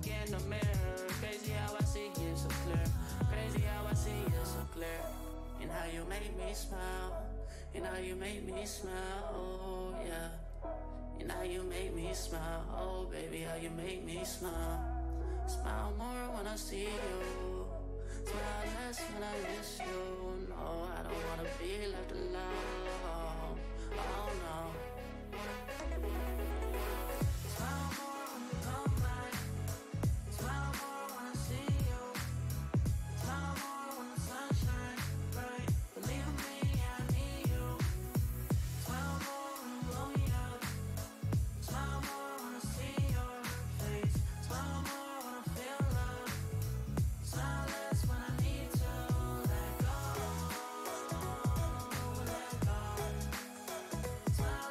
look in the mirror. Crazy how I see it so clear. Crazy how I see it so clear. And how you make me smile. And how you make me smile, oh yeah. And how you make me smile, oh baby, how you make me smile. Smile more when I see you. Smile less when I miss you. No, I don't wanna be left alone. Oh no. Smile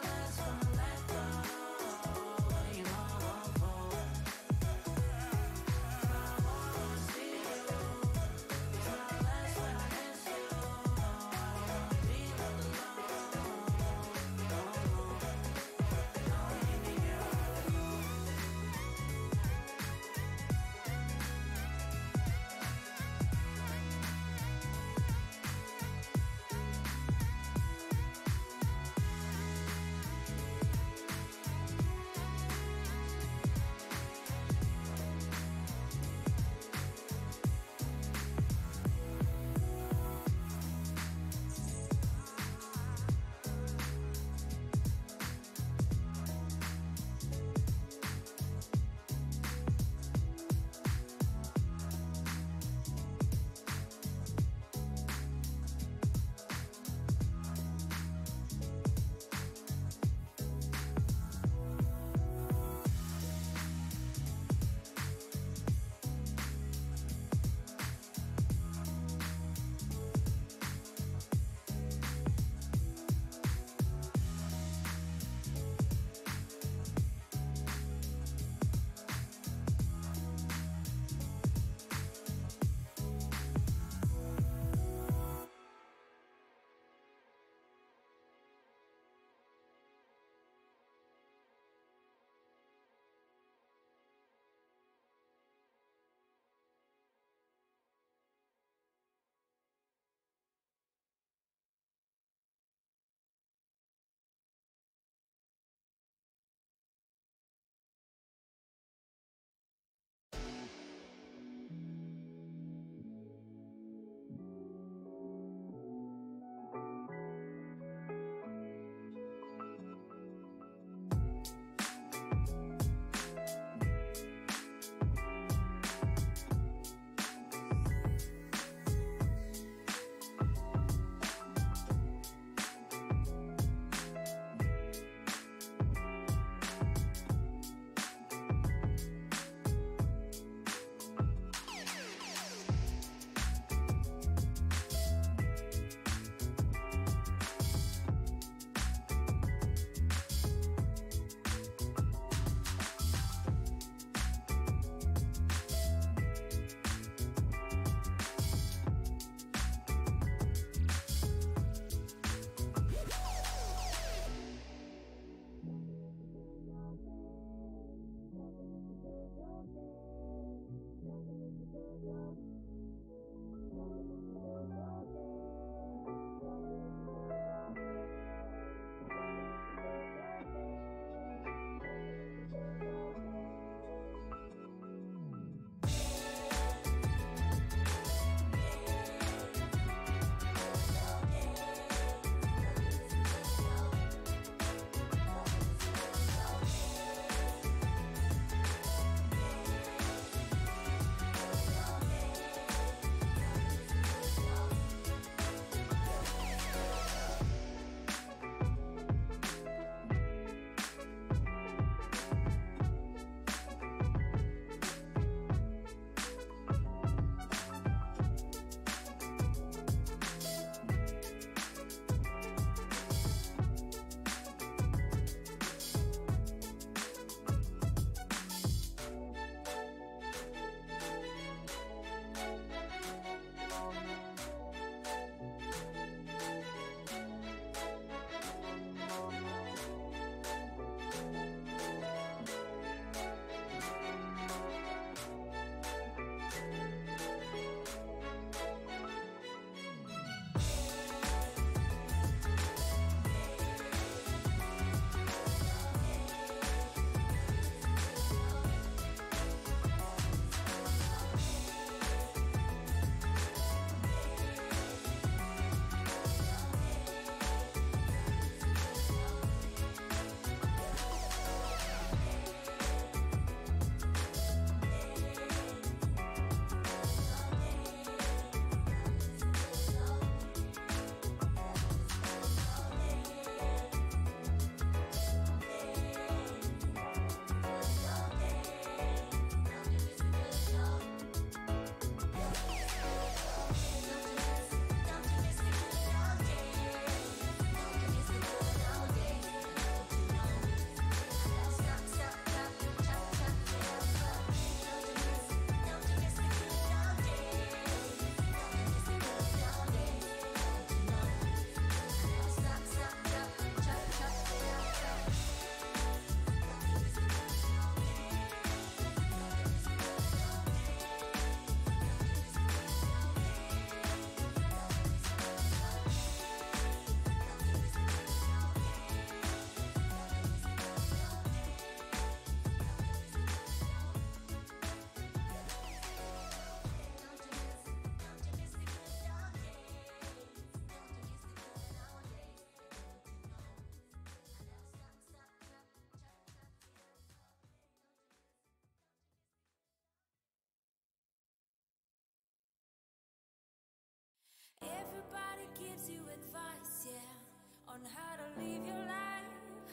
gives you advice, yeah, on how to live your life,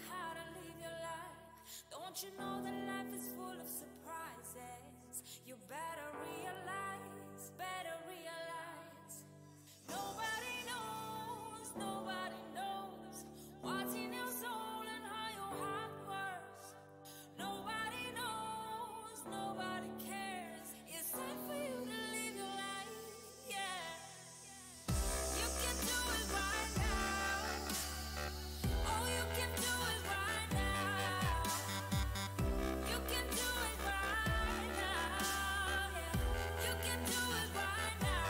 how to live your life. Don't you know that life is full of surprises? You better realize, better realize. Nobody knows what's in your soul and how your heart works. Nobody knows, nobody cares. It's time for you to live your life, yeah. You can do it right now. Oh, you can do it right now. You can do it right now, yeah. You can do it right now.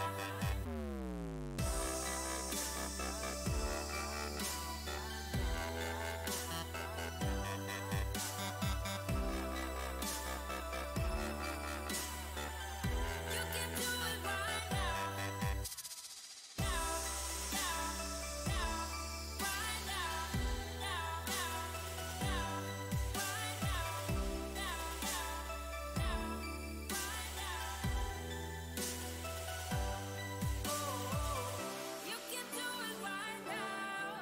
You can do it right now. Now, right now, right now. You can do it right now.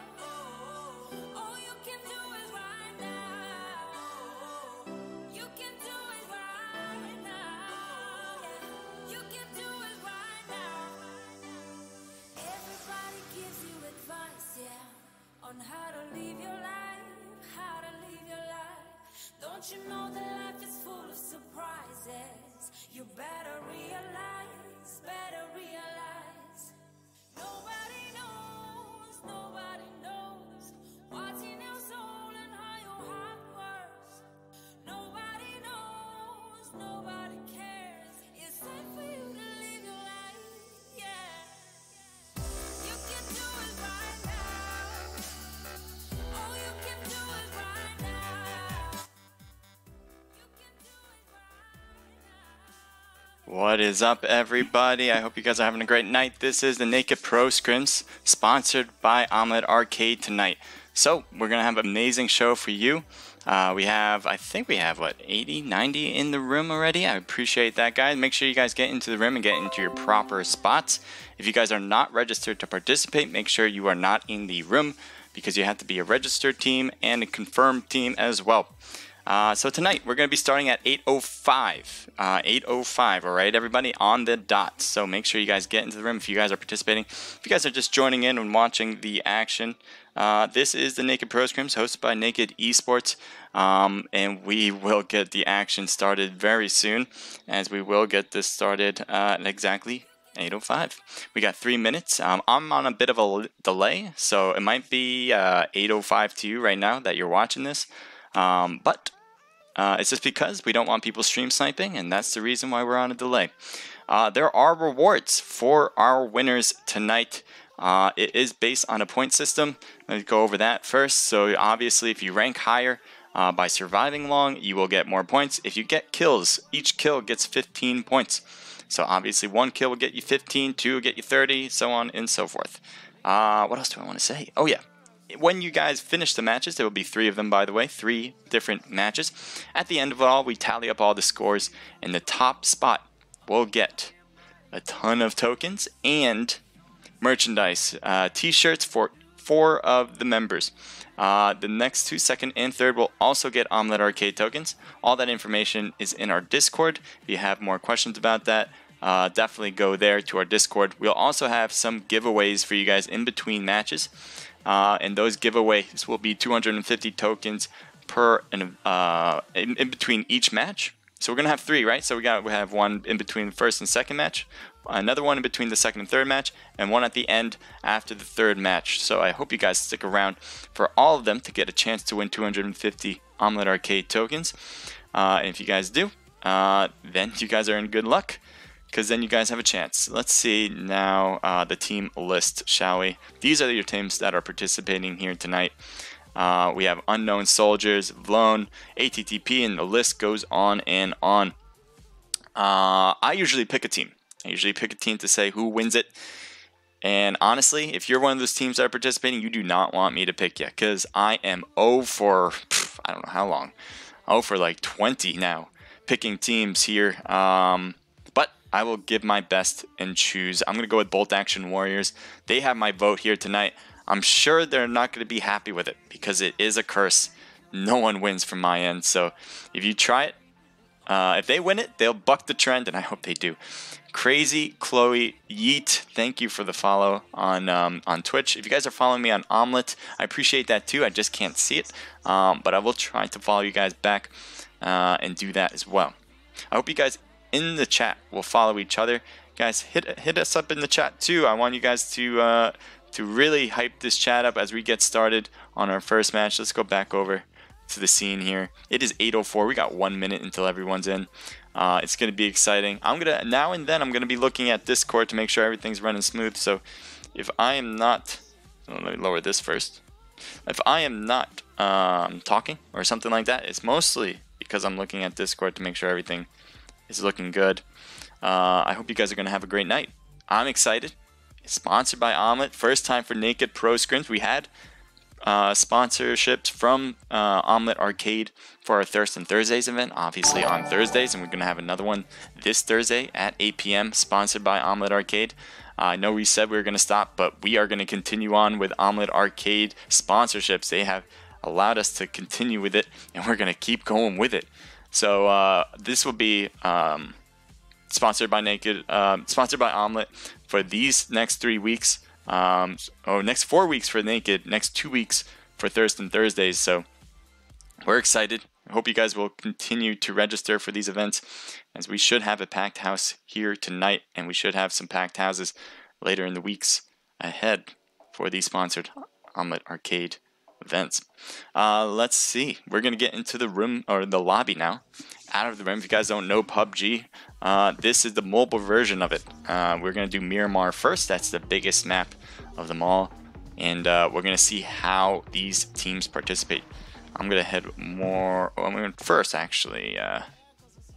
Oh, you can do it right now. You can do it right now. Yeah. You can do it right now. Everybody gives you advice, yeah, on how to live your life, how to live your life. Don't you know that life is full of surprises? You better realize, better realize. Nobody knows what's in your soul and how your heart works. Nobody knows, nobody cares. It's time for you to live your life, yeah. You can do it right now. Oh, you can do it right now. You can do it right now. What is up, everybody? I hope you guys are having a great night. This is the Naked Pro Scrims, sponsored by Omlet Arcade tonight. So we're gonna have an amazing show for you. I think we have what, 80, 90 in the room already. I appreciate that, guys. Make sure you guys get into the room and get into your proper spots. If you guys are not registered to participate, make sure you are not in the room, because you have to be a registered team and a confirmed team as well. So tonight we're going to be starting at 8:05. 8:05, all right, everybody, on the dot. So make sure you guys get into the room if you guys are participating. If you guys are just joining in and watching the action, this is the Naked Pro Scrims hosted by Naked eSports. And we will get the action started very soon, as we will get this started at exactly 8:05. We got 3 minutes. I'm on a bit of a delay, so it might be 8:05 to you right now that you're watching this. But it's just because we don't want people stream sniping, and that's the reason why we're on a delay. There are rewards for our winners tonight. It is based on a point system. Let me go over that first. So obviously, if you rank higher by surviving long, you will get more points. If you get kills, each kill gets 15 points. So obviously, 1 kill will get you 15, 2 will get you 30, so on and so forth. What else do I want to say? Oh yeah. When you guys finish the matches, there will be 3 of them, by the way, 3 different matches. At the end of it all, we tally up all the scores, and the top spot will get a ton of tokens and merchandise, t-shirts for 4 of the members. The next 2, second and third, will also get Omlet Arcade tokens. All that information is in our Discord. If you have more questions about that, definitely go there to our Discord. We'll also have some giveaways for you guys in between matches. And those giveaways will be 250 tokens per in between each match. So we're gonna have 3, right? So we have one in between the first and second match, another one in between the second and third match, and one at the end after the third match. So I hope you guys stick around for all of them to get a chance to win 250 Omlet Arcade tokens. And if you guys do, then you guys are in good luck, because then you guys have a chance. Let's see now the team list, shall we? These are your teams that are participating here tonight. We have Unknown Soldiers, Vlone, ATTP, and the list goes on and on. I usually pick a team. I usually pick a team to say who wins it. And honestly, if you're one of those teams that are participating, you do not want me to pick you, because I am 0 for, I don't know how long. 0 for like 20 now, picking teams here. But I will give my best and choose. I'm going to go with Bolt Action Warriors. They have my vote here tonight. I'm sure they're not going to be happy with it because it is a curse. No one wins from my end. So if you try it, if they win it, they'll buck the trend, and I hope they do. Crazy Chloe Yeet, thank you for the follow on Twitch. If you guys are following me on Omlet, I appreciate that too. I just can't see it, but I will try to follow you guys back and do that as well. I hope you guys in the chat will follow each other. Guys, hit us up in the chat too. I want you guys to really hype this chat up as we get started on our first match. Let's go back over to the scene here. It is 8:04. We got 1 minute until everyone's in. It's going to be exciting. I'm gonna now and then I'm going to be looking at Discord to make sure everything's running smooth. So if I am not, let me lower this first. If I am not talking or something like that, it's mostly because I'm looking at Discord to make sure everything is looking good. I hope you guys are going to have a great night. I'm excited. It's sponsored by Omlet. First time for Naked Pro Scrims. We had sponsorships from Omlet Arcade for our Thurston Thursdays event, obviously on Thursdays, and we're going to have another one this Thursday at 8 p.m. sponsored by Omlet Arcade. I know we said we were going to stop, but we are going to continue on with Omlet Arcade sponsorships. They have allowed us to continue with it, and we're going to keep going with it. So this will be sponsored by sponsored by Omlet for these next 3 weeks. Next 4 weeks for Naked, next 2 weeks for Thurston Thursdays. So we're excited. I hope you guys will continue to register for these events, as we should have a packed house here tonight, and we should have some packed houses later in the weeks ahead for these sponsored Omlet Arcade events. Let's see. We're going to get into the room, or the lobby now. Out of the room. If you guys don't know PUBG, this is the mobile version of it. We're going to do Miramar first. That's the biggest map of them all. And we're going to see how these teams participate. I'm going to head more... I'm going to first actually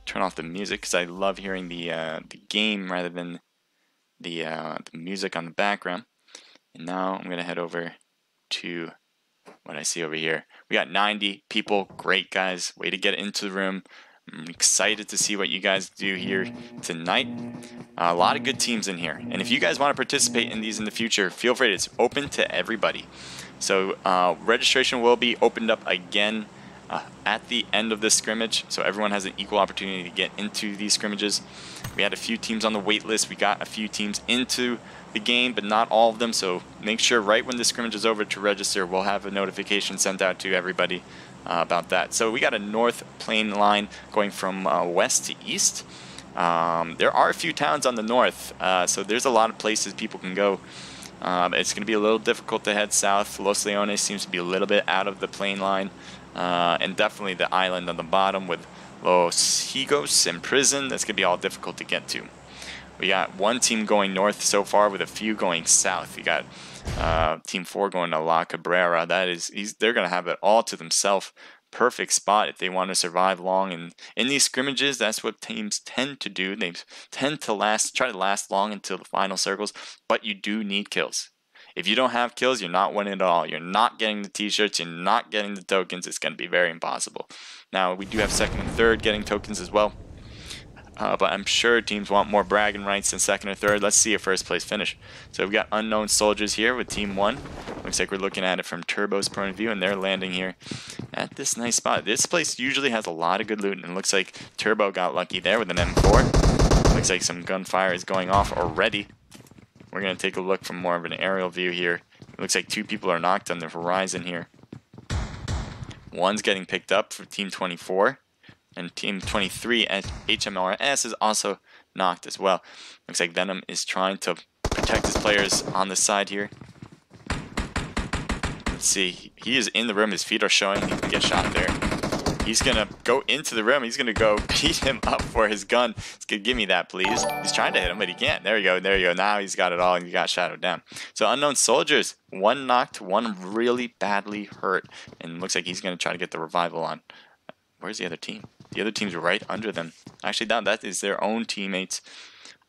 turn off the music, because I love hearing the game rather than the music on the background. And now I'm going to head over to what I see over here. We got 90 people. Great, guys. Way to get into the room. I'm excited to see what you guys do here tonight. A lot of good teams in here. And if you guys want to participate in these in the future, feel free. It's open to everybody. So registration will be opened up again at the end of this scrimmage. So everyone has an equal opportunity to get into these scrimmages. We had a few teams on the wait list. We got a few teams into the game, but not all of them. So make sure right when the scrimmage is over to register. We'll have a notification sent out to everybody about that. So we got a north plane line going from west to east. There are a few towns on the north, so there's a lot of places people can go. It's going to be a little difficult to head south. Los Leones seems to be a little bit out of the plane line, and definitely the island on the bottom with Los Higos and Prison. That's going to be all difficult to get to. We got one team going north so far with a few going south. We got Team 4 going to La Cabrera. They're going to have it all to themselves. Perfect spot if they want to survive long. And in these scrimmages, that's what teams tend to do. They tend to try to last long until the final circles, but you do need kills. If you don't have kills, you're not winning at all. You're not getting the t-shirts. You're not getting the tokens. It's going to be very impossible. Now, we do have second and third getting tokens as well. But I'm sure teams want more bragging rights than second or third. Let's see a first place finish. So we've got Unknown Soldiers here with Team 1. Looks like we're looking at it from Turbo's point of view, and they're landing here at this nice spot. This place usually has a lot of good loot, and it looks like Turbo got lucky there with an M4. Looks like some gunfire is going off already. We're going to take a look from more of an aerial view here. It looks like 2 people are knocked on the horizon here. One's getting picked up for Team 24. And Team 23 at HMRS is also knocked as well. Looks like Venom is trying to protect his players on the side here. Let's see. He is in the room. His feet are showing. He can get shot there. He's going to go into the room. He's going to go beat him up for his gun. He's going to give me that, please. He's trying to hit him, but he can't. There you go. There you go. Now he's got it all, and he got shadowed down. So Unknown Soldiers, one knocked, one really badly hurt. And looks like he's going to try to get the revival on. Where's the other team? The other team's right under them. Actually, that is their own teammates.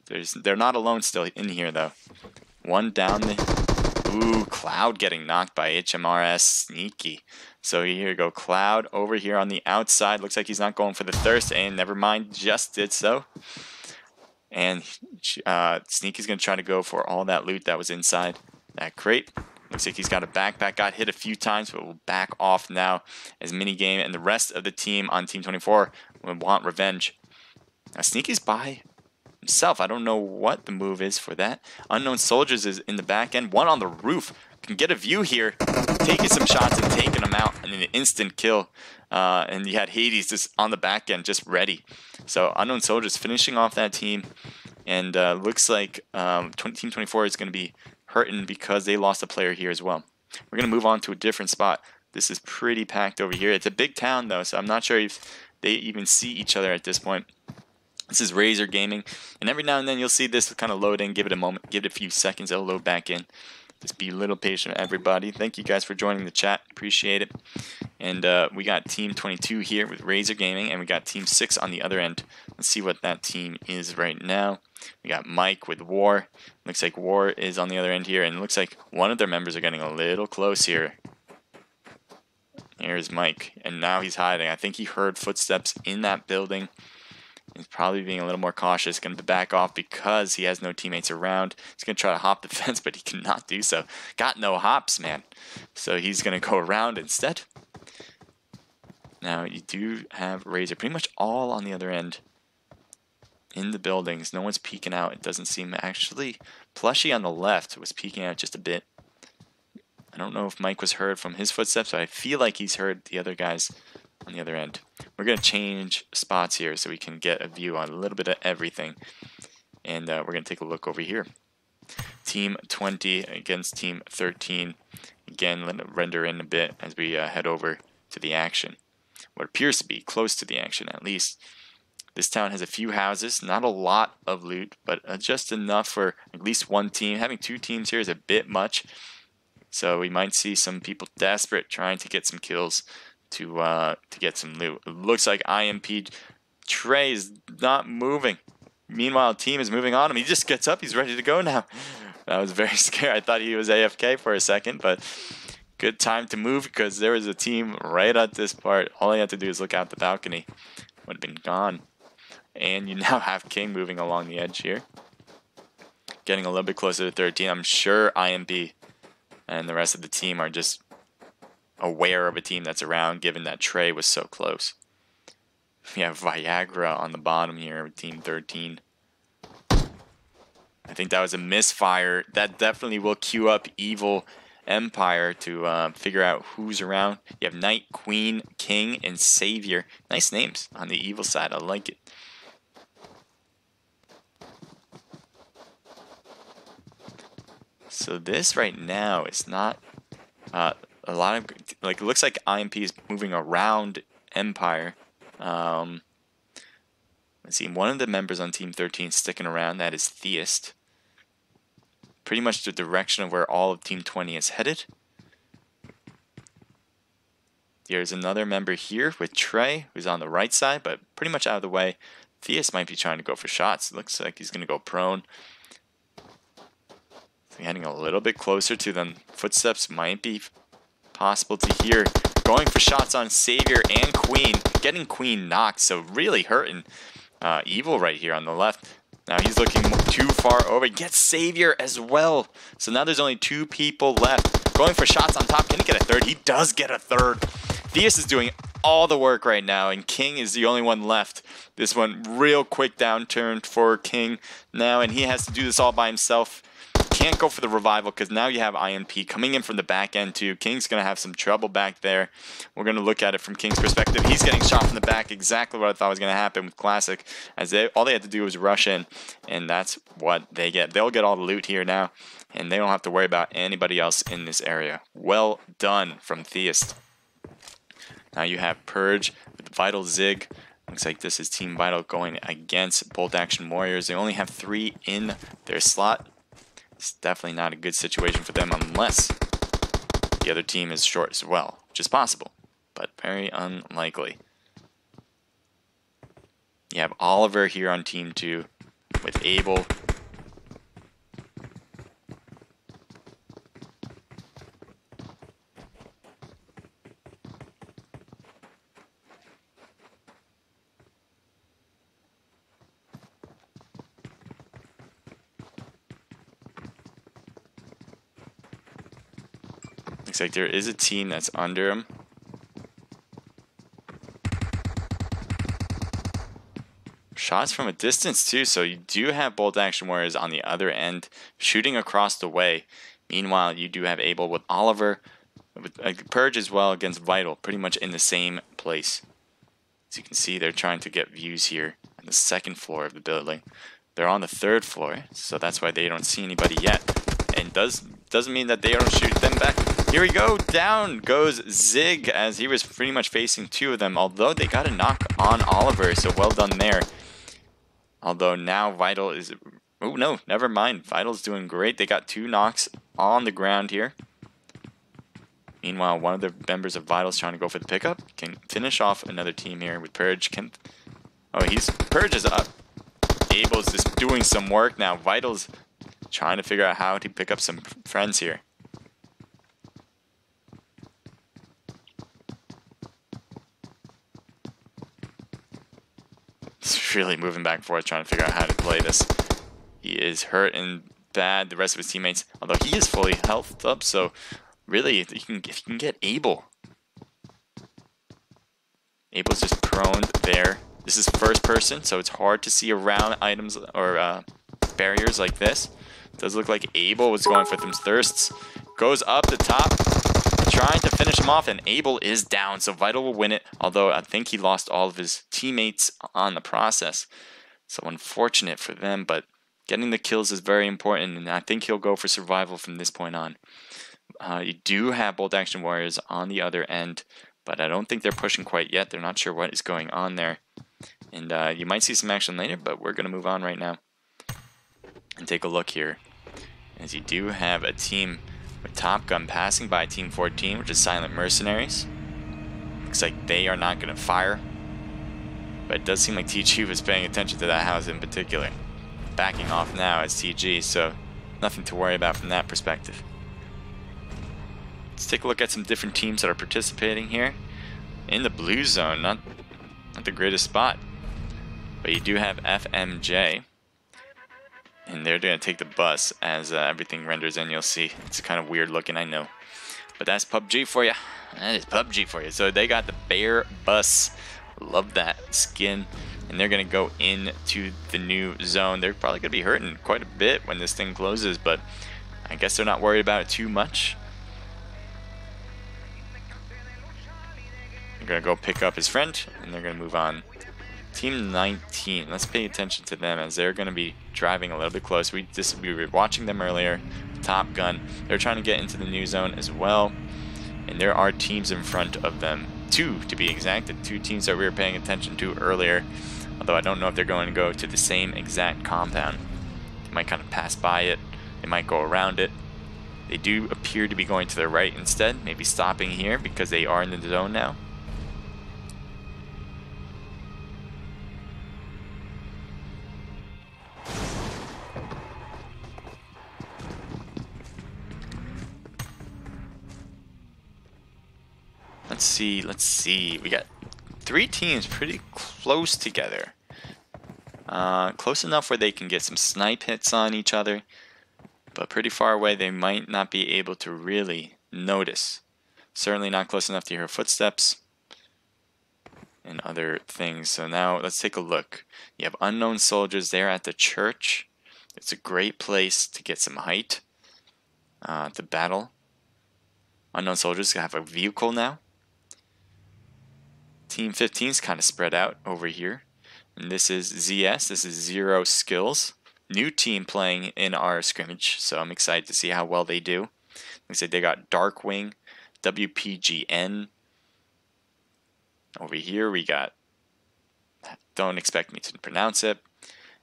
They're not alone still in here, though. One down the... Ooh, Cloud getting knocked by HMRS. Sneaky. So here you go. Cloud over here on the outside. Looks like he's not going for the thirst. And never mind, just did so. And Sneaky's going to try to go for all that loot that was inside that crate. Looks like he's got a backpack. Got hit a few times, but will back off now as Minigame and the rest of the team on Team 24 will want revenge. Now Sneaky's by himself. I don't know what the move is for that. Unknown Soldiers is in the back end. One on the roof. Can get a view here. Taking some shots and taking them out in an instant kill. And you had Hades just on the back end, just ready. So Unknown Soldiers finishing off that team. And looks like Team 24 is going to be hurting because they lost a player here as well. We're going to move on to a different spot. This is pretty packed over here. It's a big town though, so I'm not sure if they even see each other at this point. This is Razor Gaming, and every now and then you'll see this kind of load in. Give it a moment, give it a few seconds, it'll load back in. Just be a little patient, everybody. Thank you guys for joining the chat, appreciate it. And we got Team 22 here with Razor Gaming, and we got Team 6 on the other end. Let's see what that team is right now. We got Mike with War. Looks like War is on the other end here, and it looks like one of their members are getting a little close here. Here's Mike, and now he's hiding. I think he heard footsteps in that building. He's probably being a little more cautious, going to back off because he has no teammates around. He's going to try to hop the fence, but he cannot do so. Got no hops, man. So he's going to go around instead. Now, you do have Razor pretty much all on the other end in the buildings. No one's peeking out. It doesn't seem actually. Plushy on the left was peeking out just a bit. I don't know if Mike was heard from his footsteps, but I feel like he's heard the other guys on the other end. We're going to change spots here so we can get a view on a little bit of everything. And we're going to take a look over here. Team 20 against Team 13. Again, let it render in a bit as we head over to the action. What appears to be close to the action, at least. This town has a few houses, not a lot of loot, but just enough for at least one team. Having two teams here is a bit much. So we might see some people desperate trying to get some kills to get some loot. It looks like IMP Trey is not moving. Meanwhile, team is moving on him. He just gets up. He's ready to go now. I was very scared. I thought he was AFK for a second, but good time to move because there was a team right at this part. All I had to do is look out the balcony. Would have been gone. And you now have King moving along the edge here. Getting a little bit closer to 13. I'm sure IMP and the rest of the team are just aware of a team that's around, given that Trey was so close. We have Viagra on the bottom here with Team 13. I think that was a misfire. That definitely will queue up Evil Empire to figure out who's around. You have Knight, Queen, King, and Savior. Nice names on the evil side. I like it. So this right now is not a lot of, like, it looks like IMP is moving around Empire. Let's see, one of the members on Team 13 sticking around. That is Theist. Pretty much the direction of where all of Team 20 is headed. There's another member here with Trey, who's on the right side, but pretty much out of the way. Theist might be trying to go for shots. Looks like he's going to go prone. Getting a little bit closer to them. Footsteps might be possible to hear. Going for shots on Savior and Queen. Getting Queen knocked, so really hurting Evil right here on the left. Now he's looking too far over. Gets Savior as well. So now there's only two people left. Going for shots on top. Can he get a third? He does get a third. Theus is doing all the work right now, and King is the only one left. This one, real quick downturn for King now, and he has to do this all by himself. Can't go for the revival because now you have IMP coming in from the back end too. King's going to have some trouble back there. We're going to look at it from King's perspective. He's getting shot from the back, exactly what I thought was going to happen with Classic, as all they had to do was rush in, and that's what they get. They'll get all the loot here now, and they don't have to worry about anybody else in this area. Well done from Theist. Now you have Purge with Vital Zig. Looks like this is Team Vital going against Bolt Action Warriors. They only have 3 in their slot. It's definitely not a good situation for them unless the other team is short as well, which is possible, but very unlikely. You have Oliver here on Team 2 with Abel. Looks like there is a team that's under him. Shots from a distance too, so you do have bolt action warriors on the other end shooting across the way. Meanwhile, you do have Abel with Oliver, with Purge as well against Vital, pretty much in the same place. As you can see, they're trying to get views here on the second floor of the building. They're on the third floor, so that's why they don't see anybody yet. And doesn't mean that they don't shoot them back. Here we go, down goes Zig as he was pretty much facing two of them, although they got a knock on Oliver, so well done there. Although now Vital is... Oh no, never mind. Vital's doing great. They got 2 knocks on the ground here. Meanwhile, one of the members of Vital's trying to go for the pickup. Can finish off another team here with Purge. Purge is up. Abel's just doing some work now. Vital's trying to figure out how to pick up some friends here. He's really moving back and forth trying to figure out how to play this. He is hurt and bad, the rest of his teammates, although he is fully healthed up, so really, if you can get Abel. Abel's just prone there. This is first person, so it's hard to see around items or barriers like this. It does look like Abel was going for some thirsts. Goes up the top, trying to finish him off, and Abel is down, so Vital will win it, although I think he lost all of his teammates on the process. So unfortunate for them, but getting the kills is very important, and I think he'll go for survival from this point on. You do have bolt action warriors on the other end, but I don't think they're pushing quite yet. They're not sure what is going on there. And you might see some action later, but we're going to move on right now and take a look here. As you do have a team with Top Gun passing by Team 14, which is Silent Mercenaries. Looks like they are not going to fire, but it does seem like TG was paying attention to that house in particular. Backing off now as TG, so nothing to worry about from that perspective. Let's take a look at some different teams that are participating here. In the blue zone, not the greatest spot, but you do have FMJ, and they're going to take the bus as everything renders in. You'll see it's kind of weird looking, I know, but that's PUBG for you. That is PUBG for you. So they got the bear bus, love that skin, and they're going to go into the new zone. They're probably going to be hurting quite a bit when this thing closes, but I guess they're not worried about it too much. They're going to go pick up his friend, and they're going to move on. Team 19, let's pay attention to them as they're going to be driving a little bit close. We were watching them earlier. Top Gun, they're trying to get into the new zone as well, and there are teams in front of them, 2 to be exact, the 2 teams that we were paying attention to earlier, although I don't know if they're going to go to the same exact compound. They might kind of pass by it, they might go around it. They do appear to be going to their right instead, maybe stopping here because they are in the zone now. Let's see. We got 3 teams pretty close together. Close enough where they can get some snipe hits on each other, but pretty far away they might not be able to really notice. Certainly not close enough to hear footsteps and other things. So now let's take a look. You have unknown soldiers there at the church. It's a great place to get some height to battle. Unknown soldiers have a vehicle now. Team 15 is kind of spread out over here. And this is ZS, this is Zero Skills. New team playing in our scrimmage, so I'm excited to see how well they do. Looks like they got Darkwing, WPGN. Over here we got, don't expect me to pronounce it.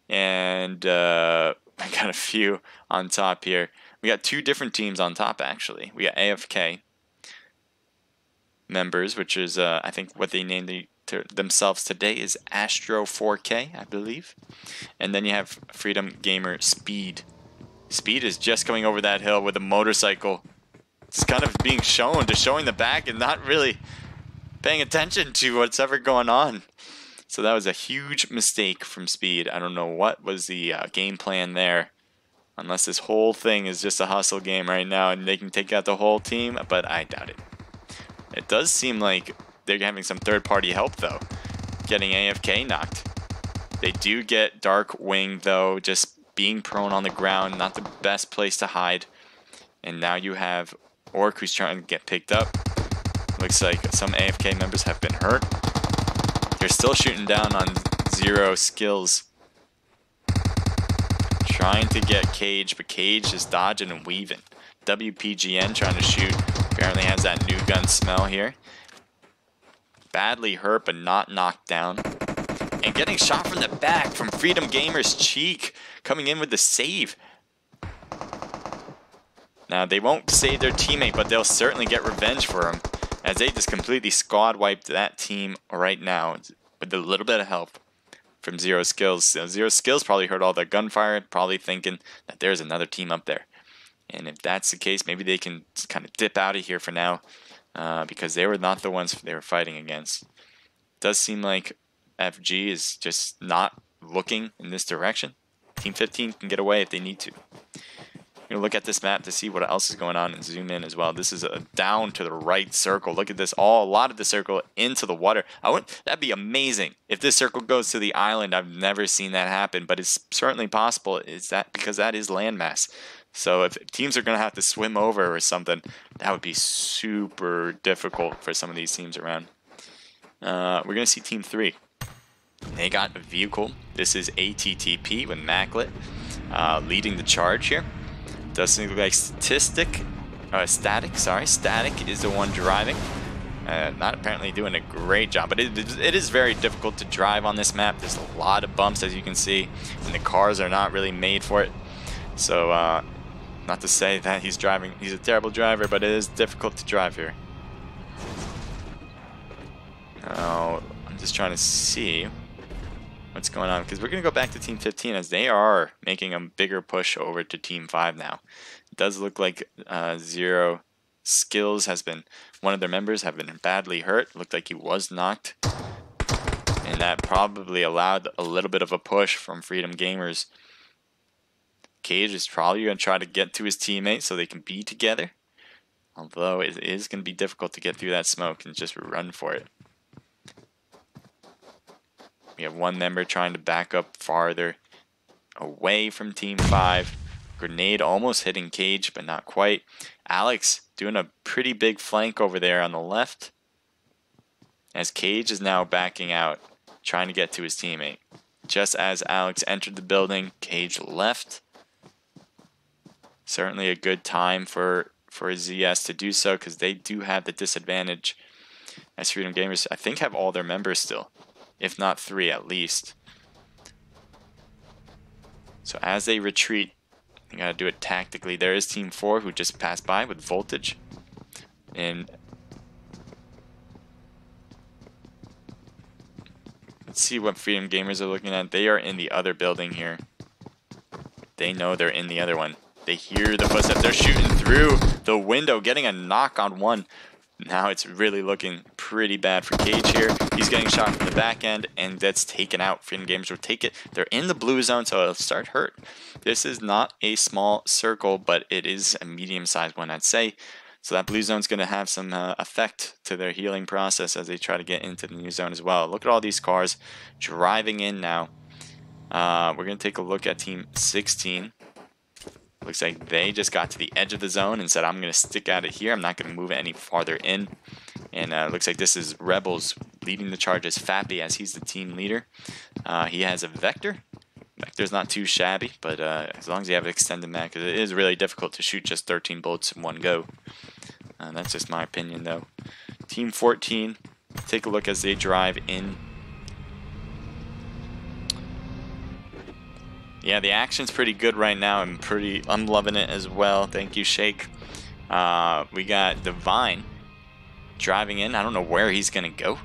And I got a few on top here. We got 2 different teams on top actually. We got AFK members, which is I think what they named themselves today is Astro 4K, I believe. And then you have Freedom Gamer Speed. Speed is just coming over that hill with a motorcycle. It's kind of being shown, just showing the back and not really paying attention to what's ever going on. So that was a huge mistake from Speed. I don't know what was the game plan there. Unless this whole thing is just a hustle game right now and they can take out the whole team, but I doubt it. It does seem like they're having some third-party help, though. Getting AFK knocked. They do get Dark Wing, though, just being prone on the ground, not the best place to hide. And now you have Orc who's trying to get picked up. Looks like some AFK members have been hurt. They're still shooting down on 0 skills. Trying to get Cage, but Cage is dodging and weaving. WPGN trying to shoot. Apparently has that new gun smell here. Badly hurt, but not knocked down. And getting shot from the back from Freedom Gamer's Cheek. Coming in with the save. Now, they won't save their teammate, but they'll certainly get revenge for him. As they just completely squad wiped that team right now. With a little bit of help from 0 skills. So 0 skills probably heard all the gunfire, probably thinking that there's another team up there. And if that's the case, maybe they can kind of dip out of here for now, because they were not the ones they were fighting against. It does seem like FG is just not looking in this direction. Team 15 can get away if they need to. We're going to look at this map to see what else is going on and zoom in as well. This is a down to the right circle. Look at this. A lot of the circle into the water. That'd be amazing if this circle goes to the island. I've never seen that happen, but it's certainly possible. Is that because that is landmass? So if teams are going to have to swim over or something, that would be super difficult for some of these teams around. We're going to see Team 3. They got a vehicle. This is ATTP with Maclet leading the charge here. Doesn't look like Static is the one driving. Not apparently doing a great job, but it is very difficult to drive on this map. There's a lot of bumps, as you can see, and the cars are not really made for it. So, not to say that he's a terrible driver, but it is difficult to drive here. Now, I'm just trying to see what's going on, because we're going to go back to Team 15 as they are making a bigger push over to Team 5 now. It does look like 0 skills has been, one of their members have been badly hurt. Looked like he was knocked, and that probably allowed a little bit of a push from Freedom Gamers. Cage is probably going to try to get to his teammate so they can be together, although it is going to be difficult to get through that smoke and just run for it. We have one member trying to back up farther away from Team 5. Grenade almost hitting Cage, but not quite. Alex doing a pretty big flank over there on the left, as Cage is now backing out, trying to get to his teammate. Just as Alex entered the building, Cage left. Certainly a good time for ZS to do so, because they do have the disadvantage, as Freedom Gamers, I think, have all their members still. If not 3 at least. So as they retreat, you gotta do it tactically. There is Team 4 who just passed by with Voltage. And let's see what Freedom Gamers are looking at. They are in the other building here. They know they're in the other one. They hear the footsteps. They're shooting through the window, getting a knock on one. Now it's really looking pretty bad for Cage here. He's getting shot from the back end, and that's taken out. Freedom Gamers will take it. They're in the blue zone, so it'll start hurt. This is not a small circle, but it is a medium-sized one, I'd say. So that blue zone's going to have some effect to their healing process as they try to get into the new zone as well. Look at all these cars driving in now. We're going to take a look at Team 16. Looks like they just got to the edge of the zone and said, I'm going to stick out of here. I'm not going to move it any farther in. And looks like this is Rebels leading the charge as Fappy, as he's the team leader. He has a Vector. Vector's not too shabby, but as long as you have an extended mag, because it is really difficult to shoot just 13 bullets in one go. That's just my opinion, though. Team 14, take a look as they drive in. Yeah, the action's pretty good right now. I'm loving it as well. Thank you, Shake. We got Divine driving in. I don't know where he's gonna go.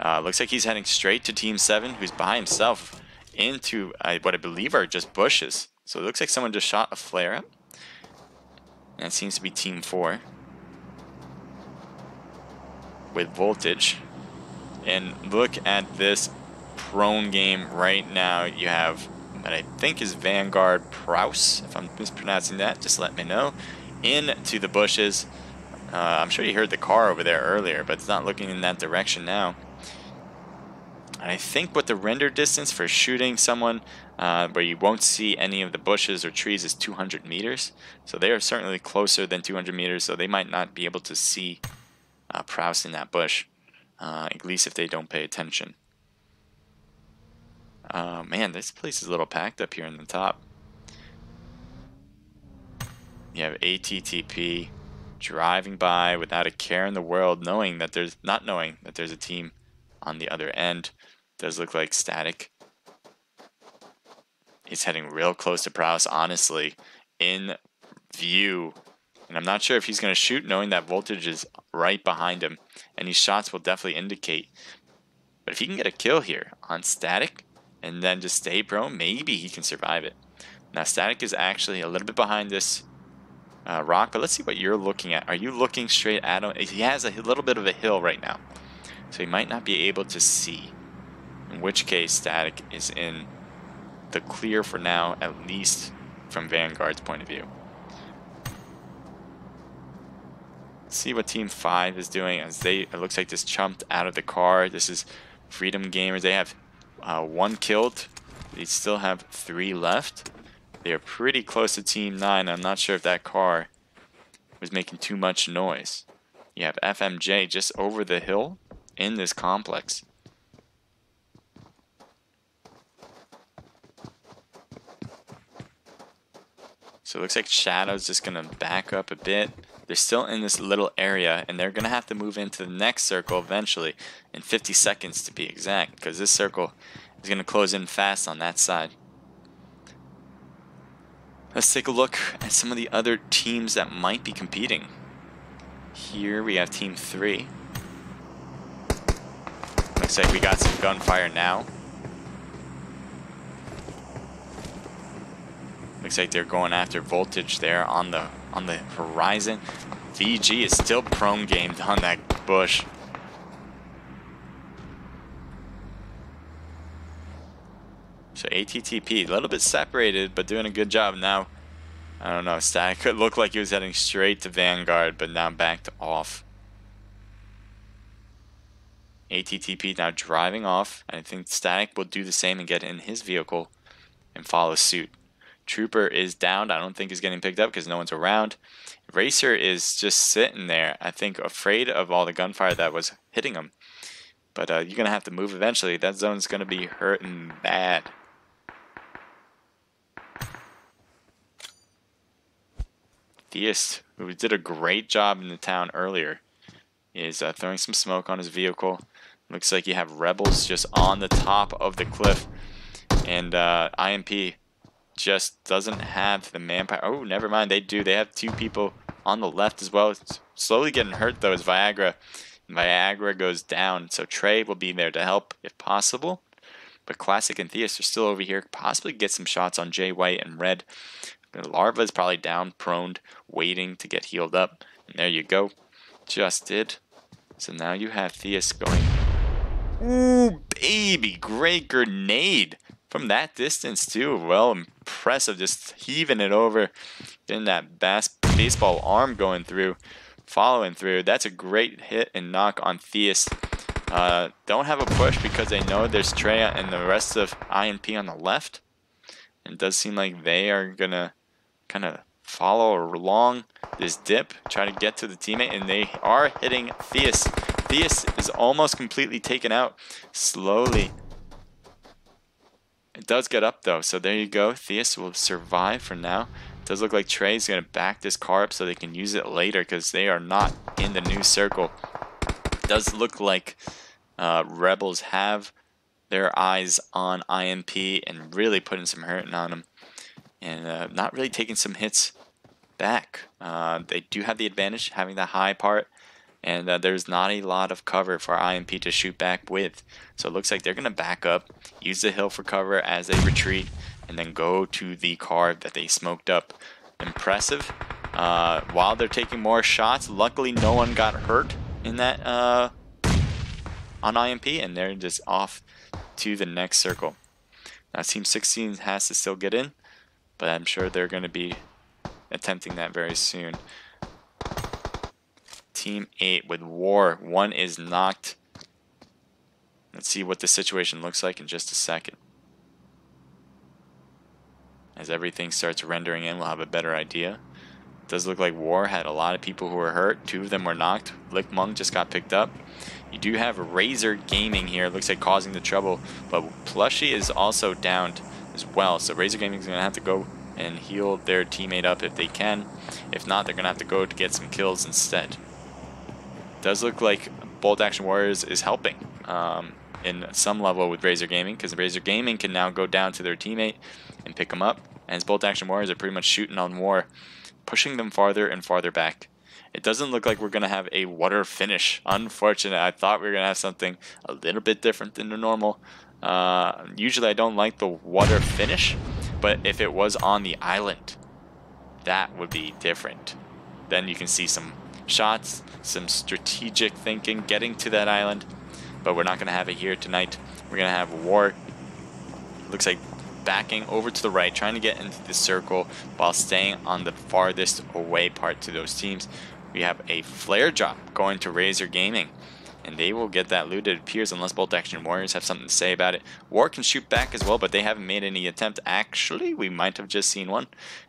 Looks like he's heading straight to Team 7, who's by himself into what I believe are just bushes. So it looks like someone just shot a flare up. And it seems to be Team 4 with Voltage. And look at this prone game right now. You have that I think is Vanguard Prouse. If I'm mispronouncing that, just let me know. Into the bushes. I'm sure you heard the car over there earlier, but it's not looking in that direction now. I think what the render distance for shooting someone where you won't see any of the bushes or trees is 200 meters. So they are certainly closer than 200 meters, so they might not be able to see Prouse in that bush, at least if they don't pay attention. Man, this place is a little packed up here in the top. You have ATTP driving by without a care in the world, knowing that there's a team on the other end. Does look like Static. He's heading real close to Prouse, honestly, in view. And I'm not sure if he's going to shoot, knowing that Voltage is right behind him. And these shots will definitely indicate. But if he can get a kill here on Static and then just stay prone, maybe he can survive it. Now, Static is actually a little bit behind this rock, but let's see what you're looking at. Are you looking straight at him? He has a little bit of a hill right now, so he might not be able to see. In which case, Static is in the clear for now, at least from Vanguard's point of view. Let's see what Team 5 is doing as it looks like this jumped out of the car. This is Freedom Gamers. They have 1 killed. They still have 3 left. They are pretty close to Team 9. I'm not sure if that car was making too much noise. You have FMJ just over the hill in this complex. So it looks like Shadow's just going to back up a bit. They're still in this little area, and they're going to have to move into the next circle eventually, in 50 seconds to be exact, because this circle is going to close in fast on that side. Let's take a look at some of the other teams that might be competing. Here we have Team 3. Looks like we got some gunfire now. Looks like they're going after Voltage there on the horizon. VG is still prone gamed on that bush. So ATTP, a little bit separated, but doing a good job now. I don't know, Static could look like he was heading straight to Vanguard, but now backed off. ATTP now driving off. I think Static will do the same and get in his vehicle and follow suit. Trooper is down. I don't think he's getting picked up because no one's around. Racer is just sitting there, I think, afraid of all the gunfire that was hitting him. But you're going to have to move eventually. That zone's going to be hurting bad. Theist, who did a great job in the town earlier, is throwing some smoke on his vehicle. Looks like you have rebels just on the top of the cliff. And IMP just doesn't have the manpower. Oh, never mind. They do. They have 2 people on the left as well. It's slowly getting hurt, though, as Viagra goes down. So Trey will be there to help if possible. But Classic and Theist are still over here. Possibly get some shots on Jay White and Red. Larva is probably down, prone, waiting to get healed up. And there you go. Just did. So now you have Theist going. Ooh, baby. Great grenade. From that distance, too. Well, impressive. Just heaving it over. Getting that baseball arm going through. Following through. That's a great hit and knock on Theist. Don't have a push because they know there's Treya and the rest of INP on the left. And it does seem like they are going to kind of follow along this dip. Try to get to the teammate. And they are hitting Theist. Theist is almost completely taken out. Slowly. It does get up though, so there you go. Theist will survive for now. It does look like Trey's going to back this car up so they can use it later because they are not in the new circle. It does look like Rebels have their eyes on IMP and really putting some hurting on them. And not really taking some hits back. They do have the advantage having the high part. And there's not a lot of cover for IMP to shoot back with. So it looks like they're going to back up, use the hill for cover as they retreat, and then go to the car that they smoked up. Impressive. While they're taking more shots, luckily no one got hurt in that on IMP, and they're just off to the next circle. Now Team 16 has to still get in, but I'm sure they're going to be attempting that very soon. Team 8 with War. One is knocked. Let's see what the situation looks like in just a second. As everything starts rendering in, we'll have a better idea. It does look like War had a lot of people who were hurt. 2 of them were knocked. Lick Mung just got picked up. You do have Razor Gaming here. Looks like causing the trouble. But Plushy is also downed as well. So Razor Gaming is going to have to go and heal their teammate up if they can. If not, they're going to have to go to get some kills instead. Does look like Bolt Action Warriors is helping in some level with Razor Gaming, because Razor Gaming can now go down to their teammate and pick them up, as Bolt Action Warriors are pretty much shooting on War, pushing them farther and farther back. It doesn't look like we're going to have a water finish. Unfortunate. I thought we were going to have something a little bit different than the normal. Usually I don't like the water finish, but if it was on the island, that would be different. Then you can see some shots, some strategic thinking getting to that island, but we're not going to have it here tonight. We're going to have War. Looks like backing over to the right, trying to get into the circle while staying on the farthest away part to those teams. We have a flare drop going to Razor Gaming, and they will get that loot, it appears, unless Bolt Action Warriors have something to say about it. War can shoot back as well, but they haven't made any attempt. Actually, we might have just seen one,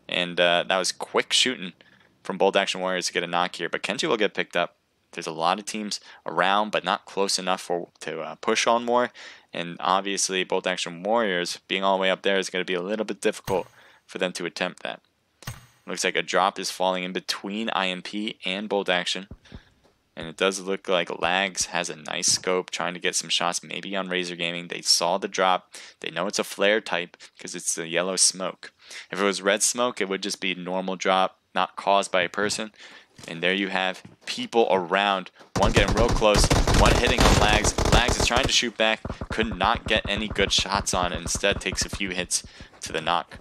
and that was quick shooting from Bolt Action Warriors to get a knock here, but Kenji will get picked up. There's a lot of teams around, but not close enough to push on more, and obviously Bolt Action Warriors being all the way up there is going to be a little bit difficult for them to attempt that. Looks like a drop is falling in between IMP and Bolt Action, and it does look like Lags has a nice scope trying to get some shots maybe on Razor Gaming. They saw the drop, they know it's a flare type because it's the yellow smoke. If it was red smoke, it would just be normal drop, not caused by a person. And there you have people around, one getting real close, one hitting on Lags. Lags is trying to shoot back, could not get any good shots on it, instead takes a few hits to the knock.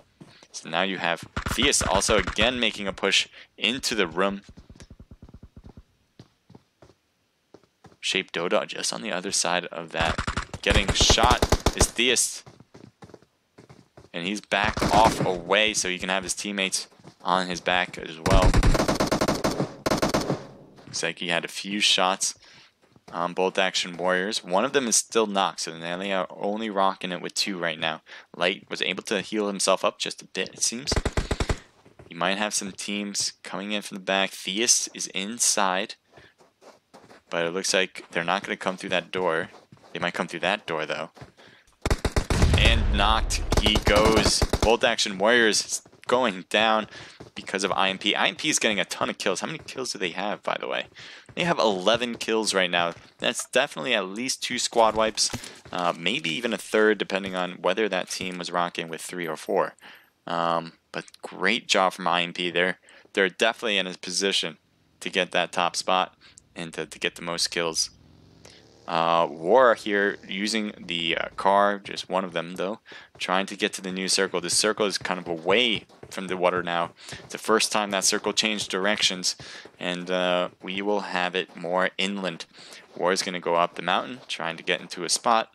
So now you have Theus also again making a push into the room. Shape Doda just on the other side of that. Getting shot is Theus. And he's back off away so he can have his teammates on his back as well. Looks like he had a few shots on Bolt Action Warriors. One of them is still knocked, so they are only rocking it with 2 right now. Light was able to heal himself up just a bit, it seems. You might have some teams coming in from the back. Theus is inside, but it looks like they're not going to come through that door. They might come through that door, though. And knocked he goes. Bolt Action Warriors going down because of IMP. IMP is getting a ton of kills. How many kills do they have, by the way? They have 11 kills right now. That's definitely at least 2 squad wipes, maybe even a third, depending on whether that team was rocking with 3 or 4. But great job from IMP there. They're definitely in a position to get that top spot and to get the most kills. War here using the car, just one of them though, trying to get to the new circle. This circle is kind of away from the water now. It's the first time that circle changed directions, and we will have it more inland. War is going to go up the mountain, trying to get into a spot.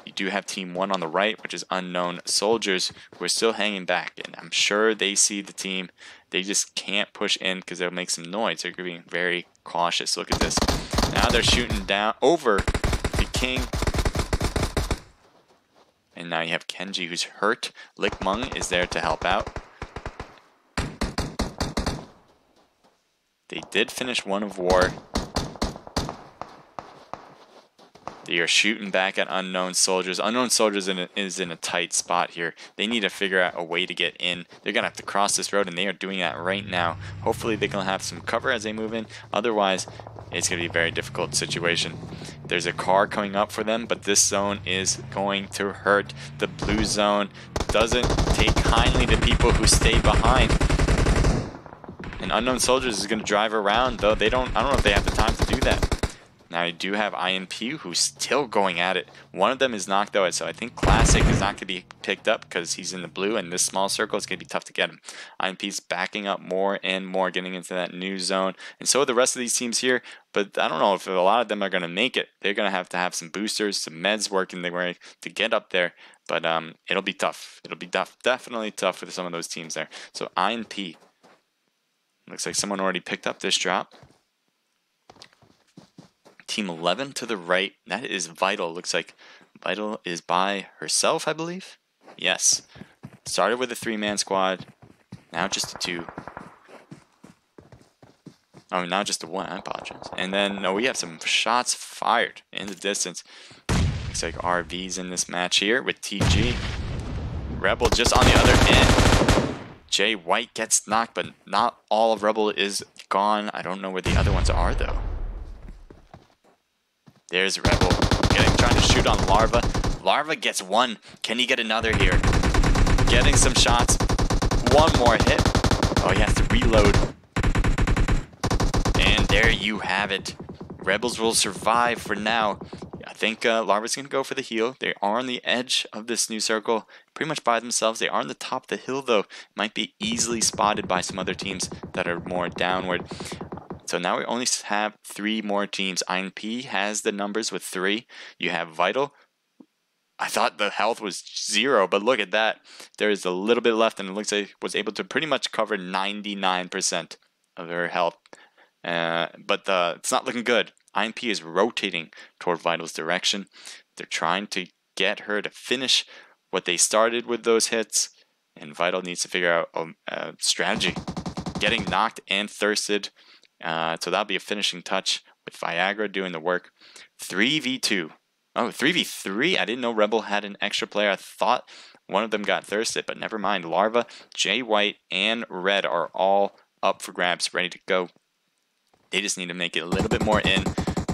You do have Team 1 on the right, which is Unknown Soldiers, who are still hanging back, and I'm sure they see the team. They just can't push in because they'll make some noise. They're being very cautious. Look at this. Now they're shooting down over the King. And now you have Kenji, who's hurt. Lick Mung is there to help out. They did finish one of War. They are shooting back at Unknown Soldiers. Unknown Soldiers is in a tight spot here. They need to figure out a way to get in. They're going to have to cross this road, and they are doing that right now. Hopefully they can have some cover as they move in. Otherwise, it's going to be a very difficult situation. There's a car coming up for them, but this zone is going to hurt. The blue zone doesn't take kindly to people who stay behind. And Unknown Soldiers is going to drive around, though I don't know if they have the time to do that. Now you do have IMP who's still going at it. One of them is knocked out, so I think Classic is not going to be picked up because he's in the blue, and this small circle is going to be tough to get him. IMP's backing up more and more, getting into that new zone, and so are the rest of these teams here, but I don't know if a lot of them are going to make it. They're going to have some boosters, some meds working their way to get up there, but it'll be tough. It'll be definitely tough for some of those teams there. So IMP, looks like someone already picked up this drop. Team 11 to the right, that is Vital. Looks like Vital is by herself, I believe. Yes. Started with a 3-man squad, now just a 2. Oh, now just a 1, I apologize. And then, no, we have some shots fired in the distance. Looks like RV's in this match here with TG. Rebel just on the other end. Jay White gets knocked, but not all of Rebel is gone. I don't know where the other ones are, though. There's Rebel, trying to shoot on Larva. Larva gets 1. Can he get another here? Getting some shots. 1 more hit. Oh, he has to reload. And there you have it. Rebels will survive for now. I think Larva's going to go for the heal. They are on the edge of this new circle, pretty much by themselves. They are on the top of the hill, though. Might be easily spotted by some other teams that are more downward. So now we only have 3 more teams. INP has the numbers with 3. You have Vital. I thought the health was 0, but look at that. There's a little bit left, and it looks like was able to pretty much cover 99% of her health. But it's not looking good. INP is rotating toward Vital's direction. They're trying to get her to finish what they started with those hits, and Vital needs to figure out a strategy. Getting knocked and thirsted. So that'll be a finishing touch with Viagra doing the work. 3v2. Oh, 3v3? I didn't know Rebel had an extra player. I thought one of them got thirsted, but never mind. Larva, Jay White, and Red are all up for grabs, ready to go. They just need to make it a little bit more in.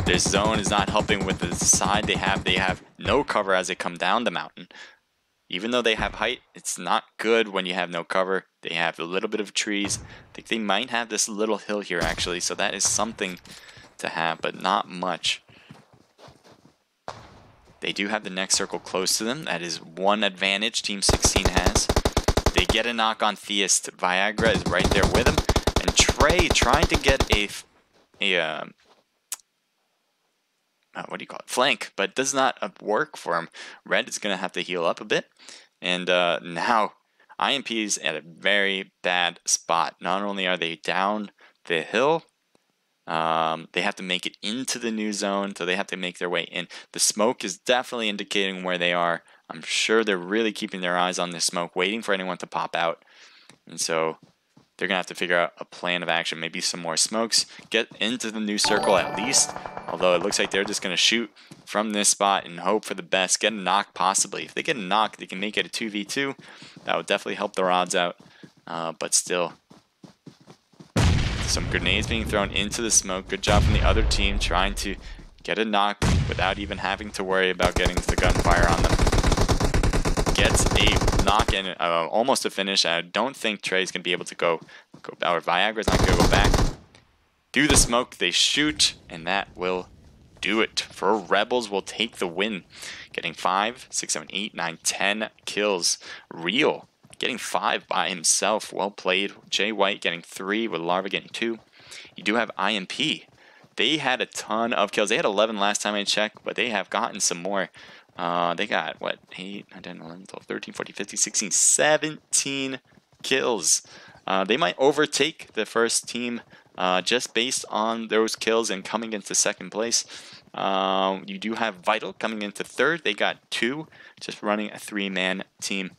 Their zone is not helping with the side they have. They have no cover as they come down the mountain. Even though they have height, it's not good when you have no cover. They have a little bit of trees. I think they might have this little hill here, actually, so that is something to have, but not much. They do have the next circle close to them. That is 1 advantage Team 16 has. They get a knock on Theist. Viagra is right there with him. And Trey trying to get a what do you call it? Flank, but does not work for him. Red is going to have to heal up a bit. And now IMP is at a very bad spot. Not only are they down the hill, they have to make it into the new zone, so they have to make their way in. The smoke is definitely indicating where they are. I'm sure they're really keeping their eyes on the smoke, waiting for anyone to pop out. And so they're going to have to figure out a plan of action. Maybe some more smokes. Get into the new circle at least. Although it looks like they're just going to shoot from this spot and hope for the best. Get a knock possibly. If they get a knock, they can make it a 2v2. That would definitely help their odds out. But still, some grenades being thrown into the smoke. Good job from the other team trying to get a knock without even having to worry about getting the gunfire on them. Gets a knock and almost a finish. I don't think Trey's going to be able to go or Viagra's not going to go back. Through the smoke, they shoot, and that will do it. For Rebels, will take the win. Getting 5, 6, 7, 8, 9, 10 kills. Real getting 5 by himself. Well played. Jay White getting 3 with Larva getting 2. You do have IMP. They had a ton of kills. They had 11 last time I checked, but they have gotten some more. They got, what, 8, 9, 10, 11, 12, 13, 14, 15, 16, 17 kills. They might overtake the first team just based on those kills and coming into second place. You do have Vital coming into third. They got 2, just running a 3-man team.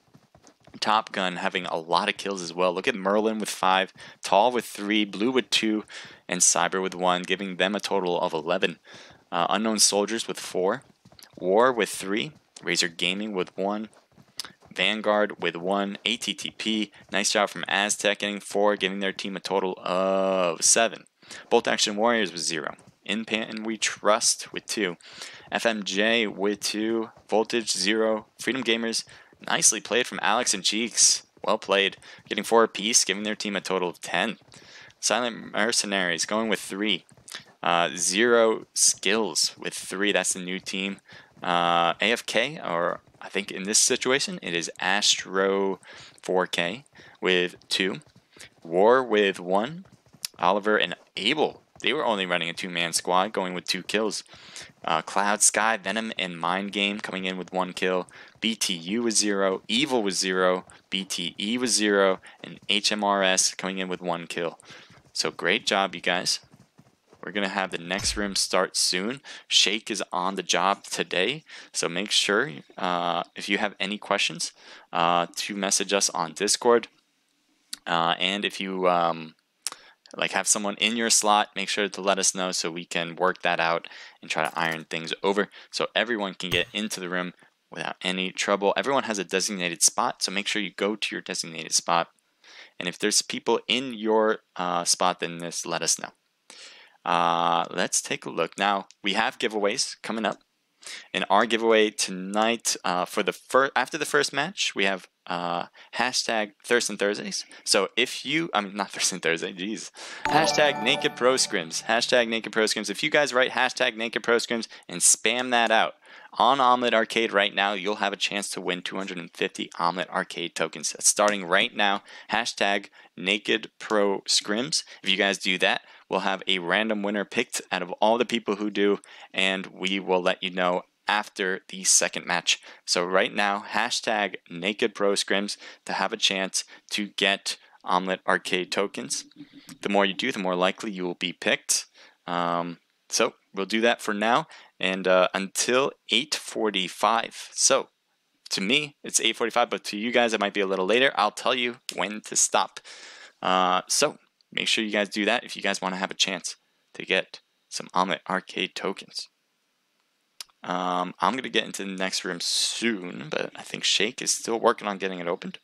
Top Gun having a lot of kills as well. Look at Merlin with 5, Tall with 3, Blue with 2, and Cyber with 1, giving them a total of 11. Unknown Soldiers with 4, War with 3, Razor Gaming with 1, Vanguard with 1, ATTP. Nice job from Aztec getting 4, giving their team a total of 7. Bolt Action Warriors with 0. In Panton We Trust with 2. FMJ with 2. Voltage 0. Freedom Gamers. Nicely played from Alex and Cheeks. Well played. Getting 4 apiece, giving their team a total of 10. Silent Mercenaries going with 3. Zero skills with 3. That's the new team. AFK, or I think in this situation it is Astro 4K with 2. War with 1. Oliver and Abel, they were only running a 2-man squad, going with 2 kills. Cloud Sky, Venom, and Mind Game coming in with 1 kill. BTU was 0. Evil was 0. BTE was 0. And HMRS coming in with 1 kill. So great job, you guys. We're going to have the next room start soon. Shake is on the job today. So make sure, if you have any questions, to message us on Discord. And if you have someone in your slot, make sure to let us know so we can work that out and try to iron things over so everyone can get into the room without any trouble. Everyone has a designated spot, so make sure you go to your designated spot. And if there's people in your spot, then just let us know. Let's take a look. Now, we have giveaways coming up. In our giveaway tonight, after the first match, we have hashtag Thurston Thursdays. So if you, not Thurston Thursday, jeez. Hashtag Naked Pro Scrims. Hashtag Naked Pro Scrims. If you guys write hashtag Naked Pro Scrims and spam that out on Omlet Arcade right now, you'll have a chance to win 250 Omlet Arcade tokens. That's starting right now. Hashtag Naked Pro Scrims. If you guys do that, we'll have a random winner picked out of all the people who do, and we will let you know after the second match. So right now, hashtag Naked Pro Scrims to have a chance to get Omlet Arcade tokens. The more you do, the more likely you will be picked. So we'll do that for now, and until 8:45. So to me, it's 8:45, but to you guys, it might be a little later. I'll tell you when to stop. So make sure you guys do that if you guys want to have a chance to get some Omlet Arcade tokens. I'm going to get into the next room soon, but I think Shake is still working on getting it opened.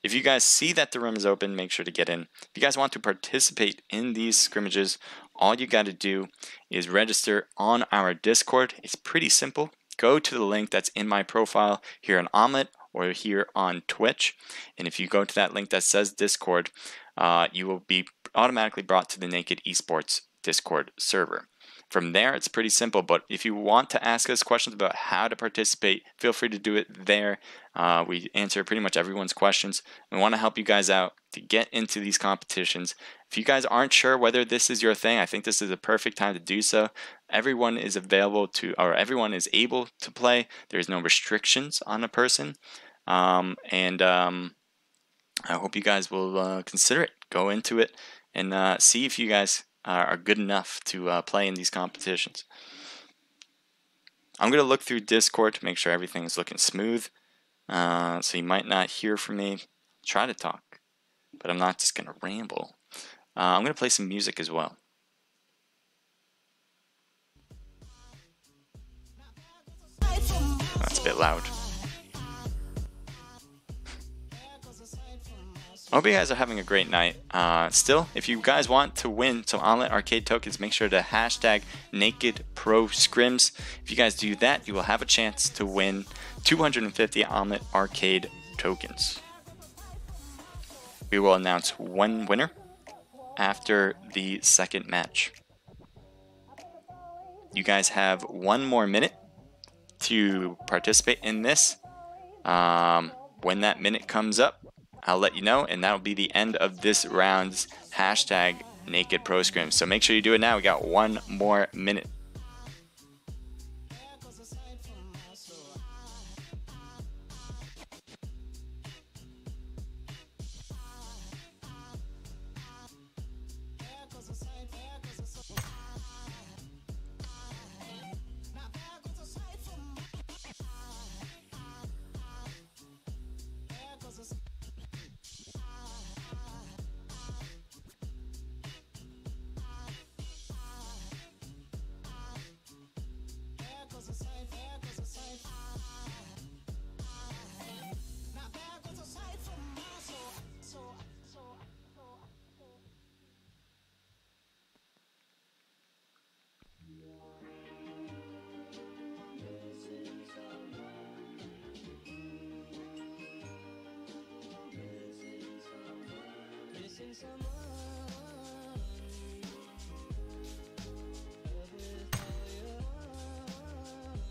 If you guys see that the room is open, make sure to get in. If you guys want to participate in these scrimmages, all you got to do is register on our Discord. It's pretty simple. Go to the link that's in my profile here on Omlet or here on Twitch. And if you go to that link that says Discord, you will be automatically brought to the Naked eSports Discord server. From there, it's pretty simple, but if you want to ask us questions about how to participate, feel free to do it there. We answer pretty much everyone's questions. We want to help you guys out to get into these competitions. If you guys aren't sure whether this is your thing, I think this is a perfect time to do so. Everyone is available to, or everyone is able to play. There's no restrictions on a person. I hope you guys will consider it. Go into it and see if you guys are good enough to play in these competitions. I'm going to look through Discord to make sure everything is looking smooth. So you might not hear from me. Try to talk, but I'm not just going to ramble. I'm going to play some music as well. That's a bit loud. I hope you guys are having a great night. Still, if you guys want to win some Omlet Arcade tokens, make sure to hashtag Naked Pro Scrims. If you guys do that, you will have a chance to win 250 Omlet Arcade tokens. We will announce one winner after the second match. You guys have 1 more minute to participate in this. When that minute comes up, I'll let you know, and that'll be the end of this round's hashtag Naked Pro Scrims. So make sure you do it now. We got 1 more minute.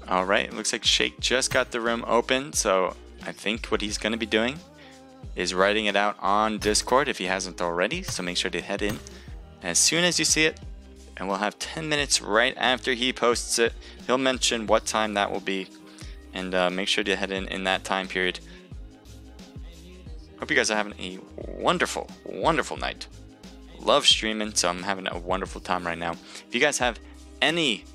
Alright, looks like Shake just got the room open, so I think what he's going to be doing is writing it out on Discord if he hasn't already, so make sure to head in as soon as you see it, and we'll have 10 minutes right after he posts it. He'll mention what time that will be, and make sure to head in that time period. Hope you guys are having a wonderful, wonderful night. Love streaming, so I'm having a wonderful time right now. If you guys have any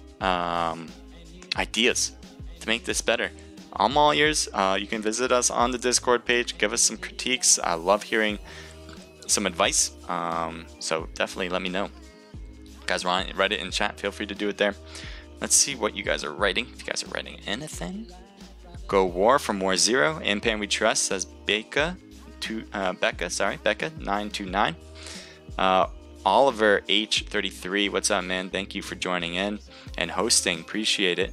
ideas to make this better, I'm all ears. You can visit us on the Discord page, give us some critiques. I love hearing some advice, so definitely let me know. If you guys want to write it in chat, feel free to do it there. Let's see what you guys are writing. If you guys are writing anything. Go War from War Zero. In Pan We Trust, says Becca 929. Oliver H33, what's up, man? Thank you for joining in and hosting. Appreciate it.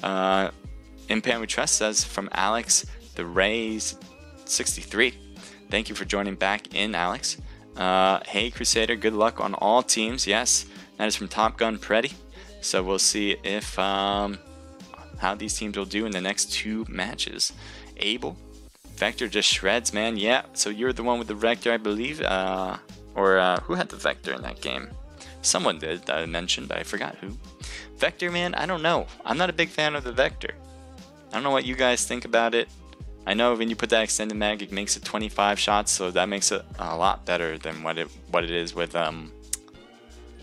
In Pan We Trust says from Alex the Rays 63. Thank you for joining back in, Alex. Hey Crusader, good luck on all teams. Yes, that is from Top Gun Preddy. So we'll see if how these teams will do in the next 2 matches. Abel, Vector just shreds, man. Yeah, so you're the one with the Vector, I believe. Or who had the Vector in that game? Someone did that I mentioned, but I forgot who. Vector, man, I don't know. I'm not a big fan of the Vector. I don't know what you guys think about it. I know when you put that extended mag, it makes it 25 shots, so that makes it a lot better than what it is with what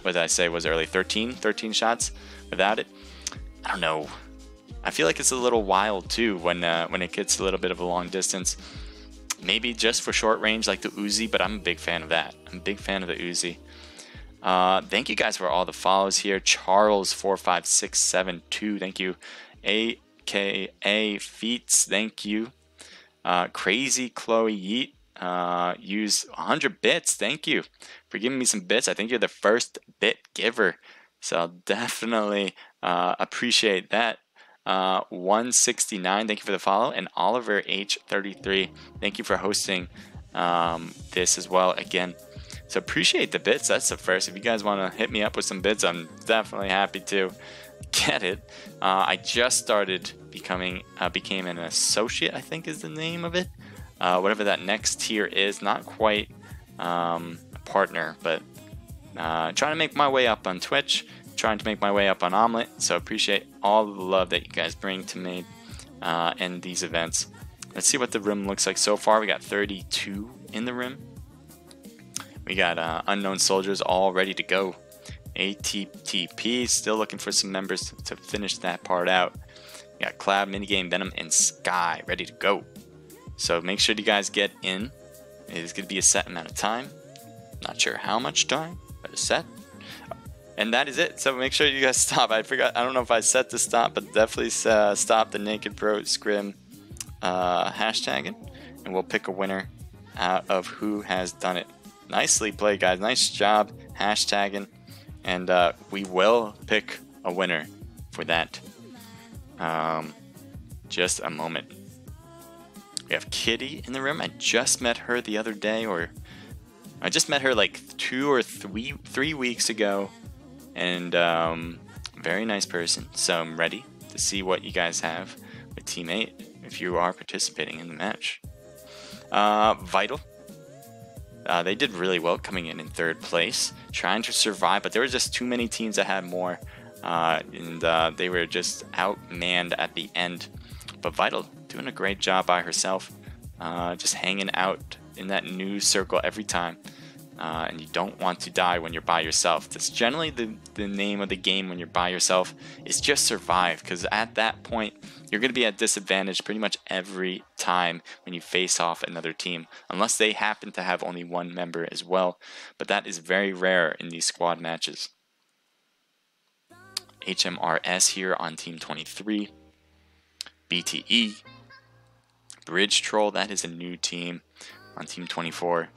did I say was early 13 shots without it. I don't know. I feel like it's a little wild too when it gets a little bit of a long distance. Maybe just for short range like the Uzi, but I'm a big fan of that. I'm a big fan of the Uzi. Thank you guys for all the follows here. Charles45672, thank you. AKA Feats, thank you. Crazy Chloe Yeet, use 100 bits, thank you for giving me some bits. I think you're the first bit giver, so I'll definitely appreciate that. 169, thank you for the follow. And Oliver H33, thank you for hosting this as well again. So appreciate the bits. That's the first. If you guys want to hit me up with some bits, I'm definitely happy to get it. I just started became an associate, I think is the name of it. Whatever that next tier is, not quite a partner, but trying to make my way up on Twitch, trying to make my way up on Omlet. So appreciate all the love that you guys bring to me and these events. Let's see what the room looks like so far. We got 32 in the room. We got unknown soldiers all ready to go. ATTP, still looking for some members to finish that part out. We got Cloud, Minigame, Venom, and Sky ready to go. So make sure you guys get in. It is going to be a set amount of time. Not sure how much time, but a set. And that is it. So make sure you guys stop. I forgot. I don't know if I set to stop, but definitely stop the Naked Pro Scrim hashtagging, and we'll pick a winner out of who has done it. Nicely played, guys. Nice job hashtagging, and we will pick a winner for that. Just a moment. We have Kitty in the room. I just met her the other day, or I just met her like 2 or 3 weeks ago, and very nice person. So I'm ready to see what you guys have with Team 8 if you are participating in the match. Vital. They did really well coming in 3rd place, trying to survive, but there were just too many teams that had more, and they were just outmanned at the end. But Vital doing a great job by herself, just hanging out in that news circle every time. And you don't want to die when you're by yourself. That's generally the name of the game when you're by yourself, is just survive, because at that point you're going to be at disadvantage pretty much every time when you face off another team, unless they happen to have only one member as well, but that is very rare in these squad matches. HMRS here on Team 23. BTE. Bridge Troll, that is a new team on Team 24.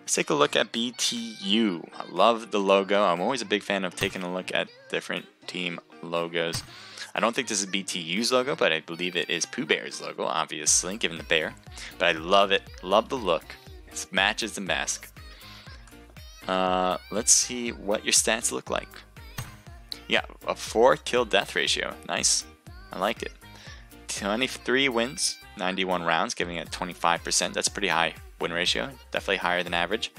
Let's take a look at BTU. I love the logo. I'm always a big fan of taking a look at different team logos. I don't think this is BTU's logo, but I believe it is Pooh Bear's logo, obviously, given the bear. But I love it. Love the look. It matches the mask. Let's see what your stats look like. Yeah, a 4 kill death ratio. Nice. I like it. 23 wins, 91 rounds, giving it 25%. That's pretty high win ratio. Definitely higher than average.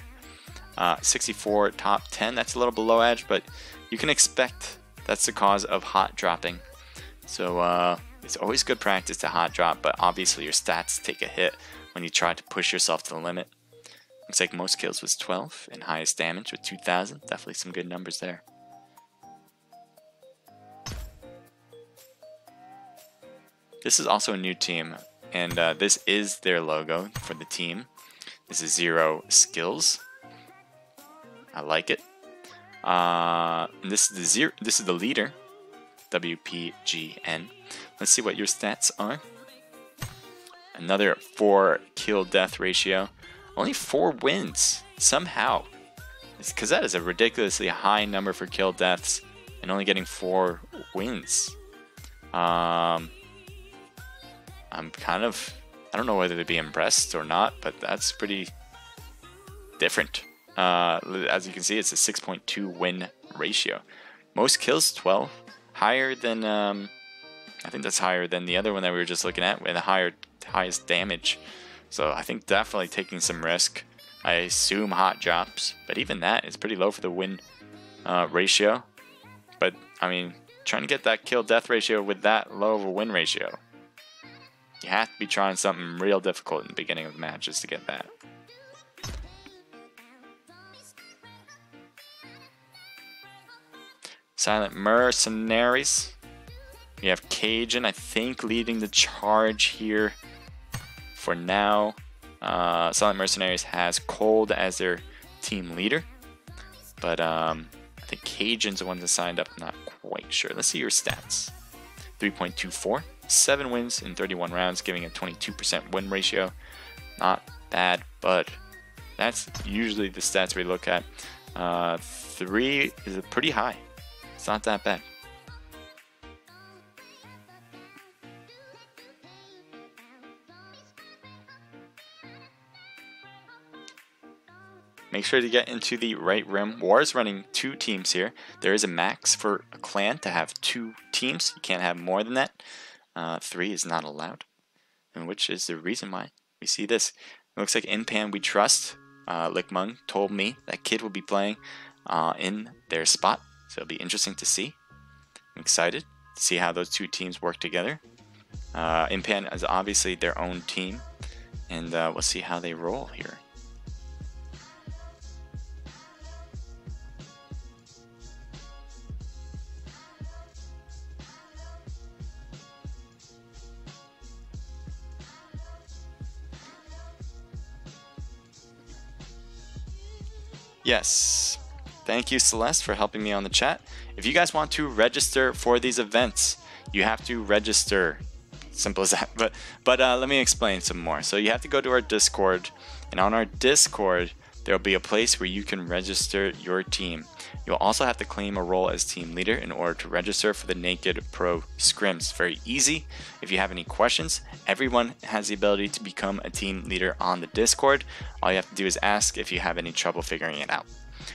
64 top 10. That's a little below average, but you can expect that's the cause of hot dropping. So it's always good practice to hot drop, but obviously your stats take a hit when you try to push yourself to the limit. Looks like most kills was 12 and highest damage with 2,000. Definitely some good numbers there. This is also a new team, and this is their logo for the team. This is 0 skills. I like it. This is the leader, WPGN. Let's see what your stats are. Another 4 kill death ratio. Only 4 wins somehow. It's because that is a ridiculously high number for kill deaths, and only getting 4 wins. I'm kind of, I don't know whether to be impressed or not, but that's pretty different. As you can see, it's a 6.2 win ratio. Most kills 12, higher than I think that's higher than the other one that we were just looking at, with the highest damage. So I think definitely taking some risk. I assume hot drops, but even that is pretty low for the win ratio. But I mean, trying to get that kill death ratio with that low of a win ratio, you have to be trying something real difficult in the beginning of the matches to get that. Silent Mercenaries. We have Cajun, I think, leading the charge here for now. Silent Mercenaries has Cold as their team leader, but I think Cajun's the one that signed up. I'm not quite sure. Let's see your stats. 3.24, 7 wins in 31 rounds, giving a 22% win ratio. Not bad, but that's usually the stats we look at. 3 is pretty high. It's not that bad. Make sure to get into the right rim. War is running 2 teams here. There is a max for a clan to have 2 teams. You can't have more than that. 3 is not allowed, and which is the reason why we see this. It looks like in Pan we trust. Lickmung told me that Kid will be playing in their spot, so it'll be interesting to see. I'm excited to see how those 2 teams work together. Impan is obviously their own team, and we'll see how they roll here. Yes, thank you Celeste for helping me on the chat. If you guys want to register for these events, you have to register. Simple as that. But let me explain some more. So you have to go to our Discord, and on our Discord there will be a place where you can register your team. You'll also have to claim a role as team leader in order to register for the Naked Pro Scrims. Very easy. If you have any questions, everyone has the ability to become a team leader on the Discord. All you have to do is ask if you have any trouble figuring it out.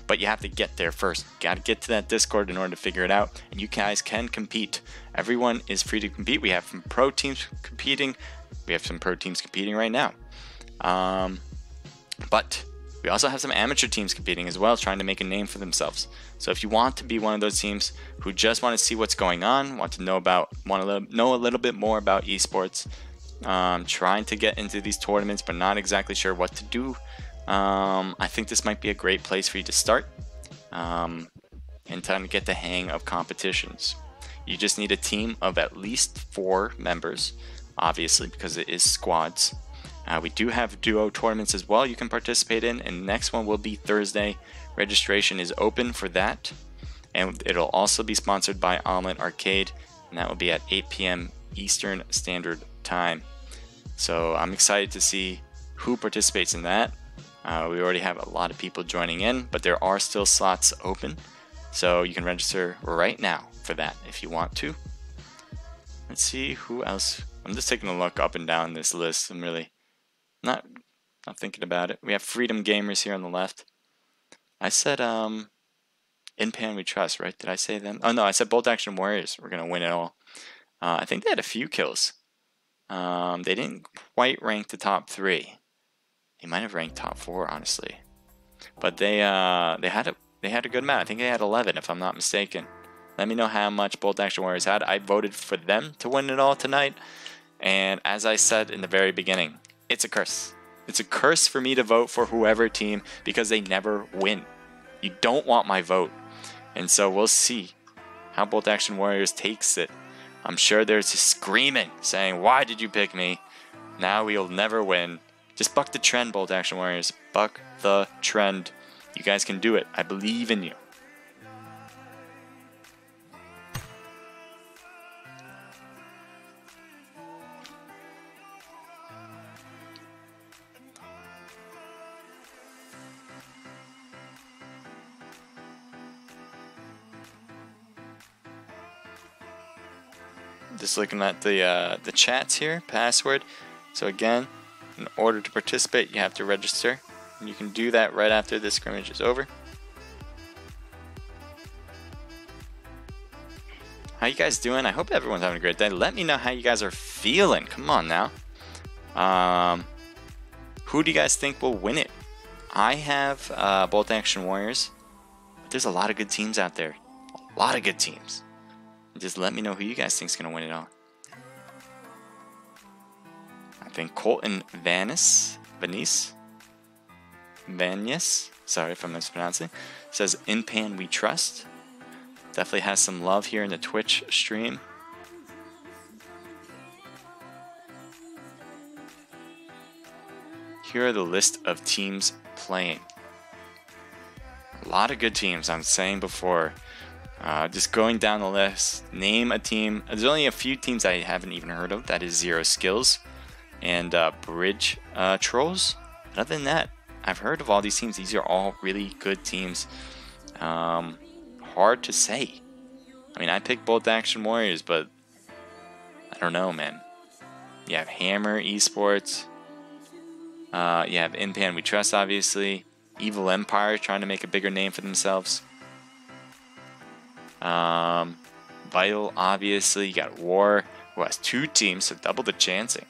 But you have to get there first. You got to get to that Discord in order to figure it out. And you guys can compete. Everyone is free to compete. We have some pro teams competing. We have some pro teams competing right now. But we also have some amateur teams competing as well, trying to make a name for themselves. So if you want to be one of those teams who just want to see what's going on, want to know a little bit more about esports, trying to get into these tournaments but not exactly sure what to do, I think this might be a great place for you to start and time to get the hang of competitions. You just need a team of at least 4 members, obviously, because it is squads. We do have duo tournaments as well you can participate in, and the next one will be Thursday. Registration is open for that, and it'll also be sponsored by Omlet Arcade, and that will be at 8 p.m. Eastern Standard Time. So I'm excited to see who participates in that. We already have a lot of people joining in, but there are still slots open, so you can register right now for that if you want to. Let's see who else. I'm just taking a look up and down this list. I'm really not thinking about it. We have Freedom Gamers here on the left. I said In Pan We Trust, right? Did I say them? Oh no, I said Bolt Action Warriors. We're gonna win it all. I think they had a few kills. They didn't quite rank the top 3. They might have ranked top 4, honestly. But they had a good amount. I think they had 11, if I'm not mistaken. Let me know how much Bolt Action Warriors had. I voted for them to win it all tonight. And as I said in the very beginning, it's a curse. It's a curse for me to vote for whoever team because they never win. You don't want my vote. And so we'll see how Bolt Action Warriors takes it. I'm sure there's screaming, saying, why did you pick me? Now we'll never win. Just buck the trend, Bolt Action Warriors. Buck the trend. You guys can do it. I believe in you. Just looking at the chats here, password. So again, in order to participate, you have to register. And you can do that right after this scrimmage is over. How you guys doing? I hope everyone's having a great day. Let me know how you guys are feeling. Come on now. Who do you guys think will win it? I have Bolt Action Warriors. But there's a lot of good teams out there. A lot of good teams. Just let me know who you guys think is going to win it all. I think Colton Vanice, sorry if I'm mispronouncing, says In Pan We Trust. Definitely has some love here in the Twitch stream. Here are the list of teams playing. A lot of good teams, I'm saying before. Just going down the list, name a team. There's only a few teams I haven't even heard of. That is Zero Skills and Bridge Trolls. But other than that, I've heard of all these teams. These are all really good teams. Hard to say. I mean, I picked Bolt Action Warriors, but I don't know, man. You have Hammer eSports. You have In Pan We Trust, obviously. Evil Empire trying to make a bigger name for themselves. Vital, obviously. You got War, who has 2 teams, so double the chancing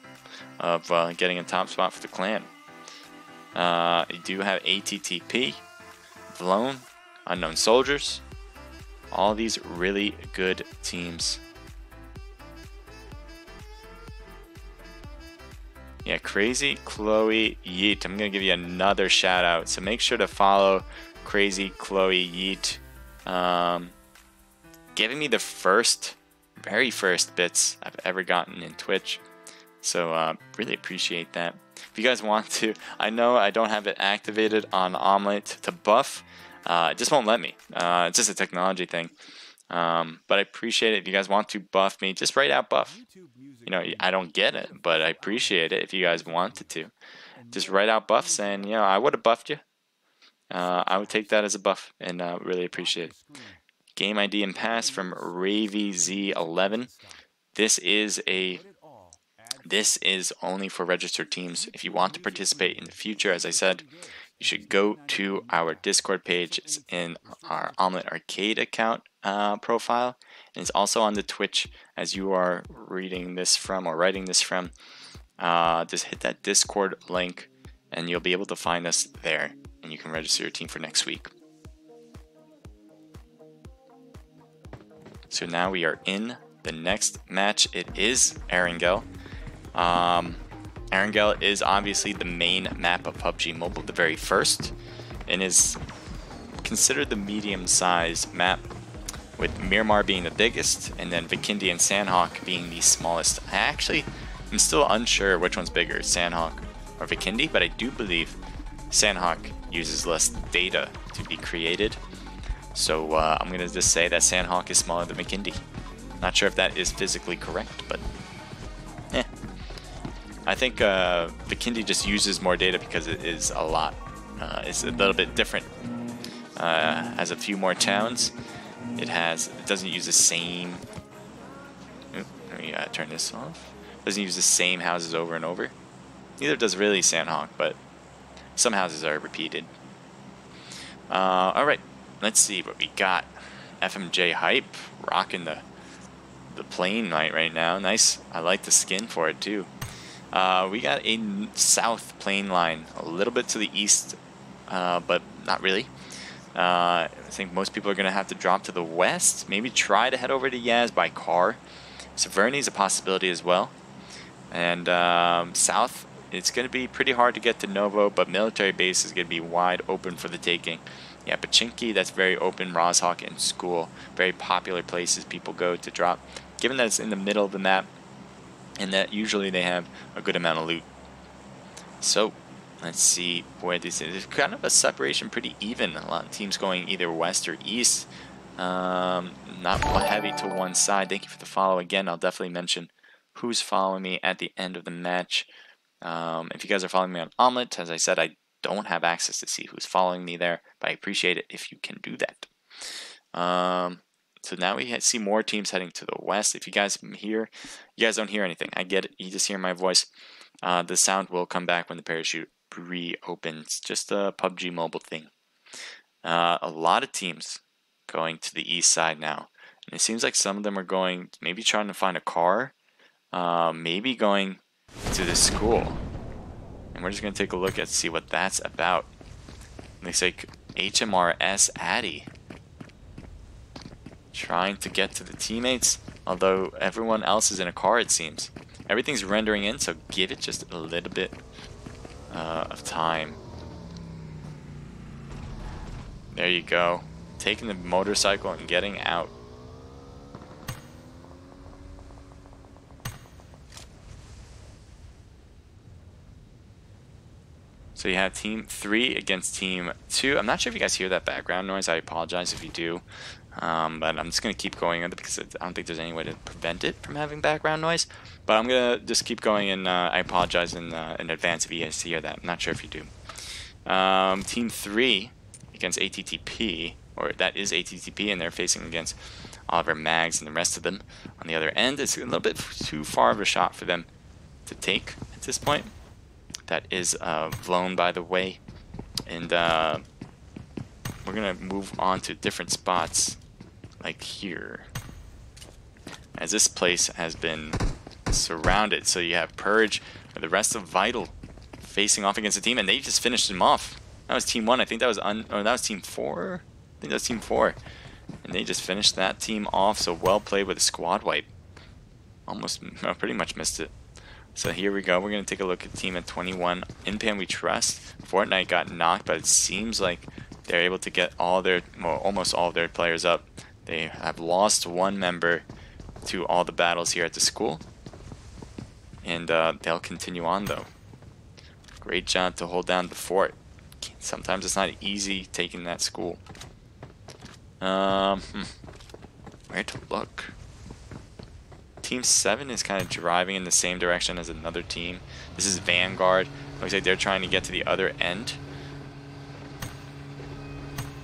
of getting a top spot for the clan. You do have ATTP, Vlone, Unknown Soldiers. All these really good teams. Yeah, Crazy Chloe Yeet. I'm going to give you another shout out. So make sure to follow Crazy Chloe Yeet. Giving me the very first bits I've ever gotten in Twitch. So really appreciate that. If you guys want to, I know I don't have it activated on Omlet to buff. It just won't let me. It's just a technology thing. But I appreciate it. If you guys want to buff me, just write out buff. You know, I don't get it, but I appreciate it if you guys wanted to. Just write out buff saying, you know, I would have buffed you. I would take that as a buff and really appreciate it. Game ID and pass from RavyZ11. This is only for registered teams. If you want to participate in the future, as I said, you should go to our Discord page. It's in our Omlet Arcade account profile, and it's also on the Twitch as you are reading this from or writing this from. Just hit that Discord link, and you'll be able to find us there, and you can register your team for next week. So now we are in the next match. It is Erangel. Erangel is obviously the main map of PUBG Mobile, the very first, and is considered the medium-sized map, with Miramar being the biggest, and then Vikindi and Sandhawk being the smallest. I'm still unsure which one's bigger, Sandhawk or Vikindi, but I do believe Sandhawk uses less data to be created. So I'm going to just say that Sandhawk is smaller than Vikindi. Not sure if that is physically correct, but I think Vikindi just uses more data because it is a lot. It's a little bit different. Has a few more towns. It doesn't use the same. Let me turn this off. Doesn't use the same houses over and over. Neither does really Sandhawk, but some houses are repeated. Alright, let's see what we got. FMJ Hype, rocking the plane right now. Nice. I like the skin for it too. We got a south plane line, a little bit to the east, but not really. I think most people are going to have to drop to the west. Maybe try to head over to Yaz by car. Severny is a possibility as well. And south, it's going to be pretty hard to get to Novo, but military base is going to be wide open for the taking. Yeah, Pachinki, that's very open. Rozhawk and School, very popular places people go to drop. Given that it's in the middle of the map, and that usually they have a good amount of loot. So, let's see where this is. There's kind of a separation, pretty even. A lot of teams going either west or east. Not heavy to one side. Thank you for the follow again. I'll definitely mention who's following me at the end of the match. If you guys are following me on Omlet, as I said, I don't have access to see who's following me there, but I appreciate it if you can do that. So now we see more teams heading to the west. If you guys hear, you guys don't hear anything. I get it. You just hear my voice. The sound will come back when the parachute reopens. Just a PUBG mobile thing. A lot of teams going to the east side now. And it seems like some of them are going, maybe trying to find a car. Maybe going to the school. And we're just going to take a look at see what that's about. Looks like HMRS Addy trying to get to the teammates, although everyone else is in a car, it seems. Everything's rendering in, so give it just a little bit of time. There you go. Taking the motorcycle and getting out. So you have Team 3 against Team 2. I'm not sure if you guys hear that background noise. I apologize if you do. But I'm just going to keep going on it because I don't think there's any way to prevent it from having background noise. But I'm going to just keep going, and I apologize in advance if you guys hear that. I'm not sure if you do. Team 3 against ATTP, or that is ATTP, and they're facing against Oliver Mags and the rest of them. On the other end, it's a little bit too far of a shot for them to take at this point. That is Vlone, by the way. And we're going to move on to different spots, like here. As this place has been surrounded. So you have Purge, or the rest of Vital, facing off against a team, and they just finished him off. That was Team 1. I think that was that was Team 4. I think that was Team 4. And they just finished that team off, so well played with a squad wipe. Almost, pretty much missed it. So here we go. We're going to take a look at team at 21. In Pan we trust. Fortnite got knocked, but it seems like they're able to get all their, well, almost all of their players up. They have lost one member to all the battles here at the school. And they'll continue on, though. Great job to hold down the fort. Sometimes it's not easy taking that school. Where to look? Team 7 is kind of driving in the same direction as another team. This is Vanguard. Looks like they're trying to get to the other end.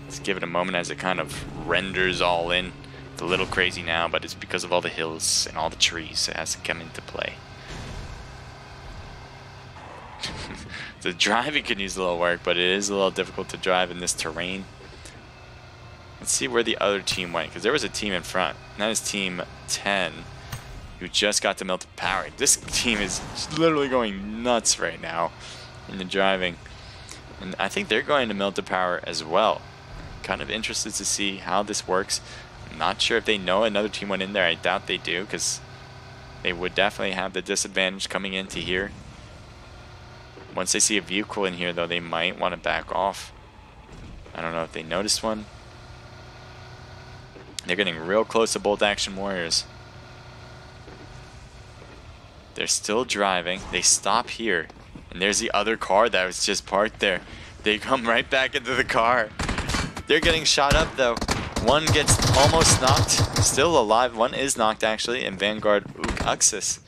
Let's give it a moment as it kind of renders all in. It's a little crazy now, but it's because of all the hills and all the trees it has to come into play. The driving could use a little work, but it is a little difficult to drive in this terrain. Let's see where the other team went, because there was a team in front. And that is Team 10, who just got to Melted Power. This team is literally going nuts right now in the driving. And I think they're going to Melted Power as well. Kind of interested to see how this works. I'm not sure if they know another team went in there. I doubt they do, because they would definitely have the disadvantage coming into here. Once they see a vehicle in here, though, they might want to back off. I don't know if they noticed one. They're getting real close to Bolt Action Warriors. They're still driving. They stop here. And there's the other car that was just parked there. They come right back into the car. They're getting shot up, though. One gets almost knocked. Still alive. One is knocked, actually. And Vanguard, Uxis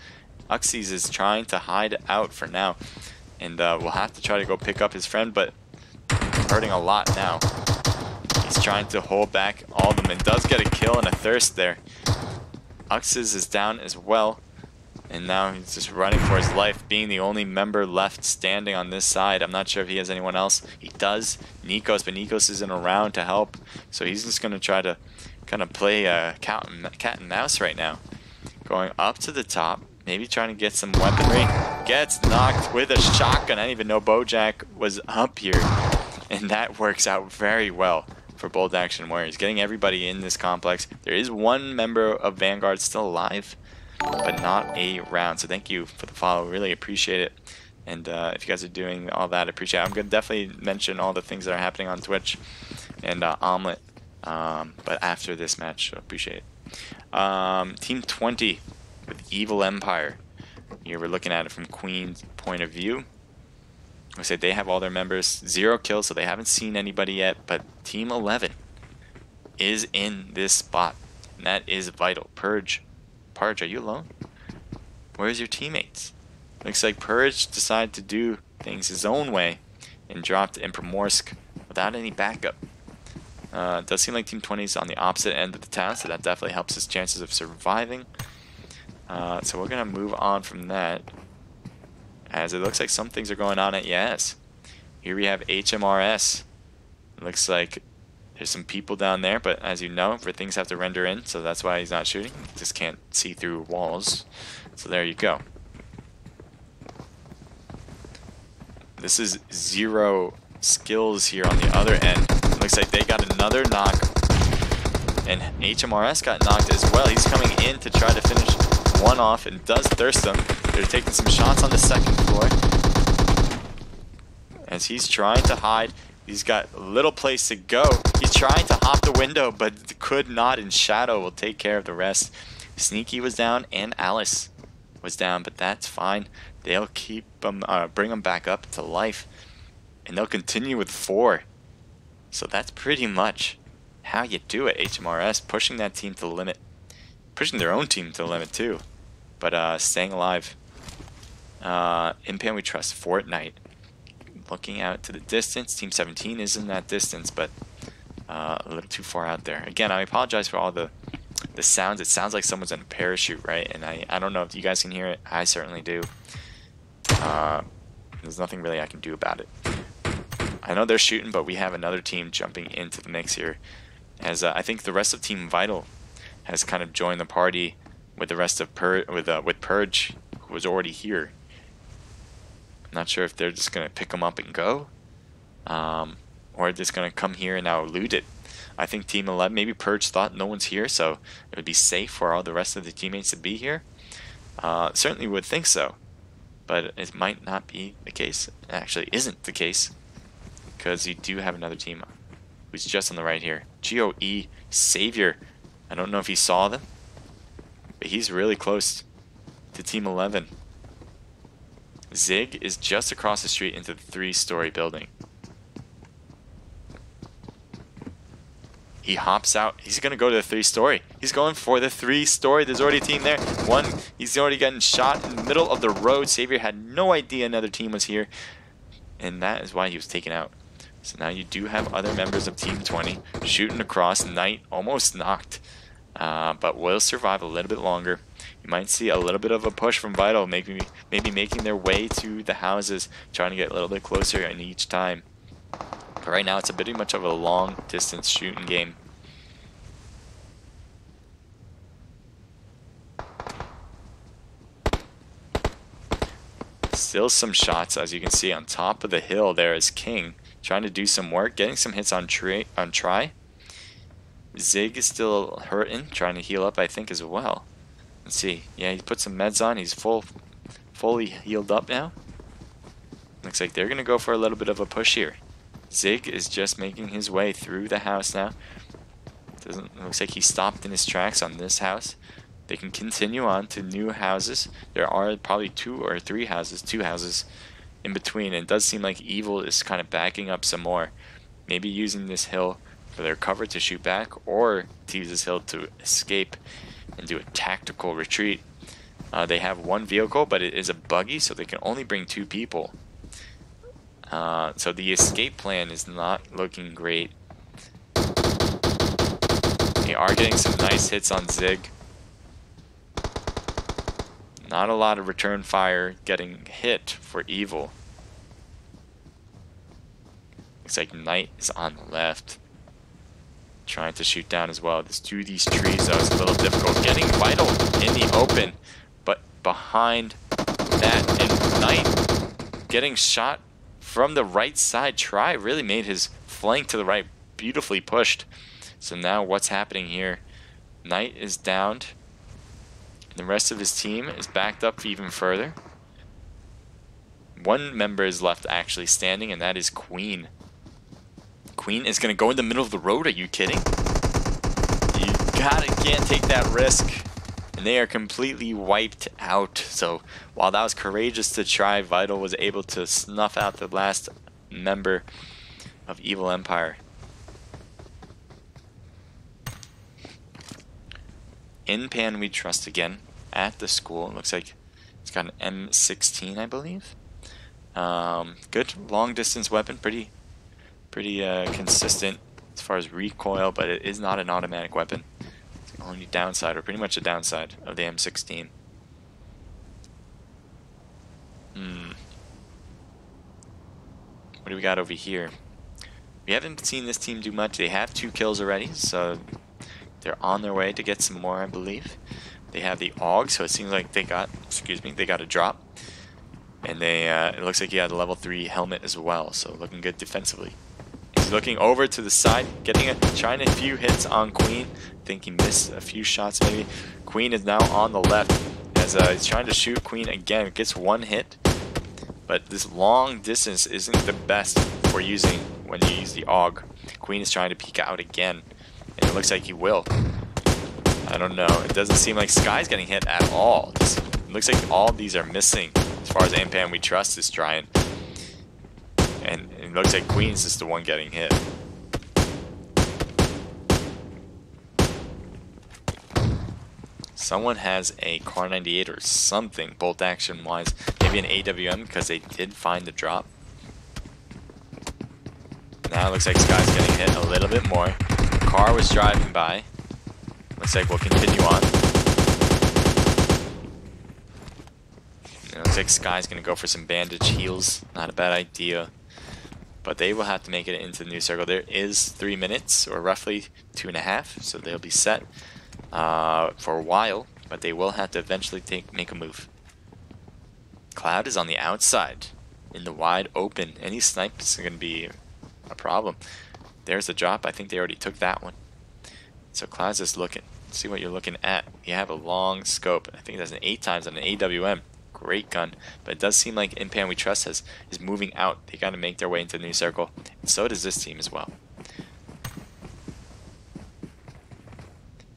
is trying to hide out for now. And we'll have to try to go pick up his friend, but hurting a lot now. He's trying to hold back all of them and does get a kill and a thirst there. Ux's is down as well. And now he's just running for his life, being the only member left standing on this side. I'm not sure if he has anyone else. He does. Nikos, but Nikos isn't around to help. So he's just going to try to kind of play cat and mouse right now. Going up to the top, maybe trying to get some weaponry. Gets knocked with a shotgun. I didn't even know Bojack was up here. And that works out very well for Bold Action Warriors. Getting everybody in this complex. There is one member of Vanguard still alive, but not a round. So thank you for the follow. Really appreciate it. And if you guys are doing all that, I appreciate it. I'm going to definitely mention all the things that are happening on Twitch and Omlet. But after this match, so appreciate it. Team 20 with Evil Empire. Here we're looking at it from Queen's point of view. I said they have all their members. 0 kills, so they haven't seen anybody yet. But Team 11 is in this spot. And that is vital. Purge, are you alone? Where's your teammates? Looks like Purge decided to do things his own way and dropped in Primorsk without any backup. It does seem like Team 20 is on the opposite end of the town, so that definitely helps his chances of surviving. So we're going to move on from that, as it looks like some things are going on at Yaz. Here we have HMRS. It looks like there's some people down there, but as you know, things have to render in, so that's why he's not shooting. He just can't see through walls. So there you go. This is 0 skills here on the other end. Looks like they got another knock, and HMRS got knocked as well. He's coming in to try to finish one off and does thirst them. They're taking some shots on the second floor as he's trying to hide. He's got a little place to go. He's trying to hop the window, but could not, and Shadow will take care of the rest. Sneaky was down, and Alice was down, but that's fine. They'll keep them, bring them back up to life, and they'll continue with 4. So that's pretty much how you do it. HMRS pushing that team to the limit, pushing their own team to the limit too, but staying alive. In Pan we trust Fortnite. Looking out to the distance, Team 17 is in that distance, but a little too far out there. Again, I apologize for all the sounds. It sounds like someone's in a parachute, right? And I don't know if you guys can hear it. I certainly do. There's nothing really I can do about it. I know they're shooting, but we have another team jumping into the mix here, as I think the rest of Team Vital has kind of joined the party with the rest of with Purge, who was already here. I'm not sure if they're just gonna pick them up and go, or just gonna come here and now loot it. I think Team 11, maybe Purge thought no one's here, so it would be safe for all the rest of the teammates to be here. Certainly would think so, but it might not be the case. It actually isn't the case, because you do have another team who's just on the right here. GOE Savior. I don't know if he saw them, but he's really close to Team 11. Zig is just across the street into the 3-story building. He hops out. He's going to go to the 3-story. He's going for the 3-story. There's already a team there. He's already gotten shot in the middle of the road. Savior had no idea another team was here, and that is why he was taken out. So now you do have other members of Team 20 shooting across. Knight almost knocked, but will survive a little bit longer. You might see a little bit of a push from Vital, maybe making their way to the houses, trying to get a little bit closer in each time. But right now it's a bit much of a long distance shooting game. Still some shots, as you can see, on top of the hill. There is King trying to do some work, getting some hits on Try. Zig is still hurting, trying to heal up, I think, as well. Let's see. Yeah, he put some meds on. He's fully healed up now. Looks like they're going to go for a little bit of a push here. Zig is just making his way through the house now. Looks like he stopped in his tracks on this house. They can continue on to new houses. There are probably 2 or 3 houses, 2 houses in between. And it does seem like Evil is kind of backing up some more. Maybe using this hill for their cover to shoot back, or to use this hill to escape and do a tactical retreat. They have 1 vehicle, but it is a buggy, so they can only bring 2 people. So the escape plan is not looking great. They are getting some nice hits on Zig. Not a lot of return fire getting hit for Evil. Looks like Knight is on the left. Trying to shoot down as well. This through these trees, though, is a little difficult. Getting Vital in the open, but behind that, and Knight getting shot from the right side. Try really made his flank to the right beautifully pushed. So now what's happening here? Knight is downed. The rest of his team is backed up even further. One member is left actually standing, and that is Queen. Queen is going to go in the middle of the road. Are you kidding? You can't take that risk. And they are completely wiped out. So while that was courageous to try, Vital was able to snuff out the last member of Evil Empire. In Pan we trust again at the school. It looks like it's got an M16, I believe. Good long distance weapon, pretty consistent as far as recoil, but it is not an automatic weapon. It's the only downside, or pretty much a downside, of the M16. What do we got over here? We haven't seen this team do much. They have 2 kills already, so they're on their way to get some more, I believe. They have the AUG, so it seems like they got, they got a drop. And they, it looks like he had a level 3 helmet as well, so looking good defensively. He's looking over to the side, trying a few hits on Queen. I think he missed a few shots maybe. Queen is now on the left as he's trying to shoot Queen again. Gets 1 hit, but this long distance isn't the best for using when you use the AUG. Queen is trying to peek out again, and it looks like he will. I don't know. It doesn't seem like Sky's getting hit at all. It looks like all of these are missing as far as Ampan we trust is trying. And it looks like Queen's is the one getting hit. Someone has a Car 98 or something, bolt action wise. Maybe an AWM because they did find the drop. Now it looks like Sky's getting hit a little bit more. Car was driving by. Looks like we'll continue on. It looks like Sky's going to go for some bandage heals. Not a bad idea. But they will have to make it into the new circle. There is 3 minutes, or roughly 2.5, so they'll be set for a while. But they will have to eventually make a move. Cloud is on the outside, in the wide open. Any snipe is going to be a problem. There's a drop. I think they already took that one. So Cloud's just looking. See what you're looking at. You have a long scope. I think that's an 8 times on an AWM. Great gun. But it does seem like Impan We Trust is moving out. They got to make their way into the new circle. And so does this team as well.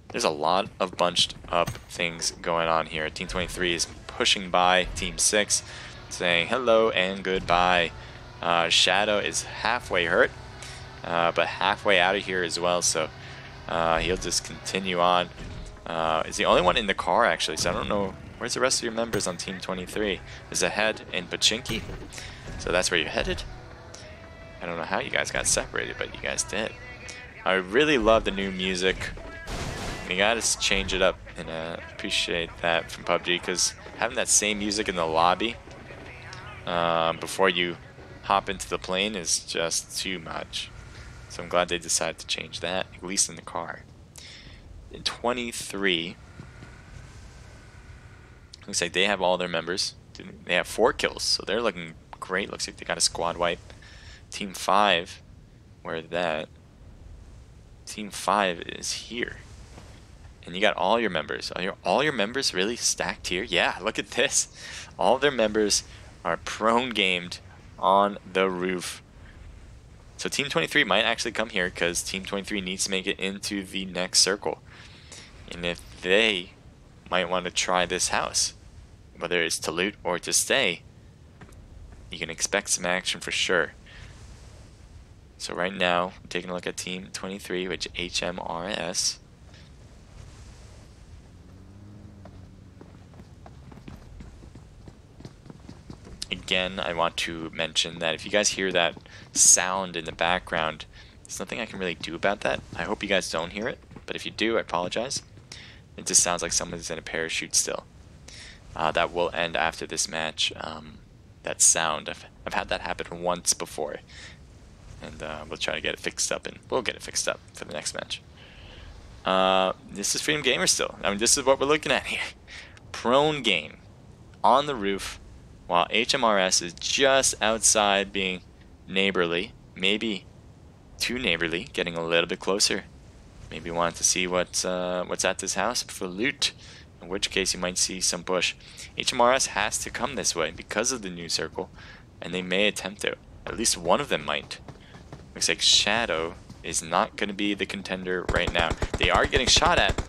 There's a lot of bunched up things going on here. Team 23 is pushing by Team 6, saying hello and goodbye. Shadow is halfway hurt, but halfway out of here as well. So he'll just continue on. Is the only one in the car actually, so I don't know. Where's the rest of your members on Team 23? Is Ahead in Pachinki? So that's where you're headed? I don't know how you guys got separated, but you guys did. I really love the new music. You gotta change it up, and appreciate that from PUBG, because having that same music in the lobby before you hop into the plane is just too much. So I'm glad they decided to change that, at least in the car. In 23, looks like they have all their members. They have 4 kills, so they're looking great. Looks like they got a squad wipe. Team 5, where that? Team 5 is here. And you got all your members. Are all your members really stacked here? Yeah, look at this. All their members are prone gamed on the roof. So Team 23 might actually come here because Team 23 needs to make it into the next circle. And if they might want to try this house, whether it's to loot or to stay, you can expect some action for sure. So right now, I'm taking a look at Team 23, which HMRS. Again, I want to mention that if you guys hear that sound in the background, there's nothing I can really do about that. I hope you guys don't hear it, but if you do, I apologize. It just sounds like someone's in a parachute still. that will end after this match. That sound, I've had that happen once before, and we'll try to get it fixed up, and we'll get it fixed up for the next match. This is Freedom Gamer still. I mean, this is what we're looking at here. Prone game on the roof, while HMRS is just outside being neighborly, maybe too neighborly, getting a little bit closer. Maybe wanting to see what's at this house for loot, in which case you might see some push. HMRS has to come this way because of the new circle, and they may attempt it. At least one of them might. Looks like Shadow is not going to be the contender right now. They are getting shot at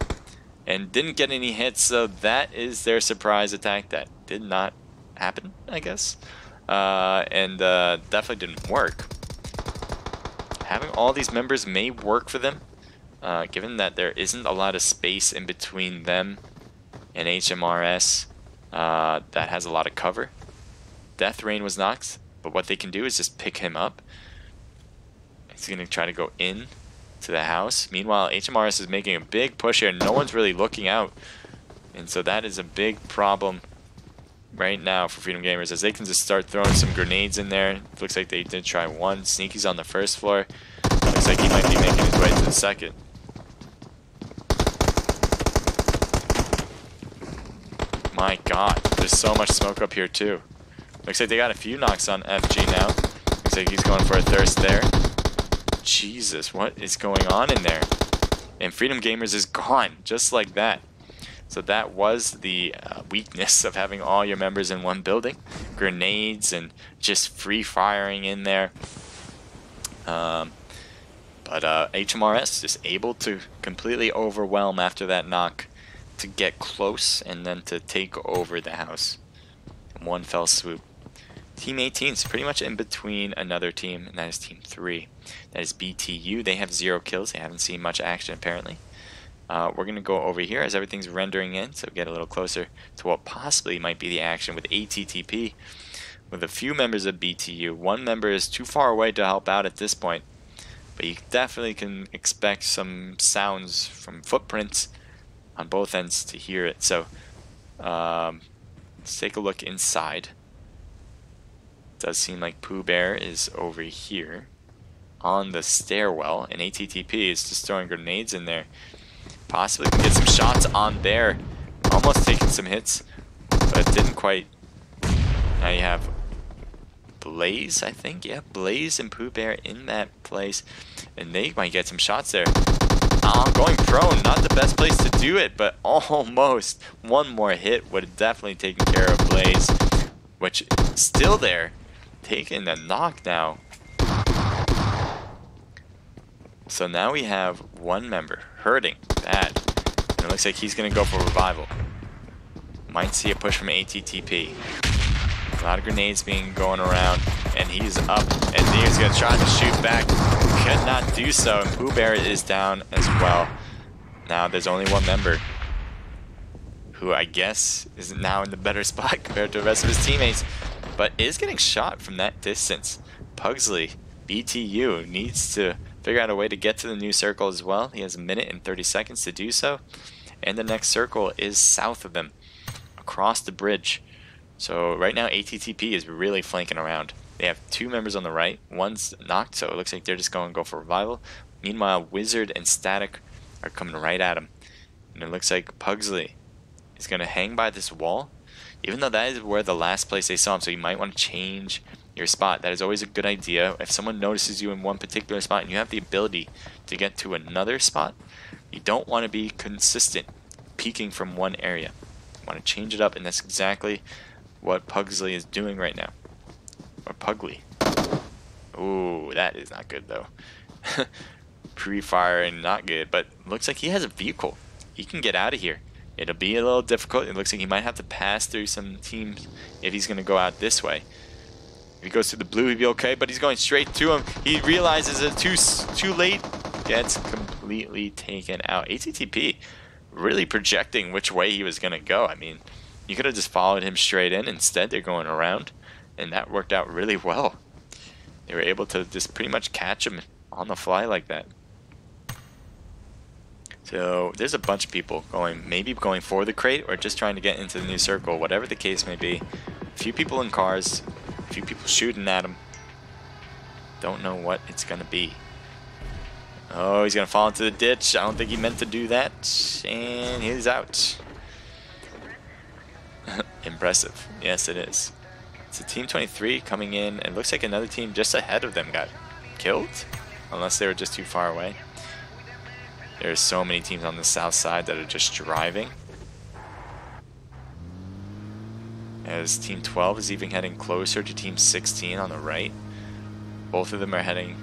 and didn't get any hits, so that is their surprise attack. That did not happen, I guess, and definitely didn't work. Having all these members may work for them, given that there isn't a lot of space in between them and HMRS that has a lot of cover. Death Rain was knocked, but what they can do is just pick him up. He's going to try to go in to the house. Meanwhile, HMRS is making a big push here. No one's really looking out. And so that is a big problem right now for Freedom Gamers, as they can just start throwing some grenades in there. It looks like they did try one. Sneaky's on the first floor. Looks like he might be making his way to the second. My god, there's so much smoke up here too. Looks like they got a few knocks on FG now. Looks like he's going for a thirst there. Jesus, what is going on in there? And Freedom Gamers is gone, just like that. So that was the weakness of having all your members in one building. Grenades and just free firing in there. But HMRS just able to completely overwhelm after that knock, to get close and then to take over the house in one fell swoop. Team 18 is pretty much in between another team, and that is Team 3. That is BTU. They have 0 kills. They haven't seen much action apparently. We're going to go over here as everything's rendering in, so get a little closer to what possibly might be the action with ATTP. With a few members of BTU, one member is too far away to help out at this point, but you definitely can expect some sounds from footprints on both ends to hear it. So let's take a look inside. It does seem like Pooh Bear is over here on the stairwell, and ATTP is just throwing grenades in there. Possibly can get some shots on there. Almost taking some hits, but didn't quite. Now you have Blaze, I think. Yeah, Blaze and Pooh Bear in that place, and they might get some shots there. Going prone, not the best place to do it, but almost. One more hit would have definitely taken care of Blaze, which is still there, taking the knock now. So now we have one member hurting bad, and it looks like he's going to go for revival. Might see a push from ATTP. A lot of grenades being going around, and he's up, and he's going to try to shoot back. Could not do so, and Pooh Bear is down as well. Now there's only one member, who I guess is now in the better spot compared to the rest of his teammates, but is getting shot from that distance. Pugsley, BTU, needs to figure out a way to get to the new circle as well. He has 1 minute and 30 seconds to do so, and the next circle is south of them, across the bridge. So right now ATTP is really flanking around. They have 2 members on the right, one's knocked, so it looks like they're just going to go for revival. Meanwhile, Wizard and Static are coming right at him, and it looks like Pugsley is going to hang by this wall, even though that is where the last place they saw him, so you might want to change your spot. That is always a good idea. If someone notices you in one particular spot and you have the ability to get to another spot, you don't want to be consistent peeking from one area. You want to change it up, and that's exactly what Pugsley is doing right now. Or Pugly. Ooh, that is not good though. Pre-firing, not good, but looks like he has a vehicle. He can get out of here. It'll be a little difficult. It looks like he might have to pass through some teams if he's going to go out this way. If he goes to the blue, he'd be okay, but he's going straight to him. He realizes it's too late. Gets completely taken out. ATTP really projecting which way he was going to go. I mean, you could have just followed him straight in. Instead, they're going around, and that worked out really well. They were able to just pretty much catch him on the fly like that. So there's a bunch of people going, maybe going for the crate or just trying to get into the new circle, whatever the case may be. A few people in cars, a few people shooting at him. Don't know what it's going to be. Oh, he's going to fall into the ditch. I don't think he meant to do that. And he's out. Impressive. Yes, it is. It's a Team 23 coming in. It looks like another team just ahead of them got killed. Unless they were just too far away. There's so many teams on the south side that are just driving. As Team 12 is even heading closer to Team 16 on the right. Both of them are heading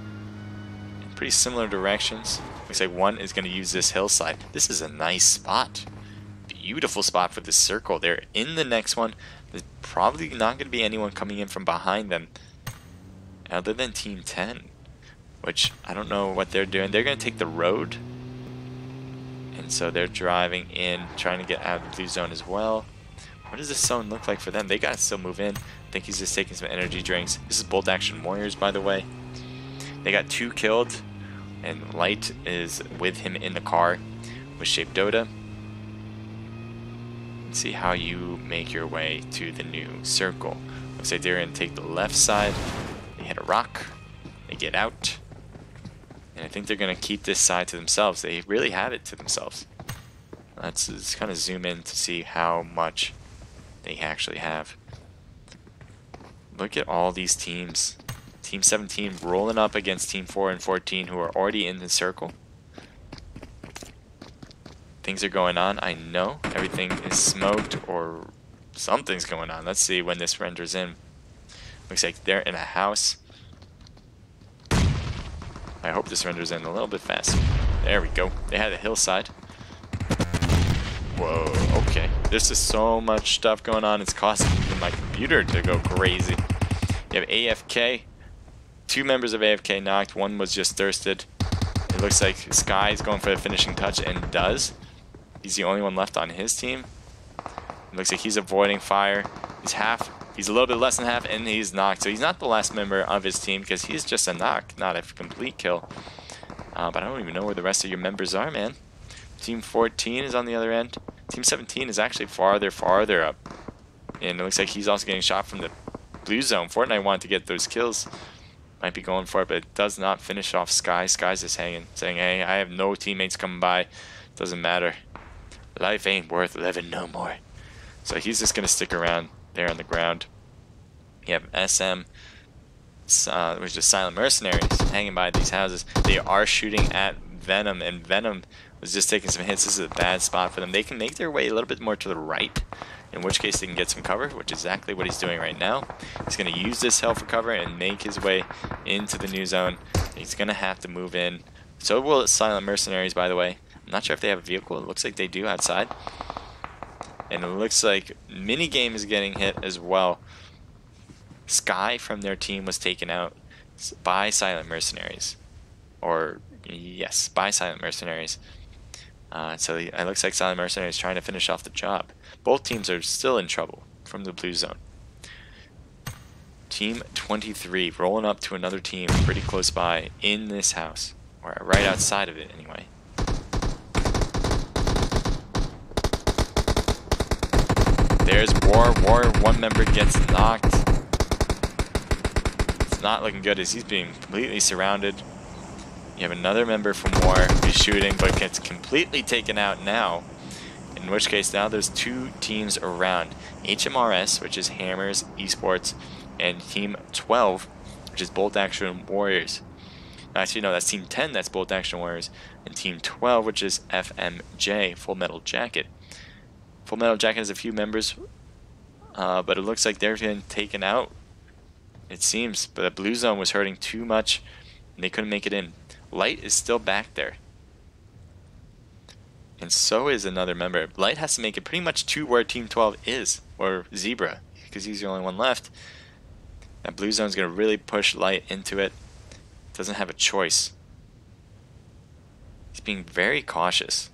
in pretty similar directions. Looks like one is going to use this hillside. This is a nice spot. Beautiful spot for this circle. They're in the next one. There's probably not going to be anyone coming in from behind them other than Team 10. Which, I don't know what they're doing. They're going to take the road. And so they're driving in, trying to get out of the blue zone as well. What does this zone look like for them? They got to still move in. I think he's just taking some energy drinks. This is Bolt Action Warriors, by the way. They got 2 killed. And Light is with him in the car with Shape Dota. Let's see how you make your way to the new circle. Looks like they're going to take the left side. They hit a rock. They get out. And I think they're going to keep this side to themselves. They really have it to themselves. Let's kind of zoom in to see how much they actually have. Look at all these teams. Team 17 rolling up against Team 4 and 14 who are already in the circle. Things are going on. I know everything is smoked or something's going on. Let's see when this renders in. Looks like they're in a house. I hope this renders in a little bit faster. There we go. They had a hillside. Whoa, okay. There's just so much stuff going on. It's causing my computer to go crazy. You have AFK. 2 members of AFK knocked. One was just thirsted. It looks like Sky is going for the finishing touch and does. He's the only one left on his team. It looks like he's avoiding fire. He's a little bit less than half, and he's knocked. So he's not the last member of his team because he's just a knock, not a complete kill. But I don't even know where the rest of your members are, man. Team 14 is on the other end. Team 17 is actually farther up. And it looks like he's also getting shot from the blue zone. Fortnite wanted to get those kills. Might be going for it, but it does not finish off Sky. Sky's just hanging, saying, hey, I have no teammates coming by. Doesn't matter. Life ain't worth living no more. So he's just going to stick around there on the ground. You have SM, which is Silent Mercenaries, hanging by these houses. They are shooting at Venom, and Venom was just taking some hits. This is a bad spot for them. They can make their way a little bit more to the right, in which case they can get some cover, which is exactly what he's doing right now. He's going to use this hill for cover and make his way into the new zone. He's going to have to move in. So will Silent Mercenaries, by the way. I'm not sure if they have a vehicle. It looks like they do outside. And it looks like Minigame is getting hit as well. Sky from their team was taken out by Silent Mercenaries. Or, yes, by Silent Mercenaries. So it looks like Silent Mercenaries is trying to finish off the job. Both teams are still in trouble from the blue zone. Team 23 rolling up to another team pretty close by in this house. Or right outside of it, anyway. There's War. One member gets knocked. It's not looking good as he's being completely surrounded. You have another member from War who's shooting but gets completely taken out now. In which case now there's 2 teams around. HMRS, which is Hammers, eSports, and Team 12, which is Bolt Action Warriors. Actually, no, that's Team 10, that's Bolt Action Warriors. And Team 12, which is FMJ, Full Metal Jacket. Full Metal Jacket has a few members, but it looks like they're getting taken out, it seems. But the blue zone was hurting too much, and they couldn't make it in. Light is still back there. And so is another member. Light has to make it pretty much to where Team 12 is, or Zebra, because he's the only one left. That blue zone's going to really push Light into it. Doesn't have a choice. He's being very cautious.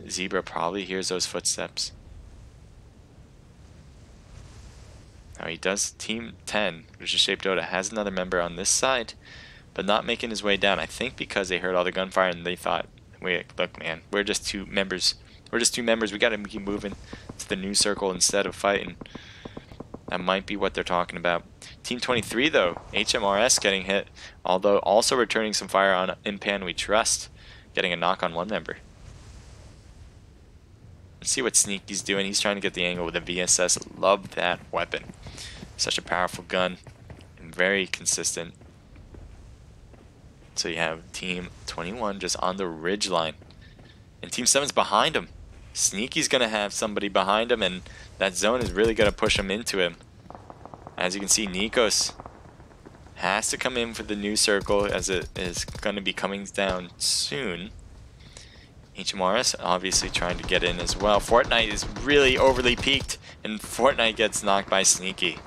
Zebra probably hears those footsteps. Now he does. Team 10, which is Shape Dota, has another member on this side, but not making his way down. I think because they heard all the gunfire and they thought, wait, look, man, we're just two members. We're just two members. We got to keep moving to the new circle instead of fighting. That might be what they're talking about. Team 23, though, HMRS getting hit, although also returning some fire on Impan We Trust, getting a knock on one member. Let's see what Sneaky's doing. He's trying to get the angle with a VSS. Love that weapon. Such a powerful gun and very consistent. So you have Team 21 just on the ridge line. And Team 7's behind him. Sneaky's going to have somebody behind him, and that zone is really going to push him into him. As you can see, Nikos has to come in for the new circle as it is going to be coming down soon. HMRS obviously trying to get in as well. Fortnite is really overly peaked, and Fortnite gets knocked by Sneaky.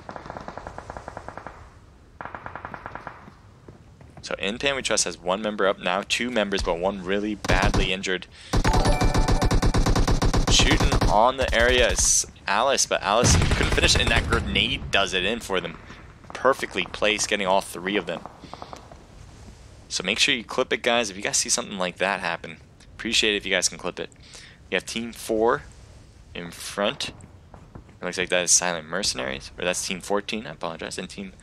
So Impan We Trust has one member up now, two members, but one really badly injured. Shooting on the area is Alice, but Alice couldn't finish, and that grenade does it in for them. Perfectly placed, getting all three of them. So make sure you clip it, guys. If you guys see something like that happen, appreciate it if you guys can clip it. You have Team 4 in front. It looks like that is Silent Mercenaries, or that's Team 14, I apologize. And Team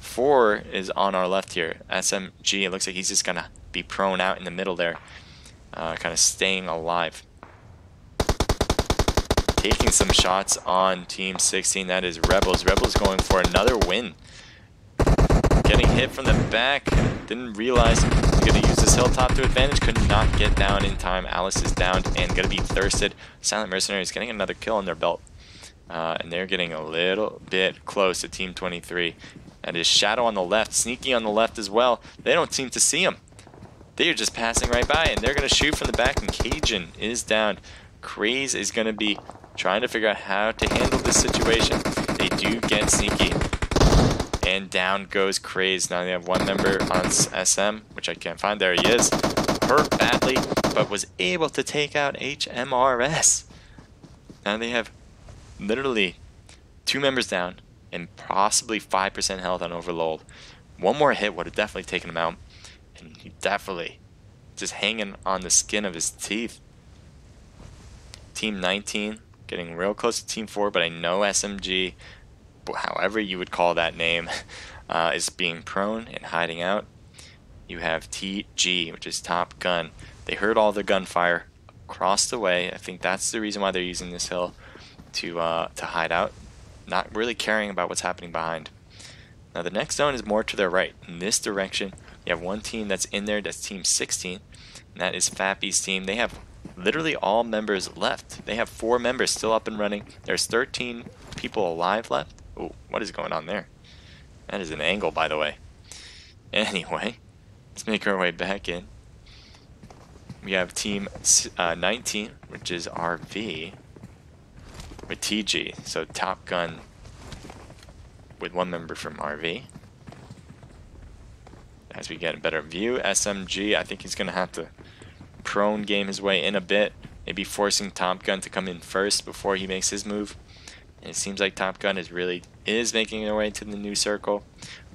4 is on our left here. SMG, it looks like he's just going to be prone out in the middle there, kind of staying alive. Taking some shots on Team 16, that is Rebels. Rebels going for another win. Getting hit from the back, didn't realize he was going to use this hilltop to advantage, could not get down in time. Alice is downed and going to be thirsted. Silent Mercenaries getting another kill on their belt. And they're getting a little bit close to Team 23. That is Shadow on the left, Sneaky on the left as well. They don't seem to see him. They are just passing right by, and they're going to shoot from the back, and Cajun is down. Craze is going to be trying to figure out how to handle this situation. They do get Sneaky. And down goes Craze. Now they have one member on SM, which I can't find. There he is. Hurt badly, but was able to take out HMRS. Now they have literally two members down and possibly 5% health on Overload. One more hit would have definitely taken him out. And he definitely just hanging on the skin of his teeth. Team 19 getting real close to Team 4, but I know SMG, however you would call that name, is being prone and hiding out. You have TG, which is Top Gun. They heard all the gunfire across the way. I think that's the reason why they're using this hill to hide out, not really caring about what's happening behind. Now the next zone is more to their right. In this direction, you have one team that's in there, that's Team 16, and that is Fappy's team. They have literally all members left. They have 4 members still up and running. There's 13 people alive left. Oh, what is going on there? That is an angle, by the way. Anyway, let's make our way back in. We have Team 19, which is RV, with TG. So Top Gun with one member from RV. As we get a better view, SMG, I think he's going to have to prone game his way in a bit, maybe forcing Top Gun to come in first before he makes his move. And it seems like Top Gun is making their way to the new circle.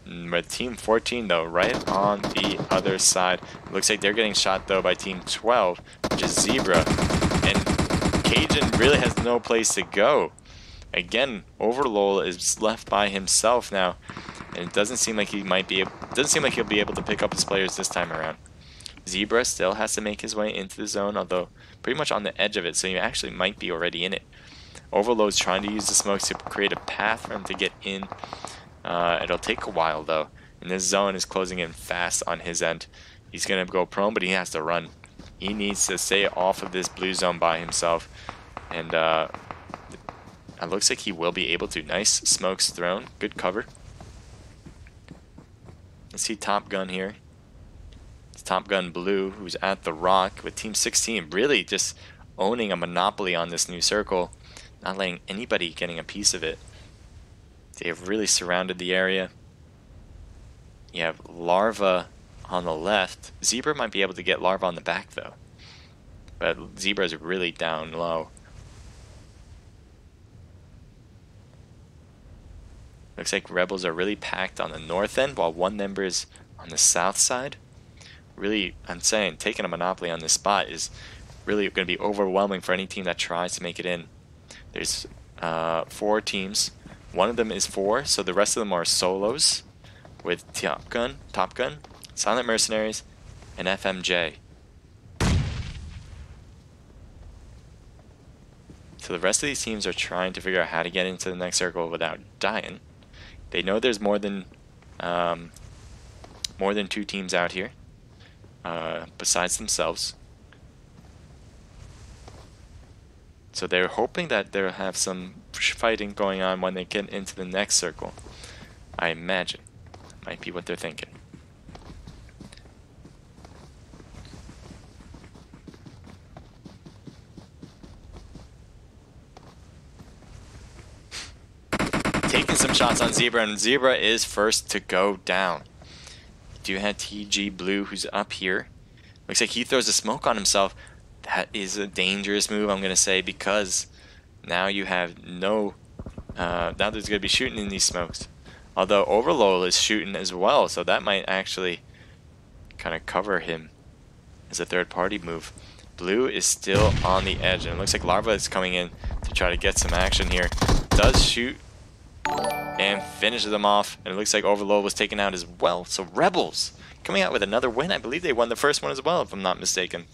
But Team 14 though, right on the other side. It looks like they're getting shot though by Team 12, which is Zebra. And Cajun really has no place to go. Again, Overlol is left by himself now, and it doesn't seem like he'll be able to pick up his players this time around. Zebra still has to make his way into the zone, although pretty much on the edge of it, so he actually might be already in it. Overload's trying to use the smokes to create a path for him to get in. It'll take a while though, and this zone is closing in fast on his end. He's going to go prone, but he has to run. He needs to stay off of this blue zone by himself, and it looks like he will be able to. Nice smokes thrown, good cover. Let's see Top Gun here. It's Top Gun Blue, who's at the rock with Team 16, really just owning a monopoly on this new circle, not letting anybody getting a piece of it. They have really surrounded the area. You have Larva on the left. Zebra might be able to get Larva on the back though, but Zebra is really down low. Looks like Rebels are really packed on the north end, while one member is on the south side. Really, I'm saying taking a monopoly on this spot is really going to be overwhelming for any team that tries to make it in. There's 4 teams. One of them is 4, so the rest of them are solos with Top Gun, Silent Mercenaries, and FMJ. So the rest of these teams are trying to figure out how to get into the next circle without dying. They know there's more than 2 teams out here besides themselves. So they're hoping that they'll have some fighting going on when they get into the next circle. I imagine. Might be what they're thinking. Taking some shots on Zebra, and Zebra is first to go down. You do have TG Blue who's up here. Looks like he throws a smoke on himself. That is a dangerous move, I'm going to say, because now you have no... now there's going to be shooting in these smokes. Although Overload is shooting as well, so that might actually kind of cover him as a third-party move. Blue is still on the edge, and it looks like Larva is coming in to try to get some action here. Does shoot and finishes them off, and it looks like Overload was taken out as well. So Rebels coming out with another win. I believe they won the first one as well, if I'm not mistaken.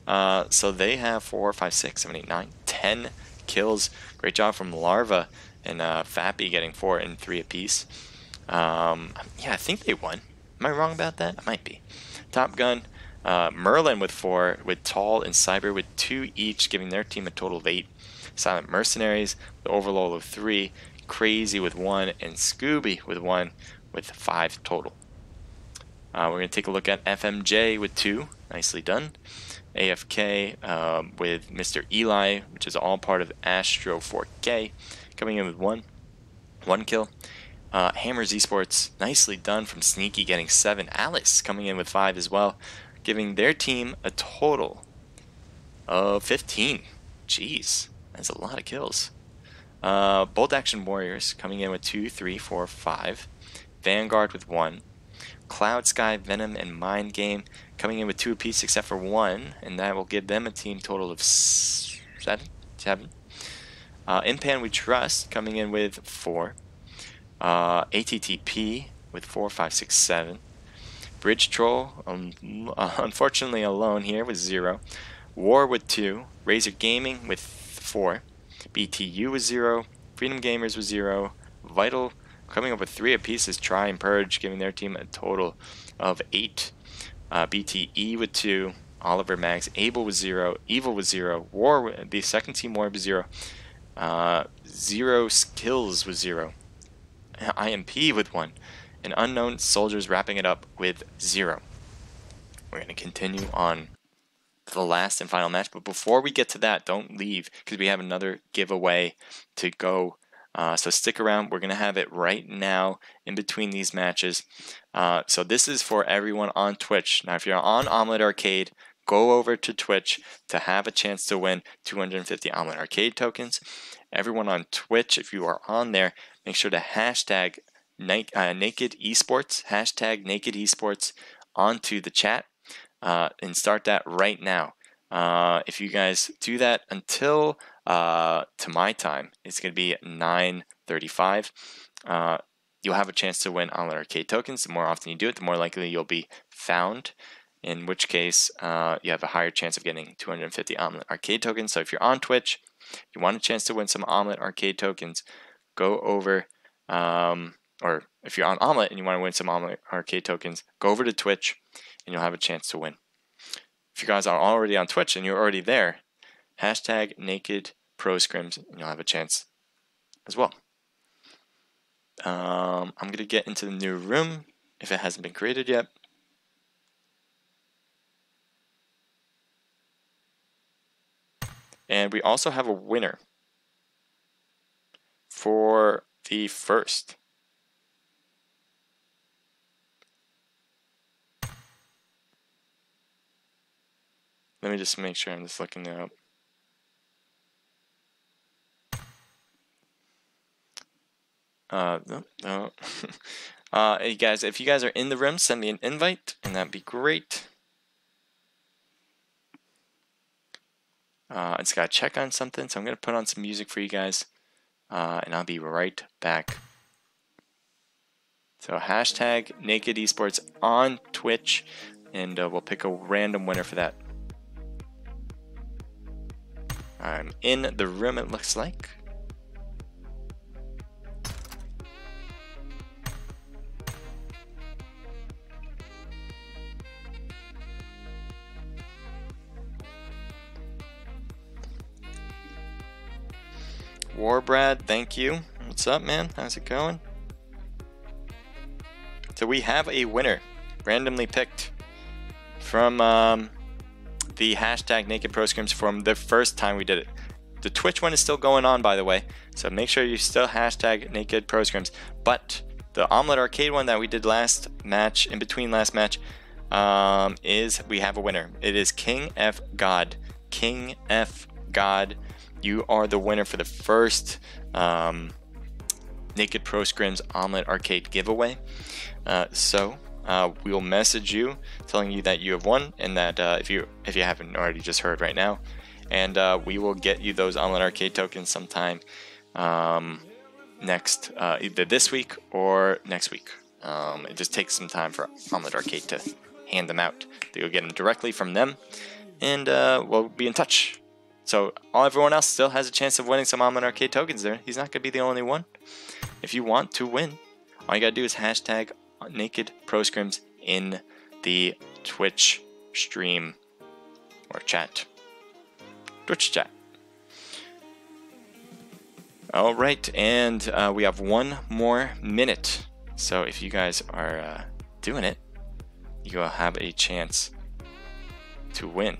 So they have 4, 5, 6, 7, 8, 9, 10 kills. Great job from Larva and Fappy getting 4 and 3 apiece. Yeah, I think they won. Am I wrong about that? I might be. Top Gun, Merlin with 4, with Tall and Cyber with 2 each, giving their team a total of 8. Silent Mercenaries, the Overload of 3, Crazy with 1, and Scooby with 1, with 5 total. We're going to take a look at FMJ with 2. Nicely done. AFK with Mr. Eli, which is all part of Astro 4K, coming in with 1 kill. Hammers eSports, nicely done from Sneaky, getting 7. Alice coming in with 5 as well, giving their team a total of 15. Jeez, that's a lot of kills. Bolt Action Warriors coming in with 2, 3, 4, 5. Vanguard with 1. Cloud Sky, Venom, and Mind Game coming in with 2 apiece except for 1, and that will give them a team total of 7. Impan We Trust coming in with 4. ATTP with 4, 5, 6, 7. Bridge Troll, unfortunately alone here with 0. War with 2. Razor Gaming with 4. BTU with 0. Freedom Gamers with 0. Vital coming up with 3 apiece is Try and Purge, giving their team a total of 8. BTE with 2. Oliver Mags, Abel with 0. Evil with 0. War, the second team War with 0. 0 Skills with 0. IMP with 1. And Unknown Soldiers wrapping it up with 0. We're going to continue on to the last and final match, but before we get to that, don't leave, because we have another giveaway to go. So stick around. We're going to have it right now in between these matches. So this is for everyone on Twitch. Now, if you're on Omlet Arcade, go over to Twitch to have a chance to win 250 Omlet Arcade tokens. Everyone on Twitch, if you are on there, make sure to hashtag Naked Esports, hashtag Naked Esports onto the chat, and start that right now. If you guys do that until to my time, it's going to be 9:35. You'll have a chance to win Omlet Arcade tokens. The more often you do it, the more likely you'll be found, in which case you have a higher chance of getting 250 Omlet Arcade tokens. So if you're on Twitch, you want a chance to win some Omlet Arcade tokens, go over, or if you're on Omlet and you want to win some Omlet Arcade tokens, go over to Twitch and you'll have a chance to win. If you guys are already on Twitch and you're already there, hashtag Naked Pro Scrims and you'll have a chance as well. I'm going to get into the new room if it hasn't been created yet. And we also have a winner for the first. Let me just make sure I'm just looking it up. No. Hey guys, if you guys are in the room, send me an invite, and that'd be great. I just gotta check on something, so I'm gonna put on some music for you guys, and I'll be right back. So hashtag Naked Esports on Twitch, and we'll pick a random winner for that. I'm in the room, it looks like. Warbrad, thank you. What's up, man? How's it going? So we have a winner, randomly picked from the hashtag Naked Pro Scrims from the first time we did it. The Twitch one is still going on, by the way, so make sure you still hashtag Naked Pro Scrims. But the Omlet Arcade one that we did last match, in between last match, is we have a winner. It is King F God. King F God. You are the winner for the first Naked Pro Scrims Omlet Arcade giveaway. We'll message you telling you that you have won, and that if you haven't already just heard right now, and we will get you those Omlet Arcade tokens sometime next, either this week or next week. It just takes some time for Omlet Arcade to hand them out. You'll get them directly from them, and we'll be in touch. So everyone else still has a chance of winning some Omlet Arcade tokens there. He's not going to be the only one. If you want to win, all you got to do is hashtag Naked Pro Scrims in the Twitch stream or chat. Twitch chat. All right, and we have 1 more minute. So if you guys are doing it, you will have a chance to win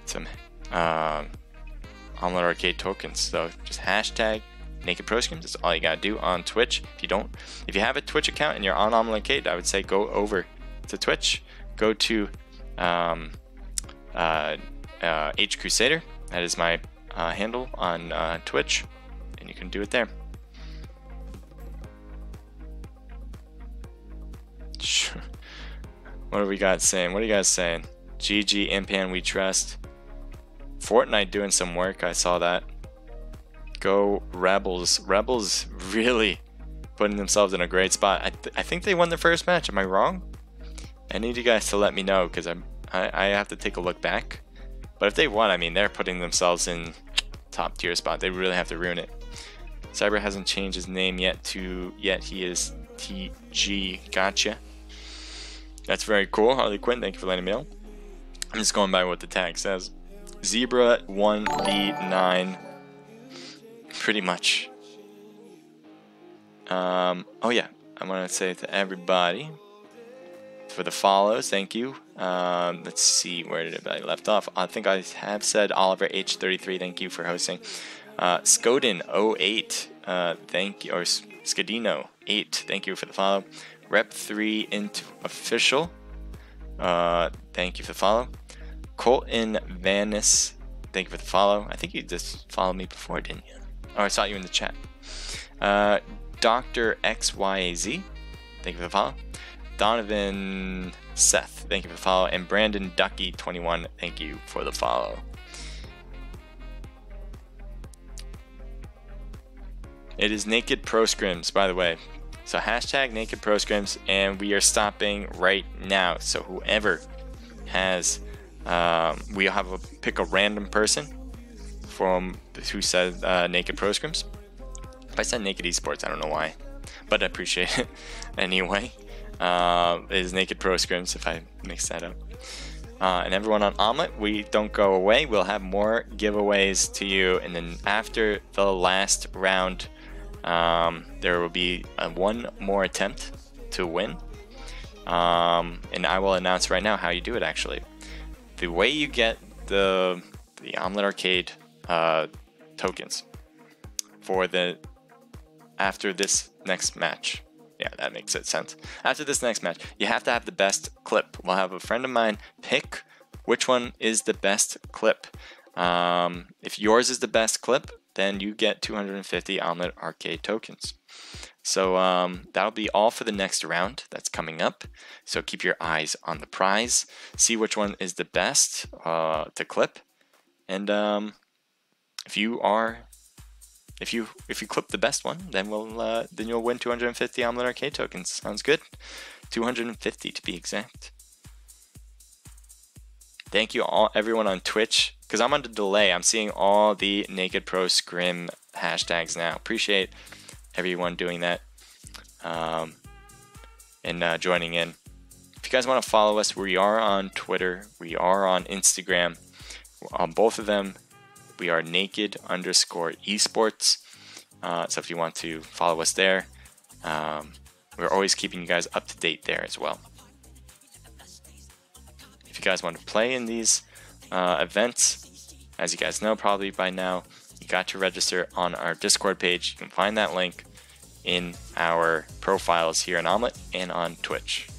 some Omlet Arcade tokens. So just hashtag Naked Pro Scrims. That's all you gotta do on Twitch. If you have a Twitch account and you're on Omlet Arcade, I would say go over to Twitch, go to H Crusader. That is my handle on Twitch, and you can do it there. What do we got saying? What are you guys saying? GG, Impan, we trust. Fortnite doing some work, I saw that. Go Rebels. Rebels really putting themselves in a great spot. I think they won their first match. Am I wrong? I need you guys to let me know, because I have to take a look back. But if they won, I mean, they're putting themselves in top tier spot. They really have to ruin it. Cyber hasn't changed his name yet he is TG. Gotcha. That's very cool. Harley Quinn, thank you for letting me know. I'm just going by what the tag says. Zebra 1v9. Pretty much. Oh yeah, I want to say to everybody for the follows, thank you. Let's see, where did I left off? I think I have said Oliver H33, thank you for hosting. Skodin 08, thank you, or Skadino 8, thank you for the follow. Rep 3 into official, thank you for the follow. Colton Vanis, thank you for the follow. I think you just followed me before, didn't you? Oh, I saw you in the chat. Dr. XYAZ, thank you for the follow. Donovan Seth, thank you for the follow. And Brandon Ducky 21, thank you for the follow. It is Naked Pro Scrims, by the way. So hashtag Naked Pro Scrims, and we are stopping right now. So whoever has, we'll have pick a random person from who said Naked Pro Scrims. If I said Naked Esports, I don't know why, but I appreciate it anyway. It is Naked Pro Scrims if I mix that up. And everyone on Omlet, we don't go away. We'll have more giveaways to you, and then after the last round, there will be one more attempt to win. And I will announce right now how you do it. Actually, the way you get the Omlet Arcade tokens for after this next match. Yeah, that makes sense. After this next match, you have to have the best clip. We'll have a friend of mine pick which one is the best clip. If yours is the best clip, then you get 250 Omelet Arcade tokens. So that'll be all for the next round that's coming up. So keep your eyes on the prize. See which one is the best to clip. And if you clip the best one, then you'll win 250 Omelet Arcade tokens. Sounds good? 250 to be exact. Thank you everyone on Twitch, because I'm on the delay. I'm seeing all the Naked Pro Scrim hashtags now. Appreciate everyone doing that and joining in. If you guys want to follow us, we are on Twitter, we are on Instagram. On both of them, we are naked_esports. So if you want to follow us there, we're always keeping you guys up to date there as well. If you guys want to play in these events, as you guys know probably by now, you got to register on our Discord page. You can find that link in our profiles here in Omlet and on Twitch.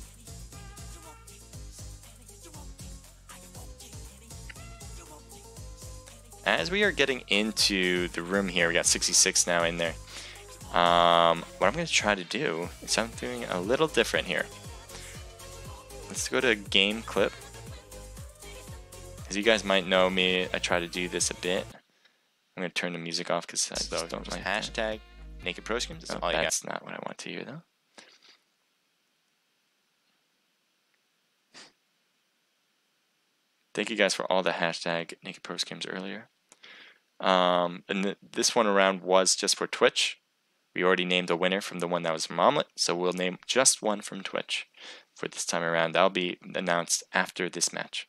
As we are getting into the room here, we got 66 now in there. What I'm going to try to do is something a little different here. Let's go to game clip. As you guys might know me, I try to do this a bit. I'm going to turn the music off because I don't like hashtag Naked Pro Scrims. That's not what I want to hear though. Thank you guys for all the hashtag Naked Pro Scrims earlier. And this one around was just for Twitch. We already named a winner from the one that was from Omlet, so we'll name just one from Twitch for this time around. That'll be announced after this match.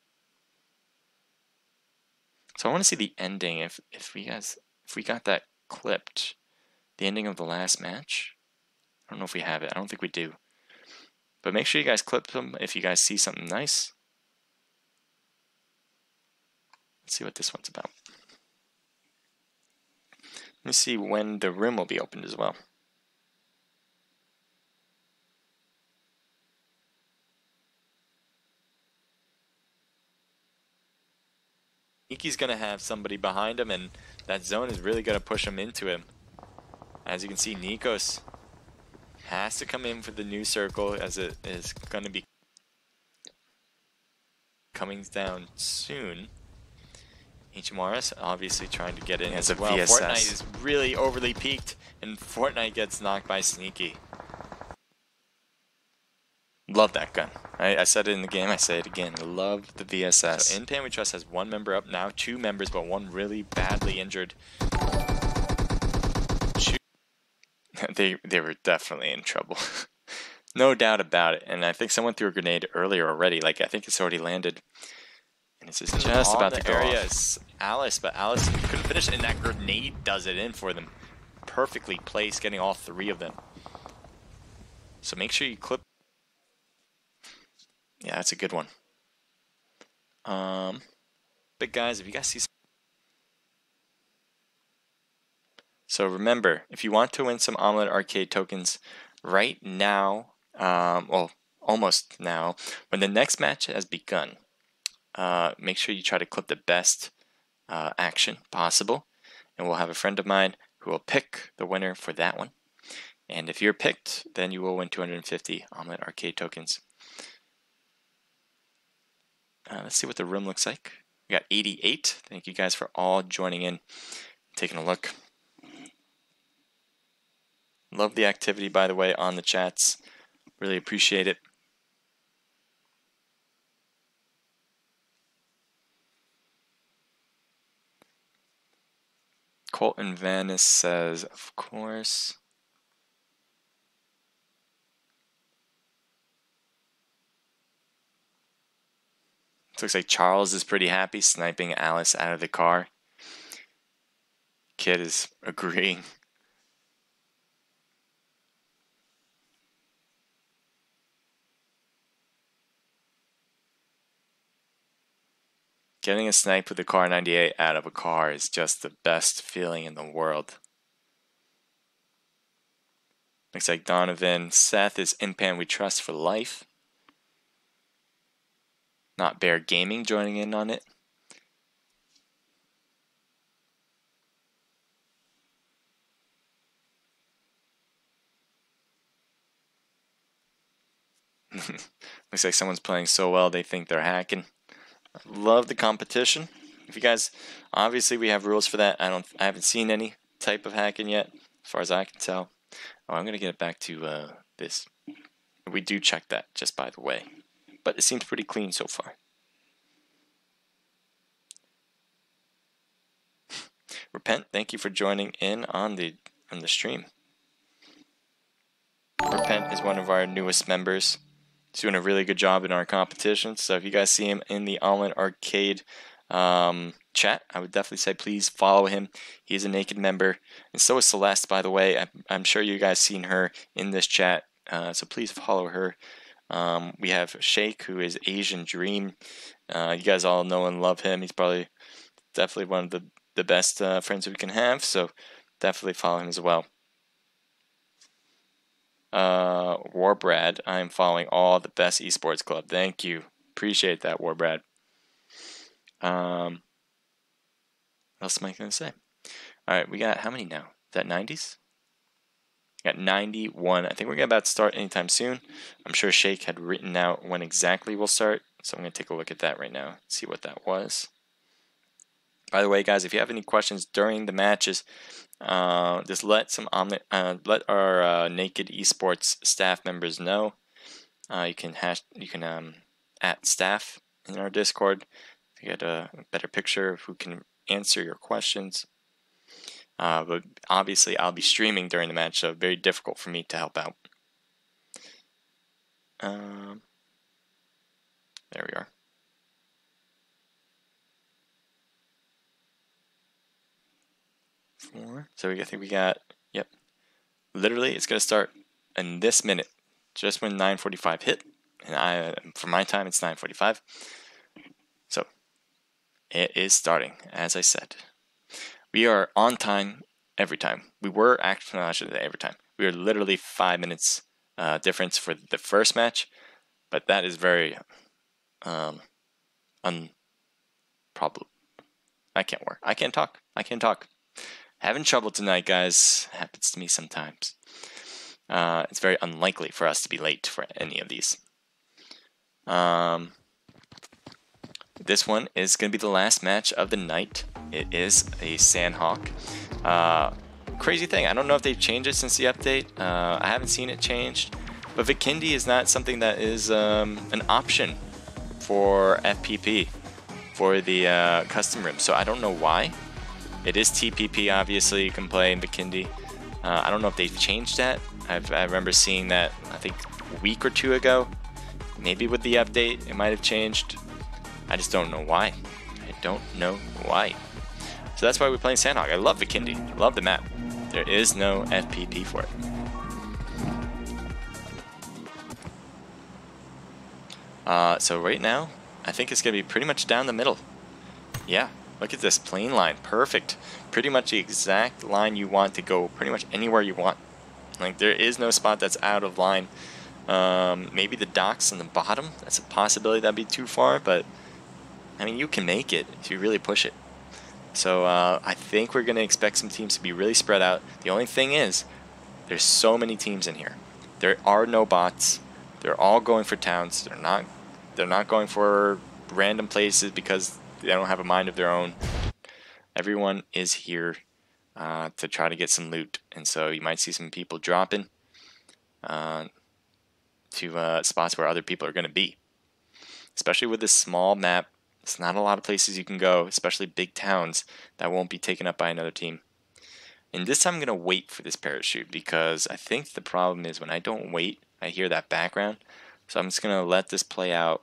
So I want to see the ending. If we got that clipped, the ending of the last match. I don't know if we have it. I don't think we do. But make sure you guys clip them if you guys see something nice. Let's see what this one's about. Let me see when the room will be opened as well. Iki's going to have somebody behind him, and that zone is really going to push him into him. As you can see, Nikos has to come in for the new circle, as it is going to be coming down soon. HMRS obviously trying to get in as well. VSS. Fortnite is really overly peaked, and Fortnite gets knocked by Sneaky. Love that gun. I said it in the game, I say it again. Love the VSS. So in Pan We Trust has one member up, now two members, but one really badly injured. They were definitely in trouble. No doubt about it. And I think someone threw a grenade earlier already. Like, I think it's already landed. And this is just about to go area off. Is Alice, but Alice couldn't finish, and that grenade does it in for them. Perfectly placed, getting all three of them. So make sure you clip. Yeah, that's a good one. But guys, if you guys see. So remember, if you want to win some Omlet Arcade tokens right now, well, almost now, when the next match has begun, make sure you try to clip the best action possible, and we'll have a friend of mine who will pick the winner for that one. And if you're picked, then you will win 250 Omlet Arcade tokens. Let's see what the room looks like. We got 88. Thank you guys for all joining in, taking a look. Love the activity, by the way, on the chats. Really appreciate it. Colton Vanis says, of course. Looks like Charles is pretty happy sniping Alice out of the car. Kid is agreeing. Getting a snipe with a Car 98 out of a car is just the best feeling in the world. Looks like Donovan Seth is in Pan We Trust for life. Not Bear Gaming joining in on it. Looks like someone's playing so well they think they're hacking. Love the competition. If you guys, obviously we have rules for that. I haven't seen any type of hacking yet, as far as I can tell. Oh, I'm gonna get it back to this. We do check that, just by the way, but it seems pretty clean so far. Repent, thank you for joining in on the stream. Repent is one of our newest members. He's doing a really good job in our competition. So if you guys see him in the Omlet Arcade chat, I would definitely say please follow him. He is a Naked member, and so is Celeste, by the way. I'm sure you guys seen her in this chat, so please follow her. We have Sheikh, who is Asian Dream. You guys all know and love him. He's probably definitely one of the best friends we can have, so definitely follow him as well. Warbrad, I'm following all the best esports club. Thank you. Appreciate that, Warbrad. What else am I going to say? Alright, we got how many now? Is that 90s? We got 91. I think we're about to start anytime soon. I'm sure Sheikh had written out when exactly we'll start, so I'm going to take a look at that right now, see what that was. By the way, guys, if you have any questions during the matches, just let our Naked Esports staff members know. You can at staff in our Discord to get a better picture of who can answer your questions. But obviously, I'll be streaming during the match, so very difficult for me to help out. There we are. So I think we got, yep, literally it's going to start in this minute, just when 9:45 hit, and for my time it's 9:45. So it is starting, as I said. We are on time every time. We were actually, not every time. We are literally 5 minutes difference for the first match, but that is very unprobable. I can't work. I can't talk. Having trouble tonight, guys. Happens to me sometimes. It's very unlikely for us to be late for any of these. This one is going to be the last match of the night. It is a Sandhawk. Crazy thing, I don't know if they've changed it since the update. I haven't seen it changed. But Vikendi is not something that is an option for FPP for the custom room. So I don't know why. It is TPP, obviously. You can play in Vikendi. I don't know if they've changed that. I remember seeing that, I think, a week or two ago. Maybe with the update, it might have changed. I just don't know why. I don't know why. So that's why we're playing Sandhawk. I love Vikendi. I love the map. There is no FPP for it. So right now, I think it's going to be pretty much down the middle. Yeah. Look at this plain line, perfect. Pretty much the exact line you want to go pretty much anywhere you want. Like, there is no spot that's out of line. Maybe the docks on the bottom, that's a possibility. That'd be too far, but I mean, you can make it if you really push it. So I think we're gonna expect some teams to be really spread out. The only thing is, there's so many teams in here. There are no bots. They're all going for towns. They're not going for random places because they don't have a mind of their own. Everyone is here to try to get some loot, and so you might see some people dropping to spots where other people are going to be. Especially with this small map, it's not a lot of places you can go, especially big towns that won't be taken up by another team. And this time I'm going to wait for this parachute because I think the problem is when I don't wait, I hear that background. So I'm just going to let this play out.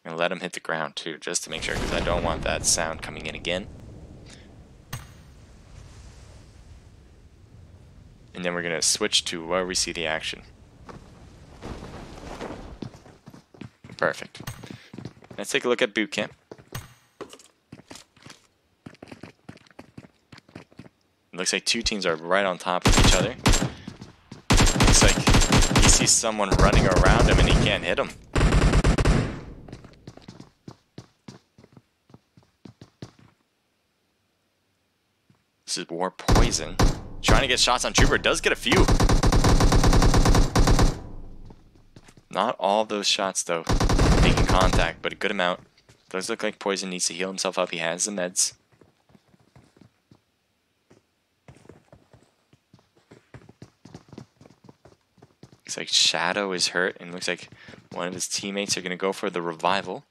And let him hit the ground too, just to make sure, because I don't want that sound coming in again. And then we're going to switch to where we see the action. Perfect. Let's take a look at boot camp. It looks like two teams are right on top of each other. Looks like he sees someone running around him and he can't hit him. This is War Poison. Trying to get shots on Trooper. Does get a few. Not all those shots, though, making contact, but a good amount. Does look like Poison needs to heal himself up. He has the meds. Looks like Shadow is hurt, and looks like one of his teammates are going to go for the revival.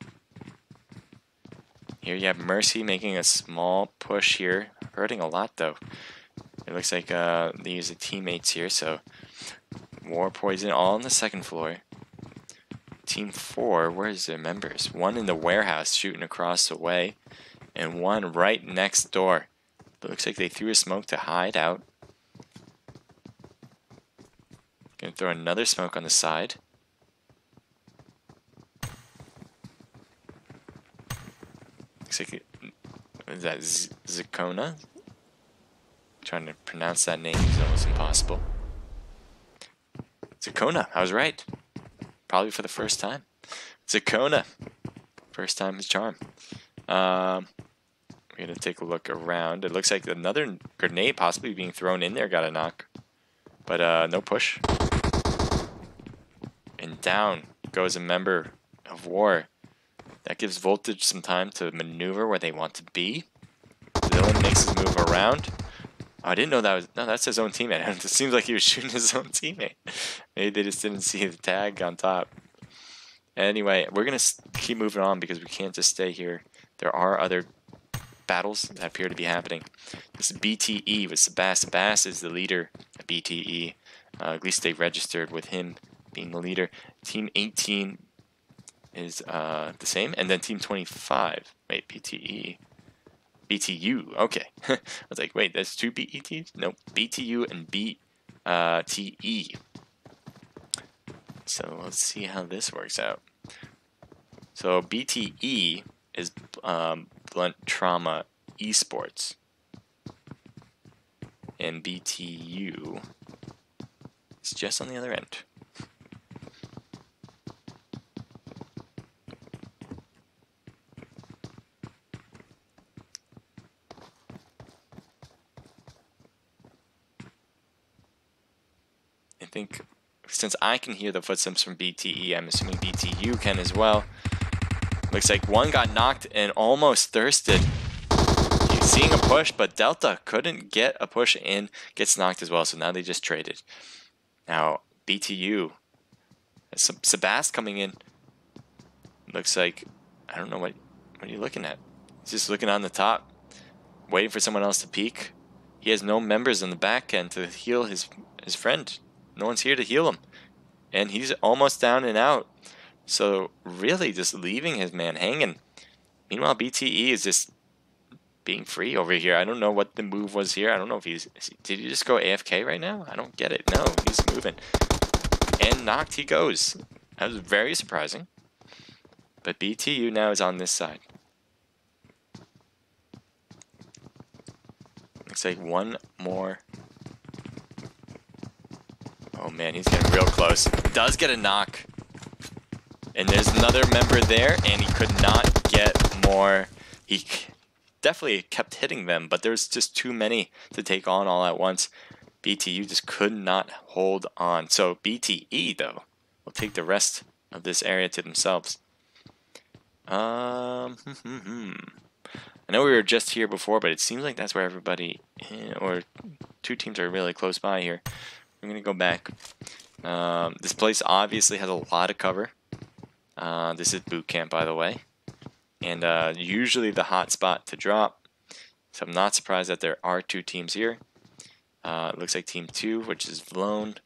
Here you have Mercy making a small push here. Hurting a lot, though. It looks like they use the teammates here, so more Poison all on the second floor. Team 4, where's their members? One in the warehouse shooting across the way, and one right next door. It looks like they threw a smoke to hide out. Gonna throw another smoke on the side. Looks like is that Zakona? Trying to pronounce that name is almost impossible. Zakona, I was right. Probably for the first time. Zakona. First time is charm. We're gonna take a look around. It looks like another grenade possibly being thrown in there got a knock. But no push. And down goes a member of War. That gives Voltage some time to maneuver where they want to be. Dylan makes his move around. Oh, I didn't know that was... No, that's his own teammate. It seems like he was shooting his own teammate. Maybe they just didn't see the tag on top. Anyway, we're going to keep moving on because we can't just stay here. There are other battles that appear to be happening. This is BTE with Sebas. Sebas is the leader of BTE. At least they registered with him being the leader. Team 18 is the same. And then Team 25. Wait, BTE... BTU, okay. I was like, wait, there's two BETs? No, BTU and BTE. So let's see how this works out. So BTE is Blunt Trauma eSports. And BTU is just on the other end. I think since I can hear the footsteps from BTE, I'm assuming BTU can as well. Looks like one got knocked and almost thirsted. He's seeing a push, but Delta couldn't get a push in, gets knocked as well, so now they just traded. Now, BTU, Sebas coming in. Looks like, I don't know what are you looking at? He's just looking on the top, waiting for someone else to peek. He has no members in the back end to heal his friend. No one's here to heal him. And he's almost down and out. So really just leaving his man hanging. Meanwhile, BTE is just being free over here. I don't know what the move was here. I don't know if did he just go AFK right now? I don't get it. No, he's moving. And knocked he goes. That was very surprising. But BTU now is on this side. Looks like one more. Oh man, he's getting real close. Does get a knock. And there's another member there, and he could not get more. He definitely kept hitting them, but there's just too many to take on all at once. BTU just could not hold on. So BTE, though, will take the rest of this area to themselves. I know we were just here before, but it seems like that's where everybody, or two teams are really close by here. I'm going to go back. This place obviously has a lot of cover. This is boot camp, by the way. And usually the hot spot to drop. So I'm not surprised that there are two teams here. It looks like Team 2, which is Vlone,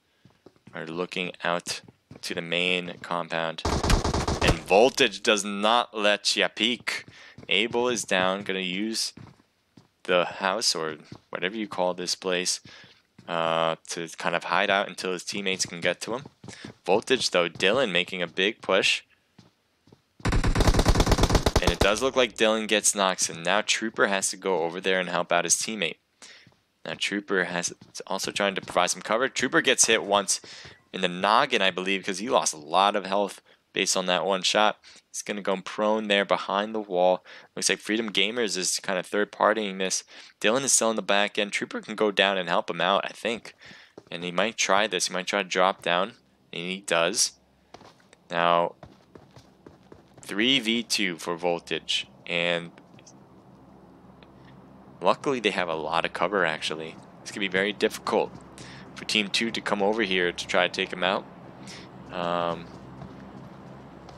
are looking out to the main compound. And Voltage does not let ya peek. Abel is down, going to use the house, or whatever you call this place, to kind of hide out until his teammates can get to him. Voltage, though, Dylan making a big push. And it does look like Dylan gets knocked, and now Trooper has to go over there and help out his teammate. Now Trooper is also trying to provide some cover. Trooper gets hit once in the noggin, I believe, because he lost a lot of health based on that one shot. He's going to go prone there behind the wall. Looks like Freedom Gamers is kind of third-partying this. Dylan is still in the back end. Trooper can go down and help him out, I think. And he might try this. He might try to drop down, and he does. Now, 3v2 for Voltage, and luckily they have a lot of cover actually. It's going to be very difficult for Team 2 to come over here to try to take him out.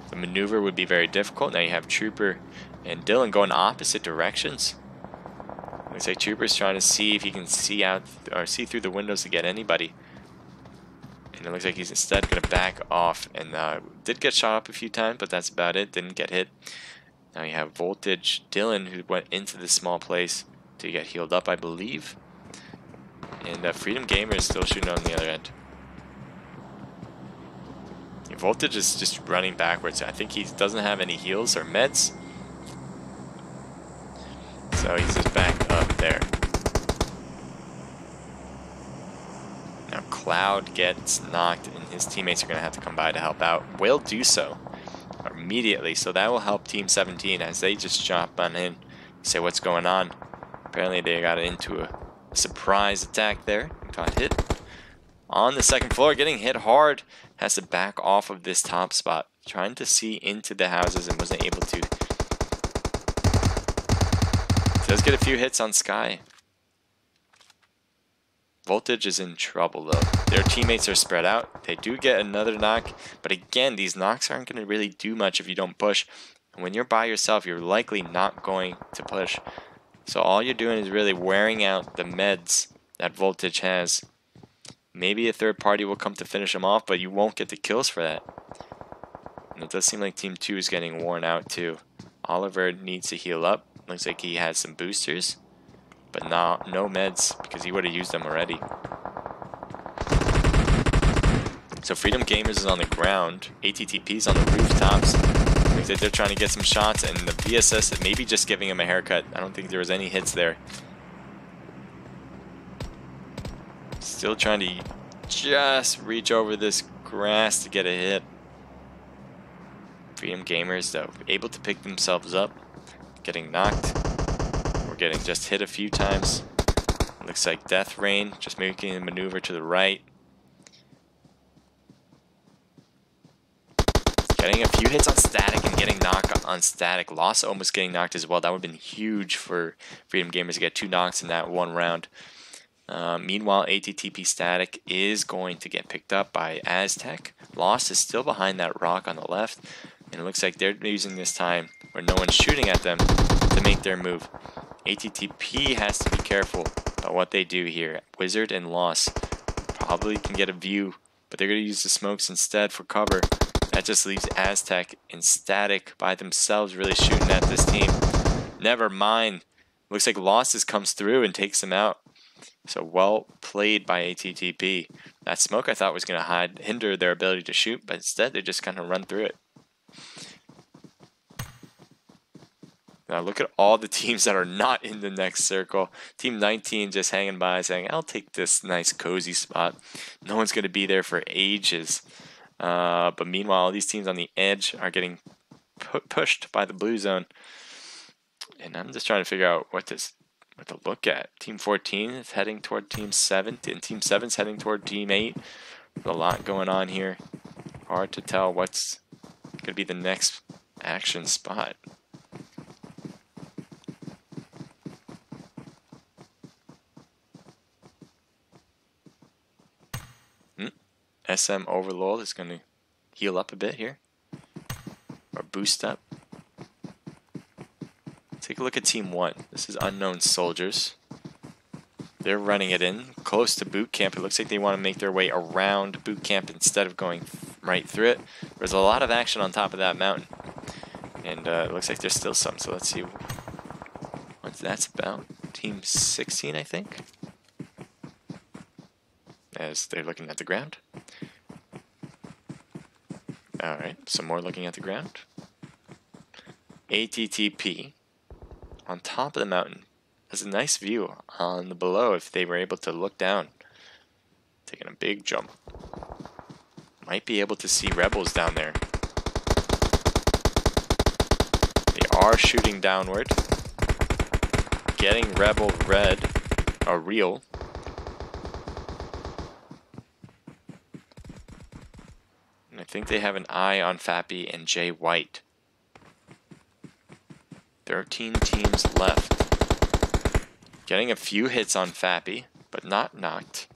The maneuver would be very difficult. Now you have Trooper and Dylan going opposite directions. Looks like Trooper's trying to see if he can see out or see through the windows to get anybody. And it looks like he's instead going to back off, and did get shot up a few times, but that's about it. Didn't get hit. Now you have Voltage, Dylan, who went into this small place to get healed up, I believe. And Freedom Gamer is still shooting on the other end. Voltage is just running backwards. I think he doesn't have any heals or meds. So he's just back up there. Now Cloud gets knocked and his teammates are going to have to come by to help out. Will do so immediately. So that will help Team 17 as they just jump on in, say what's going on. Apparently they got into a surprise attack there. Got hit on the second floor, getting hit hard. Has to back off of this top spot, trying to see into the houses and wasn't able to. Does get a few hits on Sky. Voltage is in trouble though. Their teammates are spread out. They do get another knock, but again, these knocks aren't going to really do much if you don't push. And when you're by yourself, you're likely not going to push. So all you're doing is really wearing out the meds that Voltage has. Maybe a third party will come to finish him off, but you won't get the kills for that. And it does seem like Team 2 is getting worn out too. Oliver needs to heal up. Looks like he has some boosters, but no meds because he would have used them already. So Freedom Gamers is on the ground. ATTP's on the rooftops. Looks like they're trying to get some shots, and the VSS is maybe just giving him a haircut. I don't think there was any hits there. Still trying to just reach over this grass to get a hit. Freedom Gamers, though, able to pick themselves up. Getting knocked. Or getting just hit a few times. Looks like Death Rain just making a maneuver to the right. Getting a few hits on Static and getting knocked on Static. Loss almost getting knocked as well. That would have been huge for Freedom Gamers to get 2 knocks in that one round. Meanwhile, ATTP Static is going to get picked up by Aztec. Lost is still behind that rock on the left, and it looks like they're using this time where no one's shooting at them to make their move. ATTP has to be careful about what they do here. Wizard and Lost probably can get a view, but they're going to use the smokes instead for cover. That just leaves Aztec and Static by themselves really shooting at this team. Never mind. Looks like Losses comes through and takes them out. So well played by ATTP. That smoke I thought was going to hinder their ability to shoot, but instead they just kind of run through it. Now look at all the teams that are not in the next circle. Team 19 just hanging by saying, I'll take this nice cozy spot. No one's going to be there for ages. But meanwhile, all these teams on the edge are getting pushed by the blue zone. And I'm just trying to figure out what to look at. Team 14 is heading toward Team 7, and Team 7 is heading toward Team 8. There's a lot going on here. Hard to tell what's going to be the next action spot. SM Overlord is going to heal up a bit here, or boost up. Take a look at Team 1. This is Unknown Soldiers. They're running it in close to boot camp. It looks like they want to make their way around boot camp instead of going right through it. There's a lot of action on top of that mountain, and it looks like there's still some. So let's see what that's about. Team 16, I think, as they're looking at the ground. Alright, some more looking at the ground. ATTP on top of the mountain has a nice view on the below if they were able to look down. Taking a big jump. Might be able to see rebels down there. They are shooting downward. Getting rebel red, or real. think they have an eye on Fappy and Jay White. 13 teams left. Getting a few hits on Fappy, but not knocked.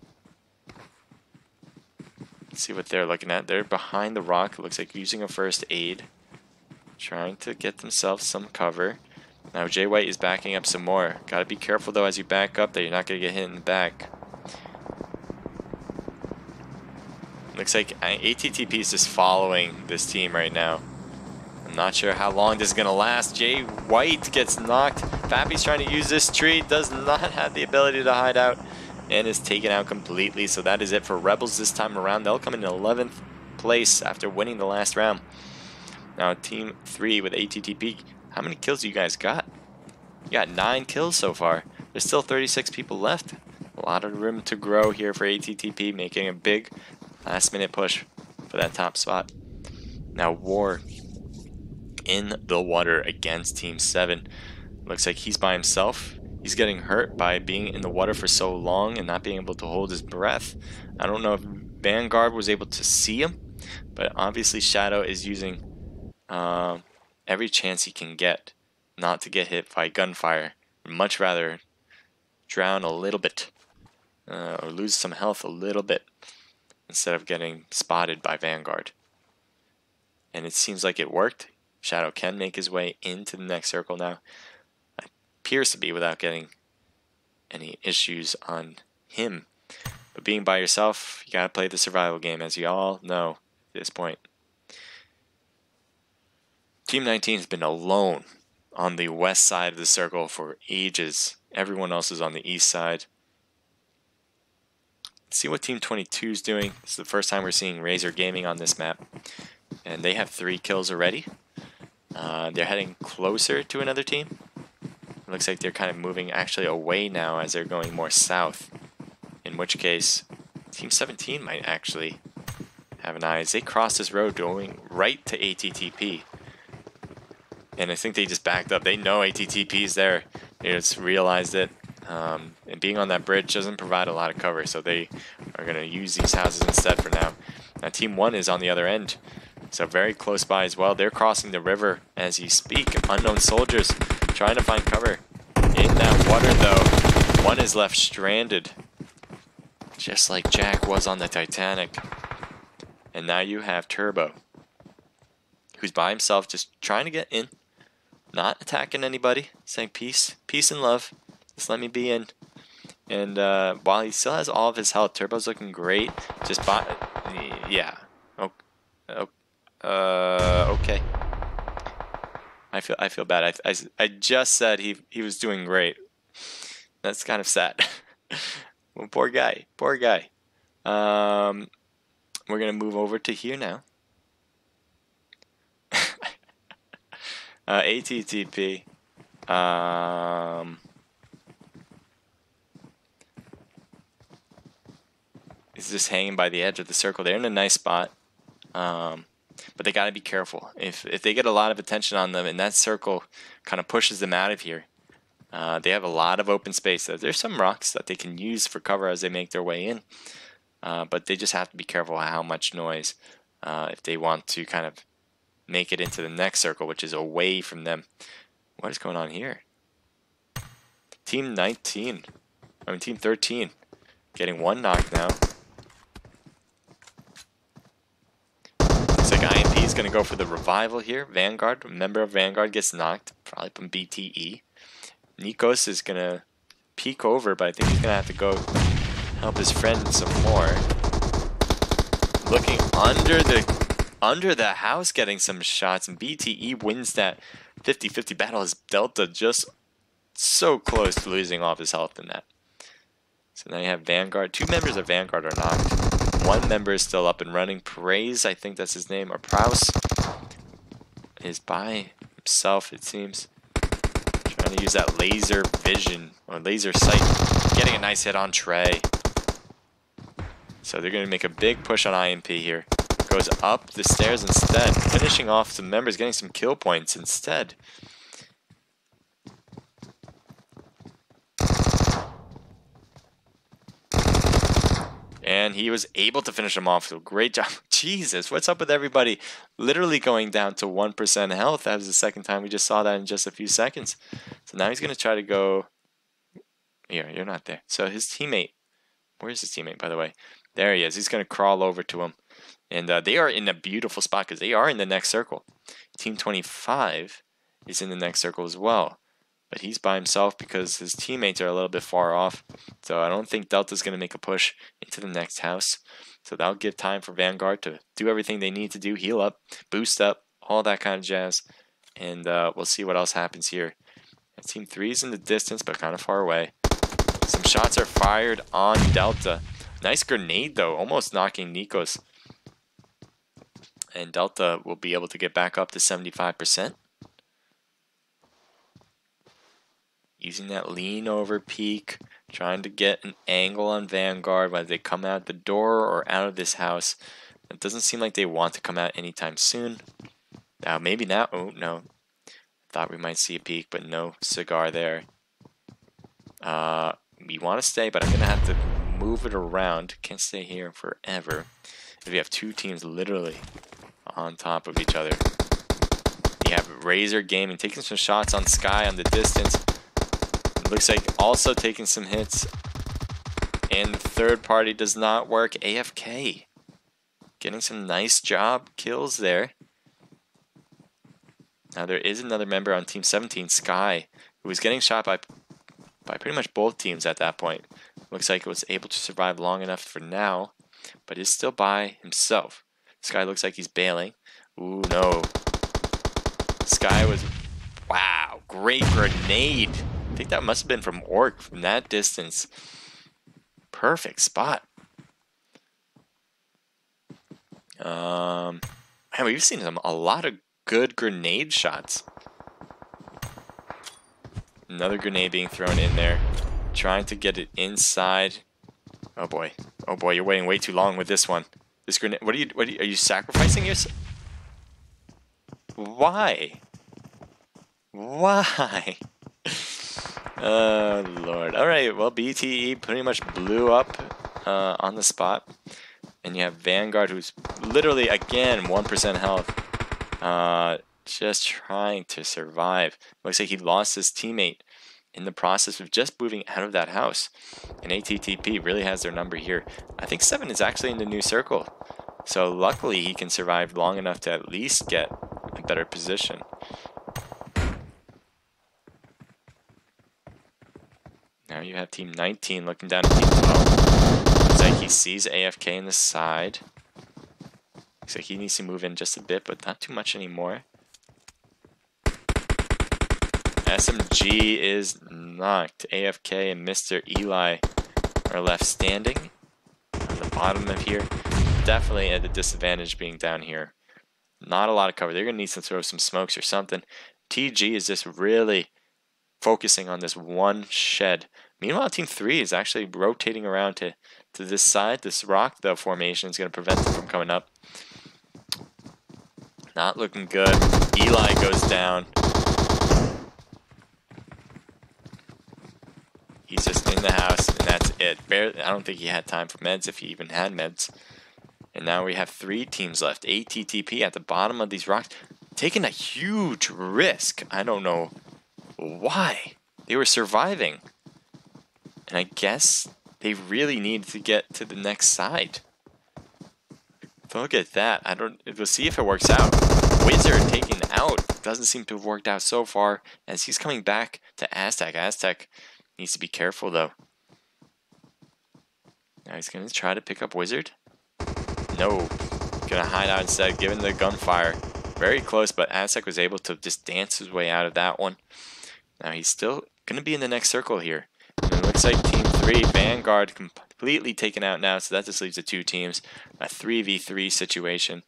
Let's see what they're looking at. They're behind the rock. It looks like using a first aid. Trying to get themselves some cover. Now Jay White is backing up some more. Gotta be careful though as you back up that you're not gonna get hit in the back. Looks like ATTP is just following this team right now. I'm not sure how long this is gonna last. Jay White gets knocked. Fappy's trying to use this tree. Does not have the ability to hide out. And is taken out completely. So that is it for Rebels this time around. They'll come in 11th place after winning the last round. Now team 3 with ATTP. How many kills do you guys got? You got 9 kills so far. There's still 36 people left. A lot of room to grow here for ATTP, making a big last minute push for that top spot. Now War in the water against team 7. Looks like he's by himself. He's getting hurt by being in the water for so long and not being able to hold his breath. I don't know if Vanguard was able to see him, but obviously Shadow is using every chance he can get not to get hit by gunfire. Would much rather drown a little bit or lose some health a little bit instead of getting spotted by Vanguard. And it seems like it worked. Shadow can make his way into the next circle now. Appears to be without getting any issues on him. But being by yourself, you gotta play the survival game, as you all know at this point. Team 19 has been alone on the west side of the circle for ages. Everyone else is on the east side. Let's see what Team 22 is doing. This is the first time we're seeing Razor Gaming on this map. And they have 3 kills already. They're heading closer to another team. It looks like they're kind of moving actually away now as they're going more south. In which case, Team 17 might actually have an eye as they cross this road going right to ATTP. And I think they just backed up. They know ATTP is there. They just realized it. And being on that bridge doesn't provide a lot of cover, so they are going to use these houses instead for now. Now Team 1 is on the other end, so very close by as well. They're crossing the river as you speak. Unknown soldiers trying to find cover in that water though. One is left stranded, just like Jack was on the Titanic. And now you have Turbo, who's by himself just trying to get in, not attacking anybody, saying peace, peace and love, just let me be in. And while he still has all of his health, Turbo's looking great. Just by, yeah, okay. I feel bad. I just said he was doing great. That's kind of sad. Well, poor guy. Poor guy. We're gonna move over to here now. ATTP. Is just hanging by the edge of the circle. They're in a nice spot. But they got to be careful. If they get a lot of attention on them and that circle kind of pushes them out of here, they have a lot of open space. There's some rocks that they can use for cover as they make their way in. But they just have to be careful how much noise if they want to kind of make it into the next circle, which is away from them. What is going on here? Team 13 getting 1 knock now. Looks like IMP is going to go for the revival here. Vanguard, a member of Vanguard gets knocked, probably from BTE. Nikos is going to peek over, but I think he's going to have to go help his friend some more. Looking under the house, getting some shots, and BTE wins that 50-50 battle as Delta just so close to losing off his health in that. So now you have Vanguard. 2 members of Vanguard are knocked. 1 member is still up and running. Praise, I think that's his name, or Prouse, is by himself, it seems. Trying to use that laser vision, or laser sight. Getting a nice hit on Trey. So they're going to make a big push on IMP here. Goes up the stairs instead, finishing off some members, getting some kill points instead. And he was able to finish him off. So great job. Jesus, what's up with everybody? Literally going down to 1% health. That was the second time we just saw that in just a few seconds. So now he's going to try to go... Here, you're not there. So his teammate... Where's his teammate, by the way? There he is. He's going to crawl over to him. And they are in a beautiful spot because they are in the next circle. Team 25 is in the next circle as well. But he's by himself because his teammates are a little bit far off. So I don't think Delta's going to make a push into the next house. So that'll give time for Vanguard to do everything they need to do. Heal up, boost up, all that kind of jazz. And we'll see what else happens here. And Team 3 is in the distance, but kind of far away. Some shots are fired on Delta. Nice grenade, though, almost knocking Nikos. And Delta will be able to get back up to 75%. Using that lean over peek, trying to get an angle on Vanguard whether they come out the door or out of this house. It doesn't seem like they want to come out anytime soon. Now, maybe now. Oh, no. Thought we might see a peek, but no cigar there. We want to stay, but I'm going to have to move it around. Can't stay here forever. If we have two teams literally on top of each other. You have Razor Gaming taking some shots on Sky on the distance. Looks like also taking some hits. And the third party does not work. AFK. Getting some nice job kills there. Now there is another member on Team 17, Sky, who was getting shot by pretty much both teams at that point. Looks like it was able to survive long enough for now, but is still by himself. Sky looks like he's bailing. Ooh, no. Sky was... Wow, great grenade. I think that must have been from Orc from that distance. Perfect spot. Man, we've seen a lot of good grenade shots. Another grenade being thrown in there. Trying to get it inside. Oh boy. Oh boy, you're waiting way too long with this one. This grenade, are you sacrificing yourself? Why? Why? Oh, Lord. Alright, well, BTE pretty much blew up on the spot. And you have Vanguard, who's literally, again, 1% health. Just trying to survive. Looks like he lost his teammate in the process of just moving out of that house. And ATTP really has their number here. I think 7 is actually in the new circle. So luckily, he can survive long enough to at least get a better position. Now you have Team 19 looking down at Team 12. Looks like he sees AFK in the side. Looks like he needs to move in just a bit, but not too much anymore. SMG is knocked. AFK and Mr. Eli are left standing on the bottom of here. Definitely at a disadvantage being down here. Not a lot of cover. They're going to need to throw some smokes or something. TG is just really focusing on this one shed. Meanwhile, Team 3 is actually rotating around to this side. This rock, though, formation is going to prevent them from coming up. Not looking good. Eli goes down. He's just in the house, and that's it. I don't think he had time for meds, if he even had meds. And now we have 3 teams left. ATTP at the bottom of these rocks, taking a huge risk. I don't know why. They were surviving. And I guess they really need to get to the next side. Look at that. We'll see if it works out. Wizard taken out. Doesn't seem to have worked out so far, as he's coming back to Aztec. Aztec needs to be careful, though. Now he's going to try to pick up Wizard. No. Going to hide out instead, given the gunfire. Very close, but Aztec was able to just dance his way out of that one. Now he's still going to be in the next circle here. And it looks like Team 3, Vanguard, completely taken out now, so that just leaves the 2 teams. A 3v3 situation.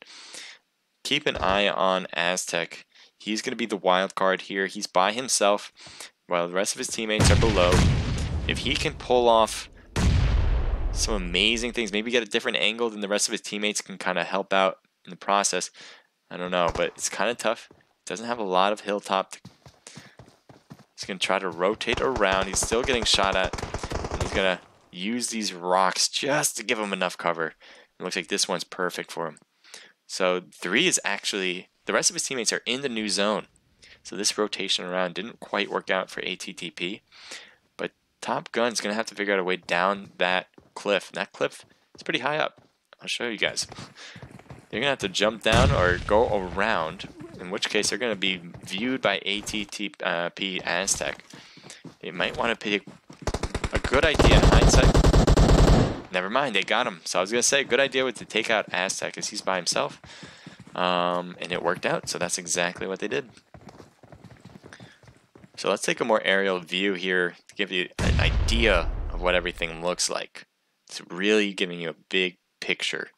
Keep an eye on Aztec. He's going to be the wild card here. He's by himself, while the rest of his teammates are below. If he can pull off some amazing things, maybe get a different angle than the rest of his teammates, can kind of help out in the process. I don't know, but it's kind of tough. Doesn't have a lot of hilltop. He's going to try to rotate around. He's still getting shot at. And he's going to use these rocks just to give him enough cover. It looks like this one's perfect for him. So 3 is actually, the rest of his teammates are in the new zone. So this rotation around didn't quite work out for ATTP. But Top Gun's going to have to figure out a way down that cliff. And that cliff is pretty high up. I'll show you guys. They're going to have to jump down or go around, in which case they're going to be viewed by ATTP Aztec. They might want to pick a good idea in hindsight. Never mind, they got him. So I was going to say, a good idea was to take out Aztec as he's by himself. And it worked out, so that's exactly what they did. So let's take a more aerial view here to give you an idea of what everything looks like. It's really giving you a big picture.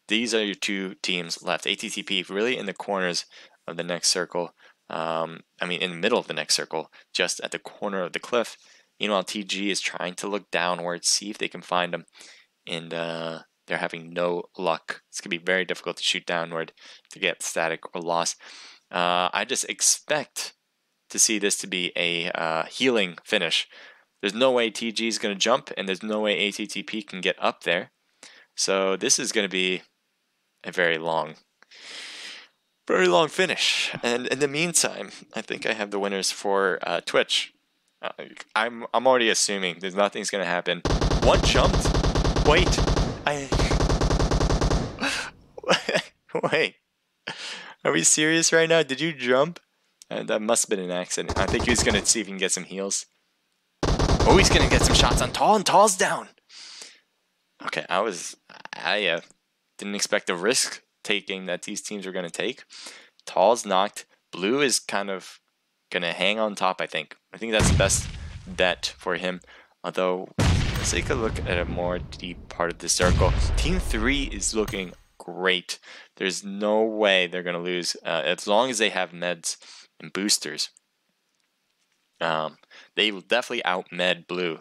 These are your 2 teams left. ATTP really in the corners of the next circle. I mean, in the middle of the next circle, just at the corner of the cliff. Meanwhile, TG is trying to look downwards, see if they can find them. And they're having no luck. It's going to be very difficult to shoot downward to get static or loss. I just expect to see this to be a healing finish. There's no way TG is going to jump, and there's no way ATTP can get up there. So this is going to be a very long finish. And in the meantime, I think I have the winners for Twitch. I'm already assuming there's nothing's going to happen. One jumped. Wait. Wait. Are we serious right now? Did you jump? That must have been an accident. I think he's going to see if he can get some heals. Oh, he's going to get some shots on Tall, and Tall's down. Okay, I didn't expect the risk taking that these teams were going to take. Tall's knocked. Blue is kind of going to hang on top, I think. I think that's the best bet for him. Although, let's take a look at a more deep part of the circle. Team 3 is looking great. There's no way they're going to lose as long as they have meds and boosters. They will definitely out-med Blue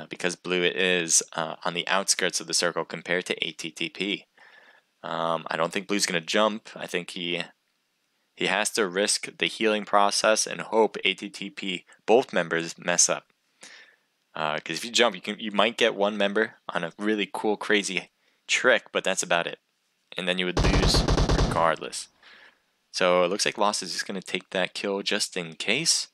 because Blue is on the outskirts of the circle compared to ATTP. I don't think Blue's going to jump. I think he has to risk the healing process and hope ATTP, both members, mess up. Because if you jump, you might get one member on a really cool, crazy trick, but that's about it. And then you would lose regardless. So it looks like Lost is just going to take that kill just in case.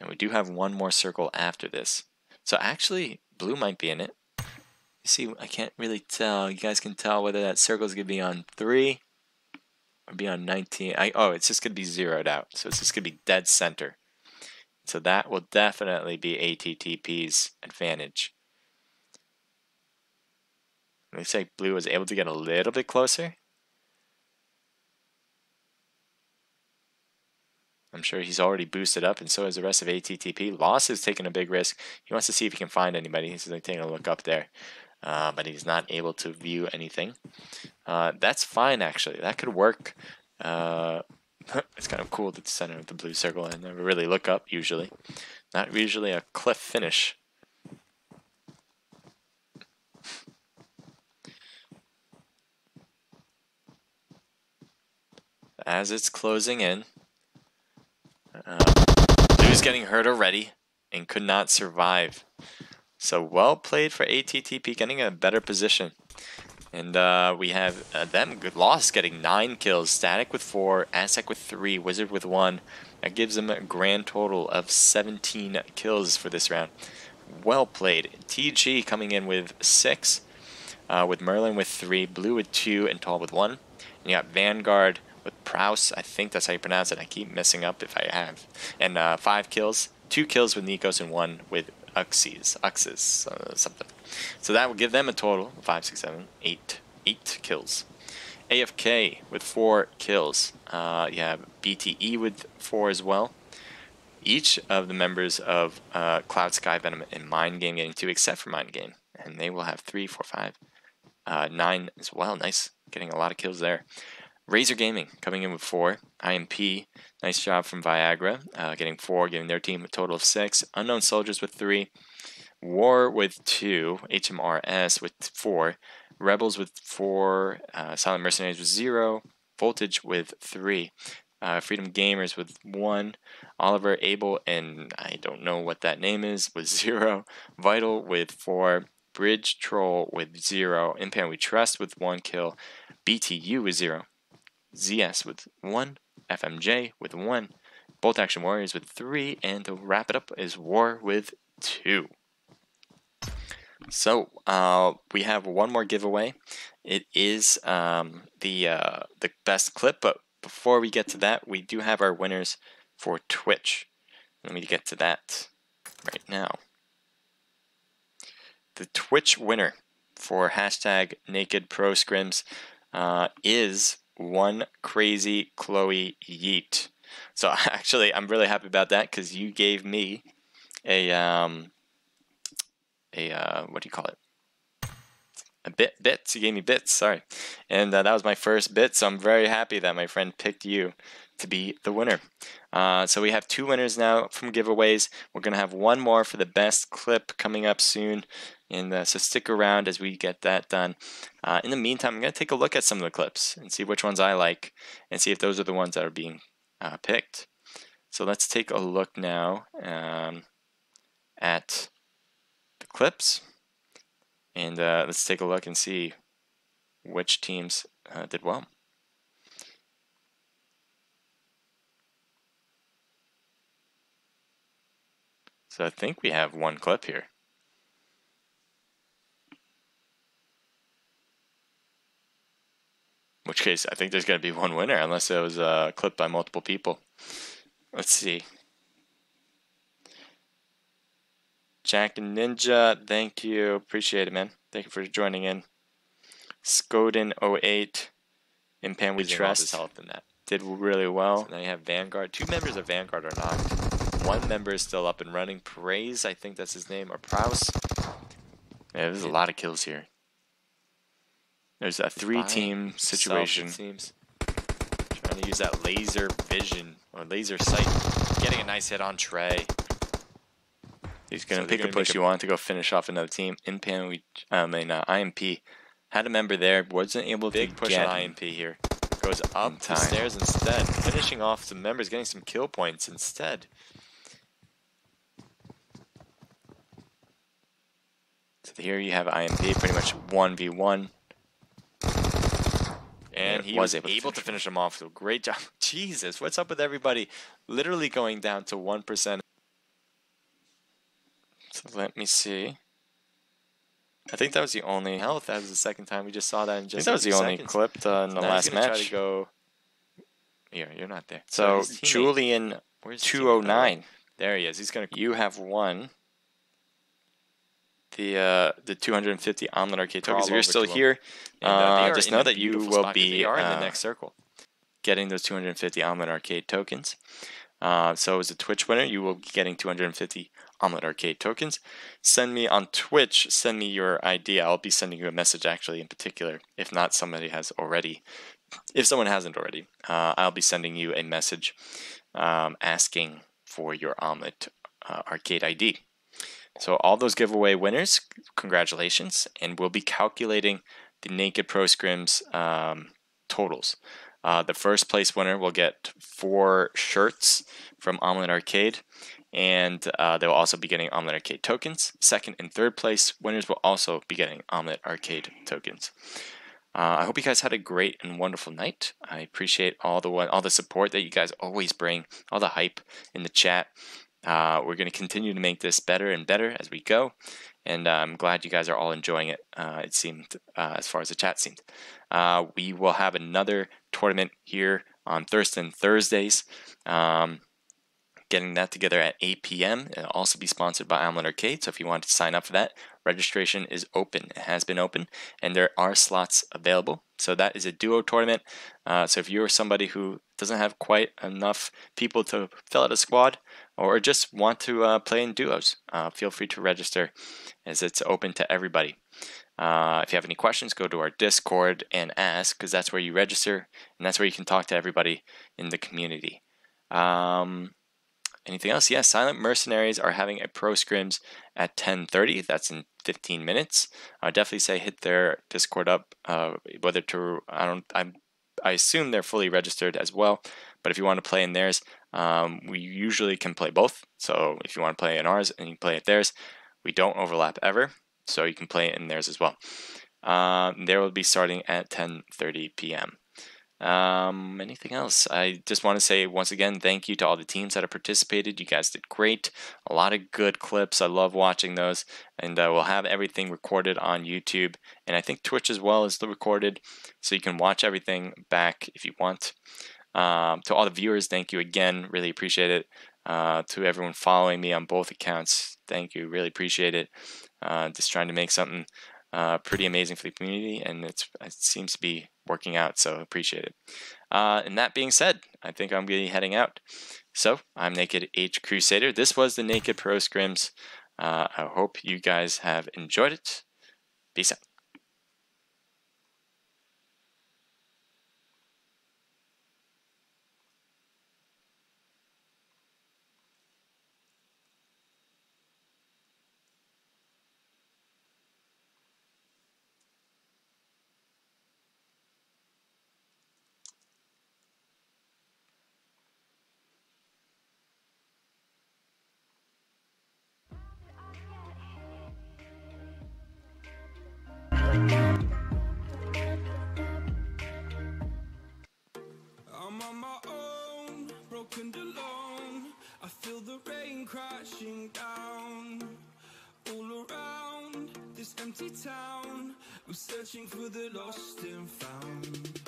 And we do have one more circle after this. So actually, Blue might be in it. You see, I can't really tell. You guys can tell whether that circle is going to be on 3 or be on 19. Oh, it's just going to be zeroed out. So it's just going to be dead center. So that will definitely be ATTP's advantage. Looks like Blue was able to get a little bit closer. I'm sure he's already boosted up, and so is the rest of ATTP. Lost is taking a big risk. He wants to see if he can find anybody. He's like taking a look up there, but he's not able to view anything. That's fine, actually. That could work. It's kind of cool at the center of the blue circle and never really look up usually. Not usually a cliff finish. As it's closing in, Blue's getting hurt already and could not survive. So well played for ATTP, getting in a better position. And we have them good loss, getting 9 kills. Static with 4, Aztec with 3, Wizard with 1. That gives them a grand total of 17 kills for this round. Well played. TG coming in with 6, with Merlin with 3, Blue with 2, and Tall with 1. And you got Vanguard with Prouse, I think that's how you pronounce it. I keep messing up if I have. And 5 kills, 2 kills with Nikos, and 1 with Uxes, something. So that will give them a total of 5, 6, 7, 8 kills. AFK with 4 kills. You have BTE with 4 as well. Each of the members of Cloud, Sky, Venom, and Mind Game getting 2, except for Mind Game. And they will have 3, 4, 5, 9 as well. Nice, getting a lot of kills there. Razor Gaming coming in with 4. IMP, nice job from Viagra, getting 4, giving their team a total of 6. Unknown Soldiers with 3. War with 2. HMRS with 4. Rebels with 4. Silent Mercenaries with 0. Voltage with 3. Freedom Gamers with 1, Oliver Abel, and I don't know what that name is, with 0, Vital with 4, Bridge Troll with 0, Impan We Trust with 1 kill, BTU with 0, ZS with 1, FMJ with 1, Bolt Action Warriors with 3, and to wrap it up is War with 2. So we have one more giveaway. It is the best clip, but before we get to that, we do have our winners for Twitch. Let me get to that right now. The Twitch winner for hashtag #NakedProScrims is one crazy Chloe Yeet. So actually, I'm really happy about that because you gave me a what do you call it? Bits. You gave me bits, sorry. And that was my first bit, so I'm very happy that my friend picked you to be the winner. So we have 2 winners now from giveaways. We're going to have one more for the best clip coming up soon. And so stick around as we get that done. In the meantime, I'm going to take a look at some of the clips and see which ones I like and see if those are the ones that are being picked. So let's take a look now at the clips. And let's take a look and see which teams did well. So I think we have one clip here. In which case, I think there's going to be one winner, unless it was clipped by multiple people. Let's see. Jack and Ninja, thank you. Appreciate it, man. Thank you for joining in. Skoden08, Impan We Trust, health in that. Did really well. So now you have Vanguard. 2 members of Vanguard are knocked. 1 member is still up and running. Praise, I think that's his name, or Prouse. Yeah, there's a lot of kills here. There's a 3-team situation. It seems. Trying to use that laser vision, or laser sight. Getting a nice hit on Trey. He's going to pick a push you want to go finish off another team. Impan, IMP had a member there, wasn't able to push on IMP here. Goes up the stairs instead, finishing off some members, getting some kill points instead. So here you have IMP, pretty much 1v1. And he was able to finish him off, so great job. Jesus, what's up with everybody? Literally going down to 1%. So let me see. I think that was the only health. That was the second time we just saw that in just. I think that was the only clip in the last match. Try to go. Here, you're not there. So Julian 209. There he is. He's gonna. You have won the 250 Omlet Arcade tokens. If you're still here, just know that you will be in the next circle, getting those 250 Omlet Arcade tokens. So as a Twitch winner, you will be getting 250 Omlet Arcade tokens. Send me on Twitch, send me your ID. I'll be sending you a message actually in particular. If not, somebody has already. If someone hasn't already, I'll be sending you a message asking for your Omlet Arcade ID. So all those giveaway winners, congratulations. And we'll be calculating the Naked Pro Scrims totals. The first place winner will get 4 shirts from Omlet Arcade, and they will also be getting Omlet Arcade tokens. Second and third place winners will also be getting Omlet Arcade tokens. I hope you guys had a great and wonderful night. I appreciate all the support that you guys always bring, all the hype in the chat. We're going to continue to make this better and better as we go, and I'm glad you guys are all enjoying it. It seemed, as far as the chat seemed. We will have another tournament here on Thursdays. Getting that together at 8 p.m. It'll also be sponsored by Omlet Arcade, so if you want to sign up for that, registration is open. It has been open, and there are slots available. So that is a duo tournament. So if you're somebody who doesn't have quite enough people to fill out a squad, or just want to play in duos, feel free to register, as it's open to everybody. If you have any questions, go to our Discord and ask, because that's where you register, and that's where you can talk to everybody in the community. Anything else? Yes, Silent Mercenaries are having a Pro Scrims at 10:30. That's in 15 minutes. I would definitely say hit their Discord up. Whether to I I assume they're fully registered as well. But if you want to play in theirs, we usually can play both. So if you want to play in ours and you play at theirs, we don't overlap ever. So you can play it in theirs as well. They will be starting at 10:30 p.m. Anything else? I just want to say once again, thank you to all the teams that have participated. You guys did great. A lot of good clips. I love watching those. And we'll have everything recorded on YouTube. And I think Twitch as well is still recorded. So you can watch everything back if you want. To all the viewers, thank you again. Really appreciate it. To everyone following me on both accounts, thank you. Really appreciate it. Just trying to make something pretty amazing for the community, and it seems to be working out, so appreciate it. And that being said, I think I'm going to be heading out. So I'm Naked H Crusader. This was the Naked Pro Scrims. I hope you guys have enjoyed it. Peace out. I'm on my own, broken and alone. I feel the rain crashing down all around this empty town. I'm searching for the lost and found,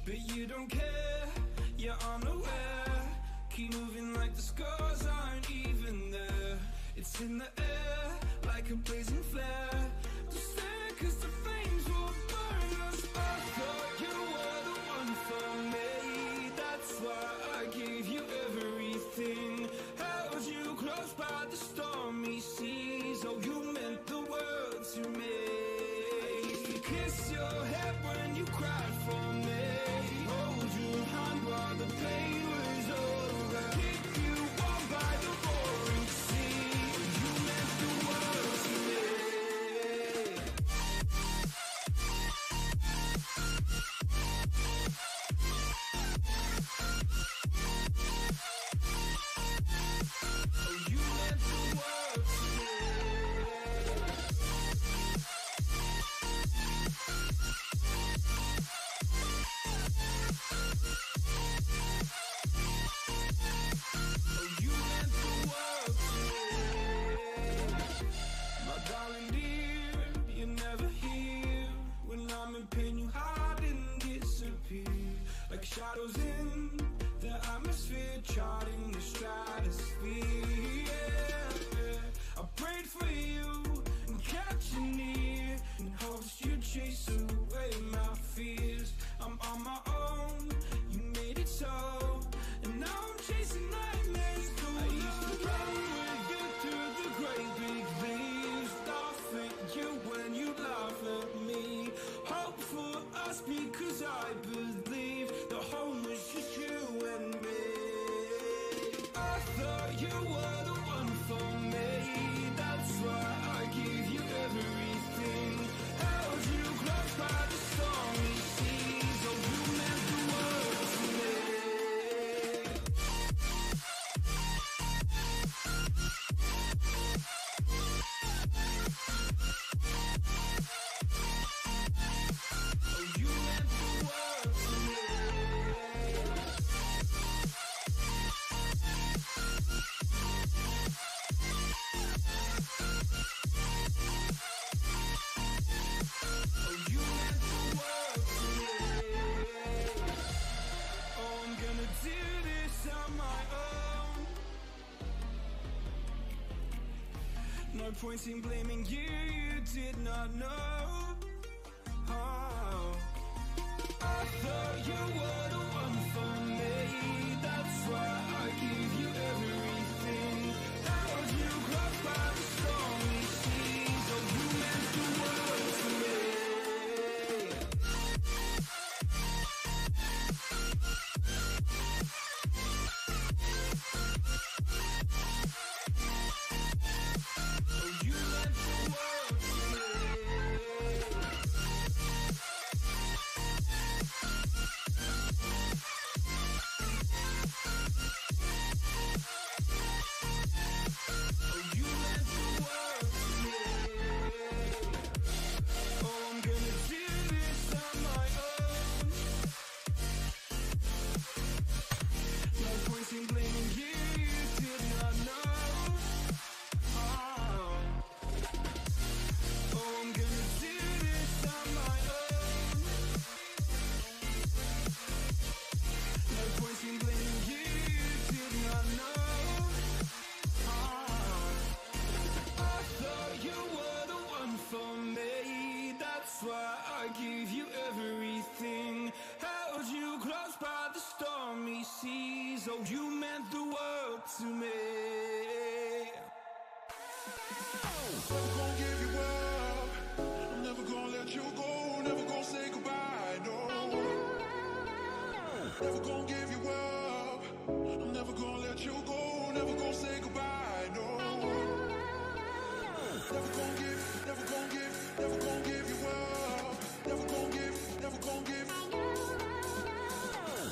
but you don't care, you're unaware. Keep moving like the scars aren't even there. It's in the air like a blazing flare. Just stare 'cause the flames will burn us. I thought you were the one for me. That's why I gave you everything. Held you close by the stormy seas. Oh, you meant the world to me. I used to kiss your head when you cried for me. Hold your hand while the pain was over. Keep you warm by the roaring sea. You meant the world to me. Oh, you meant the world to me. Oh, you meant the world to me. My darling dear, you're never here. When I'm in pain, you hide and disappear. Like shadows in the atmosphere, charting the stratosphere. Yeah. I prayed for you and kept you near, in hopes you'd chase away my fears. I'm on my own, you made it so, and now I'm chasing nightmares too. I used to run with you through the great big leaves, laugh at you when you laugh at me. Hope for us because I believe the home was just you and me. I thought you were the one for me. That's why I gave you everything. Held you close by the stormy seas. Oh, you meant the world to me. Oh, you meant the world to me. Oh, you meant the world to me. Oh, I'm gonna do this on my own. No point in blaming you, you did not know. Oh, I thought you were the one for me. That's why I gave you everything. Held you close by the stormy seas. Oh, you meant the world to me. Oh, you meant the world to me. Never gonna give you up. I'm never gonna let you go. Never gonna say goodbye. No. Never gonna give you up. I'm never gonna let you go. Never gonna say goodbye. No. Never gonna give, never gonna give, never gonna give you up. Never gonna give, never gonna give.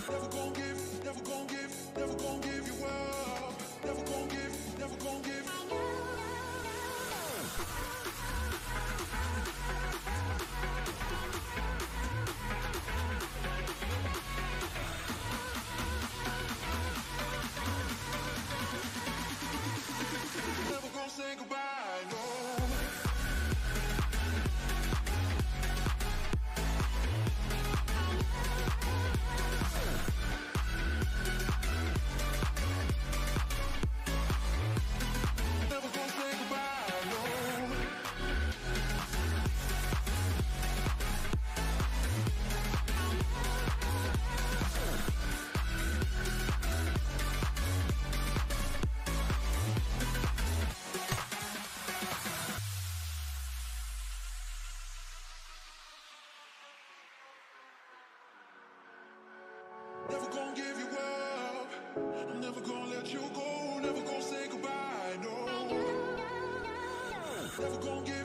Never gonna give, never gonna give, never gonna give you up. Never gonna give, never gonna give. Never gonna say goodbye, no. Never gonna say goodbye, no. Never gonna give you up. I'm never gonna let you go. Never gonna say goodbye, no. Never gonna give